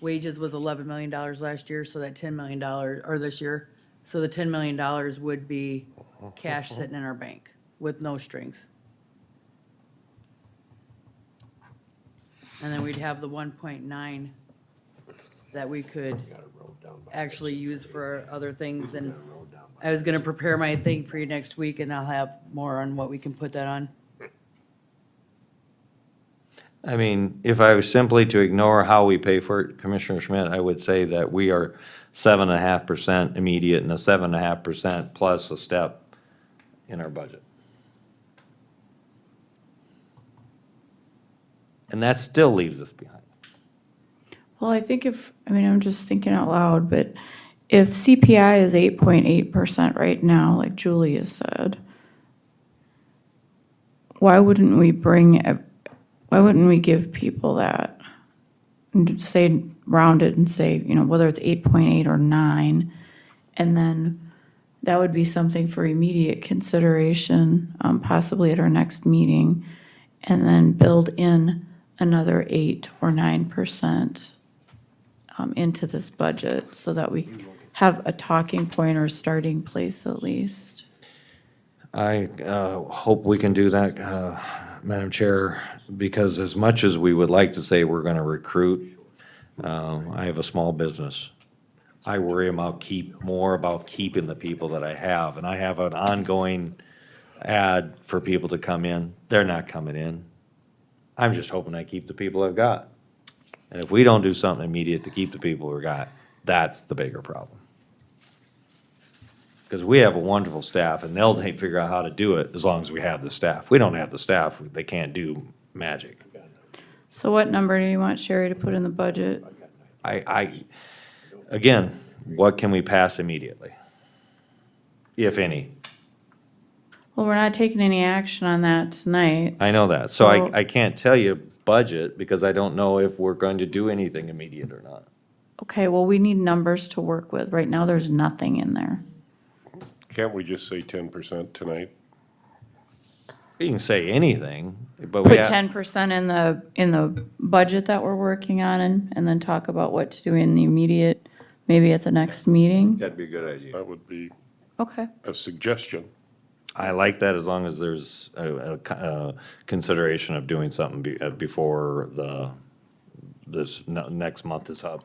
S6: wages was $11 million last year, so that $10 million, or this year, so the $10 million would be cash sitting in our bank with no strings. And then we'd have the 1.9 that we could actually use for other things, and I was gonna prepare my thing for you next week, and I'll have more on what we can put that on.
S7: I mean, if I was simply to ignore how we pay for it, Commissioner Schmidt, I would say that we are 7.5% immediate and a 7.5% plus a step in our budget. And that still leaves us behind.
S1: Well, I think I'm just thinking out loud, but if CPI is 8.8% right now, like Julia said, why wouldn't we give people that? And say, round it and say, whether it's 8.8 or 9, and then that would be something for immediate consideration, possibly at our next meeting, and then build in another 8 or 9% into this budget so that we have a talking point or a starting place at least.
S7: I hope we can do that, Madam Chair, because as much as we would like to say we're gonna recruit, I have a small business. I worry more about keeping the people that I have, and I have an ongoing ad for people to come in. They're not coming in. I'm just hoping I keep the people I've got. And if we don't do something immediate to keep the people we've got, that's the bigger problem. Because we have a wonderful staff, and they'll figure out how to do it as long as we have the staff. If we don't have the staff, they can't do magic.
S1: So what number do you want Sherry to put in the budget?
S7: Again, what can we pass immediately? If any.
S1: Well, we're not taking any action on that tonight.
S7: I know that. So
S1: So-
S7: I can't tell you budget because I don't know if we're going to do anything immediate or not.
S1: Okay, well, we need numbers to work with. Right now, there's nothing in there.
S8: Can't we just say 10% tonight?
S7: You can say anything, but we
S1: Put
S7: have,
S1: 10% in the budget that we're working on and then talk about what to do in the immediate, maybe at the next meeting.
S3: That'd be a good idea.
S8: That would be
S1: Okay.
S8: a suggestion.
S7: I like that as long as there's a consideration of doing something before this next month is up.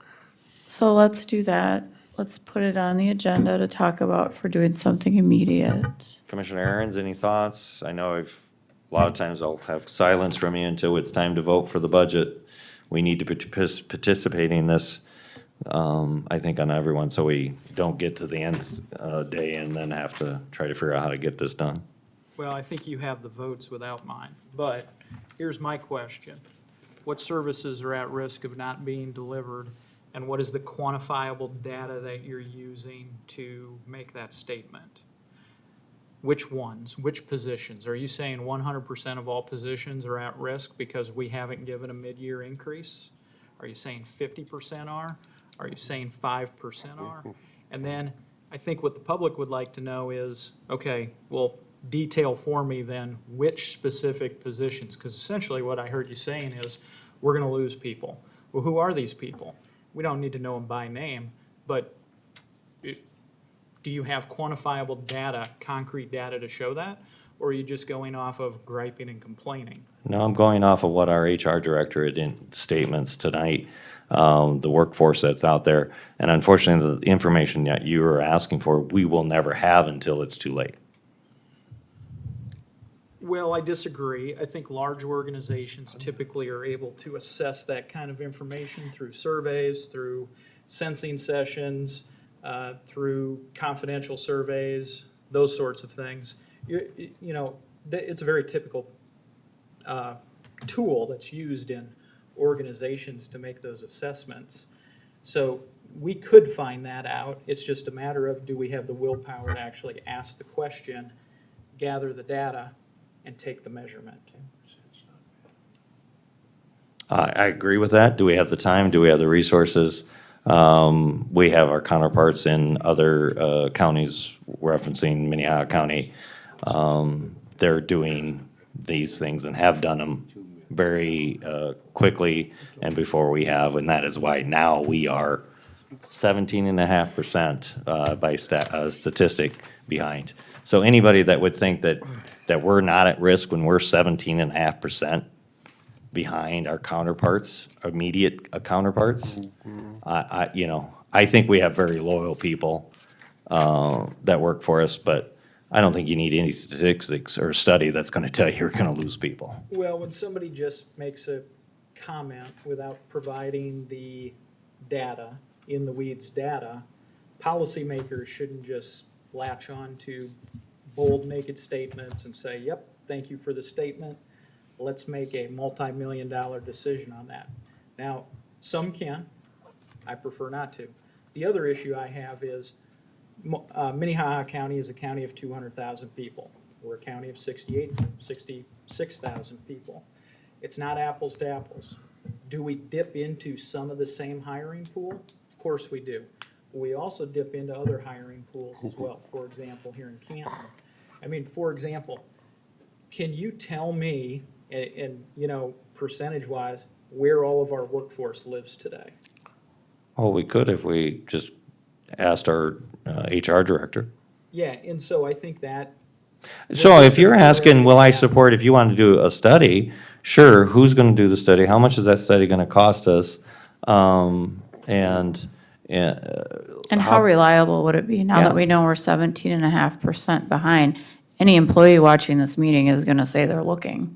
S1: So let's do that. Let's put it on the agenda to talk about for doing something immediate.
S7: Commissioner Aaron's, any thoughts? I know a lot of times I'll have silence from you until it's time to vote for the budget. We need to participate in this, I think, on everyone, so we don't get to the end day and then have to try to figure out how to get this done.
S4: Well, I think you have the votes without mine, but here's my question. What services are at risk of not being delivered And what is the quantifiable data that you're using to make that statement? Which ones, which positions? Are you saying 100% of all positions are at risk because we haven't given a mid-year increase? Are you saying 50% are? Are you saying 5% are? And then I think what the public would like to know is, okay, well, detail for me then which specific positions, because essentially what I heard you saying is, we're gonna lose people. Well, who are these people? We don't need to know them by name, but do you have quantifiable data, concrete data to show that? Or are you just going off of griping and complaining?
S7: No, I'm going off of what our HR director had in statements tonight, the workforce that's out there. And unfortunately, the information that you are asking for, we will never have until it's too late.
S4: Well, I disagree. I think large organizations typically are able to assess that kind of information through surveys, through sensing sessions, through confidential surveys, those sorts of things. You know, it's a very typical tool that's used in organizations to make those assessments. So we could find that out. It's just a matter of, do we have the willpower to actually ask the question, gather the data, and take the measurement?
S7: I agree with that. Do we have the time? Do we have the resources? We have our counterparts in other counties, referencing Minnehaha County. They're doing these things and have done them very quickly and before we have, and that is why now we are 17.5% by statistic behind. So anybody that would think that we're not at risk when we're 17.5% behind our counterparts, immediate counterparts, I think we have very loyal people that work for us, but I don't think you need any statistics or study that's gonna tell you you're gonna lose people.
S4: Well, when somebody just makes a comment without providing the data, in the weeds data, policymakers shouldn't just latch on to bold naked statements and say, yep, thank you for the statement. Let's make a multi-million-dollar decision on that. Now, some can, I prefer not to. The other issue I have is Minnehaha County is a county of 200,000 people. We're a county of 66,000 people. It's not apples to apples. Do we dip into some of the same hiring pool? Of course we do. We also dip into other hiring pools as well. For example, here in Canton. I mean, for example, can you tell me, and percentage-wise, where all of our workforce lives today?
S7: Well, we could if we just asked our HR director.
S4: Yeah, and so I think that.
S7: So if you're asking, will I support, if you want to do a study, sure, who's gonna do the study? How much is that study gonna cost us? And
S1: how reliable would it be now
S7: Yeah.
S1: that we know we're 17.5% behind? Any employee watching this meeting is gonna say they're looking.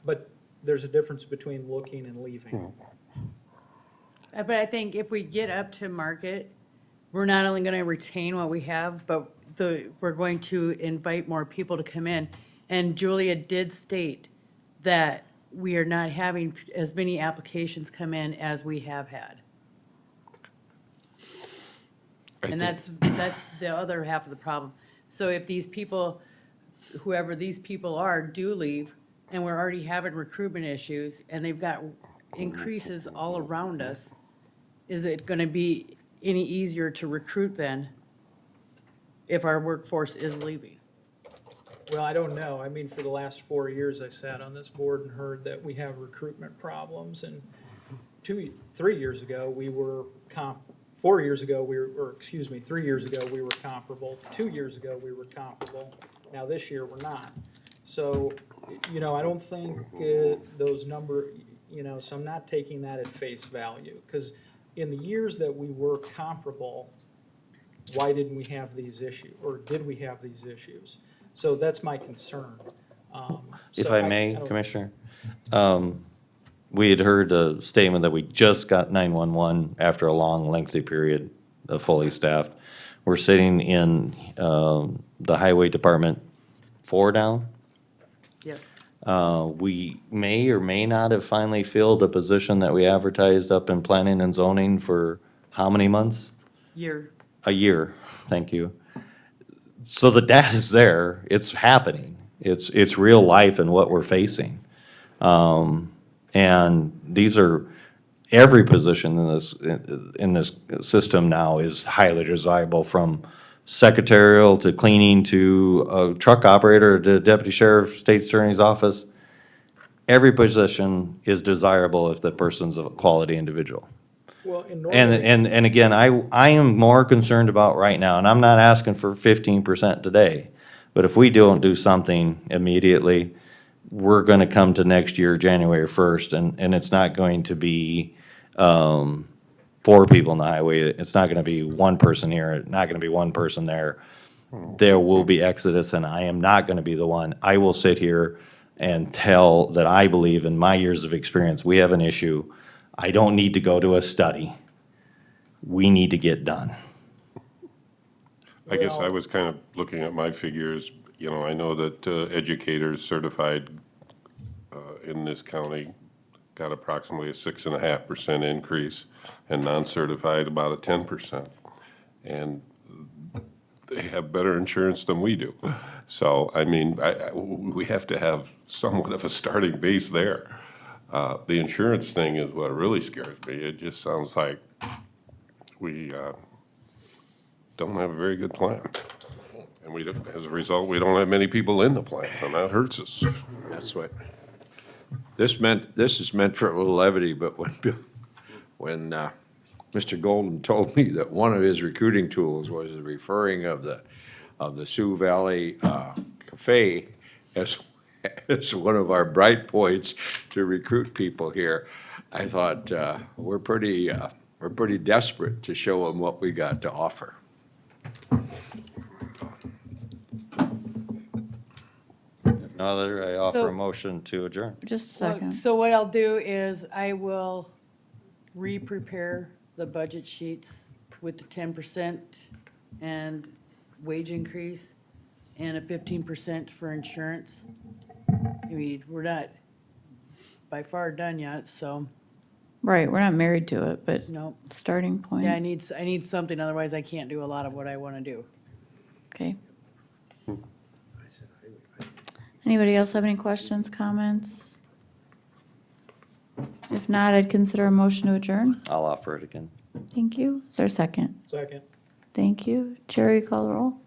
S4: But there's a difference between looking and leaving.
S6: But I think if we get up to market, we're not only gonna retain what we have, but we're going to invite more people to come in. And Julia did state that we are not having as many applications come in as we have had. And that's the other half of the problem. So if these people, whoever these people are, do leave, and we're already having recruitment issues, and they've got increases all around us, is it gonna be any easier to recruit then if our workforce is leaving?
S4: Well, I don't know. I mean, for the last 4 years, I sat on this board and heard that we have recruitment problems. And 3 years ago, we were 4 years ago, 3 years ago, we were comparable. 2 years ago, we were comparable. Now this year, we're not. So, I don't think those so I'm not taking that at face value. Because in the years that we were comparable, why didn't we have these issues? Or did we have these issues? So that's my concern.
S7: If
S4: So
S7: I may,
S4: don't-
S7: Commissioner, we had heard a statement that we just got 911 after a long lengthy period of fully staffed. We're sitting in the highway department 4 down.
S6: Yes.
S7: We may or may not have finally filled a position that we advertised up in planning and zoning for how many months?
S6: Year.
S7: A year, thank you. So the data's there, it's happening. It's real life and what we're facing. And these are, every position in this system now is highly desirable, from secretarial to cleaning to a truck operator to deputy sheriff, state attorney's office. Every position is desirable if the person's a quality individual.
S4: Well, in
S7: And again, I am more concerned about right now, and I'm not asking for 15% today, but if we don't do something immediately, we're gonna come to next year, January 1st, and it's not going to be, 4 people on the highway. It's not gonna be one person here, not gonna be one person there. There will be exodus, and I am not gonna be the one. I will sit here and tell that I believe, in my years of experience, we have an issue. I don't need to go to a study. We need to get done.
S8: I guess I was kind of looking at my figures, you know, I know that educators certified in this county got approximately a 6.5% increase, and non-certified about a 10%. And they have better insurance than we do. So, I mean, we have to have somewhat of a starting base there. The insurance thing is what really scares me. It just sounds like we don't have a very good plan. And we don't, as a result, we don't have many people in the plan, and that hurts us.
S3: That's what, this is meant for a little levity, but when Mr. Golden told me that one of his recruiting tools was the referring of the Sioux Valley Cafe as one of our bright points to recruit people here, I thought, we're pretty desperate to show them what we got to offer.
S7: No other, I offer
S6: So-
S7: a motion to adjourn.
S1: Just a second.
S6: So what I'll do is I will re-prepare the budget sheets with the 10% and wage increase and a 15% for insurance. I mean, we're not by far done yet, so,
S1: Right, we're not married to it, but
S6: no.
S1: starting point.
S6: Yeah, I need something, otherwise I can't do a lot of what I want to do.
S1: Okay. Anybody else have any questions, comments? If not, I'd consider a motion to adjourn.
S7: I'll offer it again.
S1: Thank you. Is there a second?
S4: Second,
S1: Thank you. Jerry, call the roll.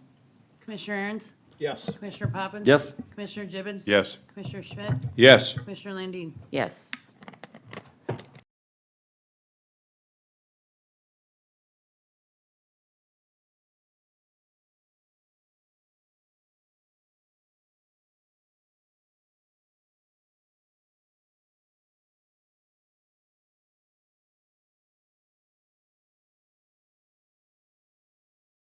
S6: Commissioner Aaron's,
S4: yes.
S6: Commissioner Poppins?
S7: Yes.
S6: Commissioner Gibbon?
S8: Yes.
S6: Commissioner Schmidt?
S3: Yes.
S6: Commissioner Landine?
S1: Yes.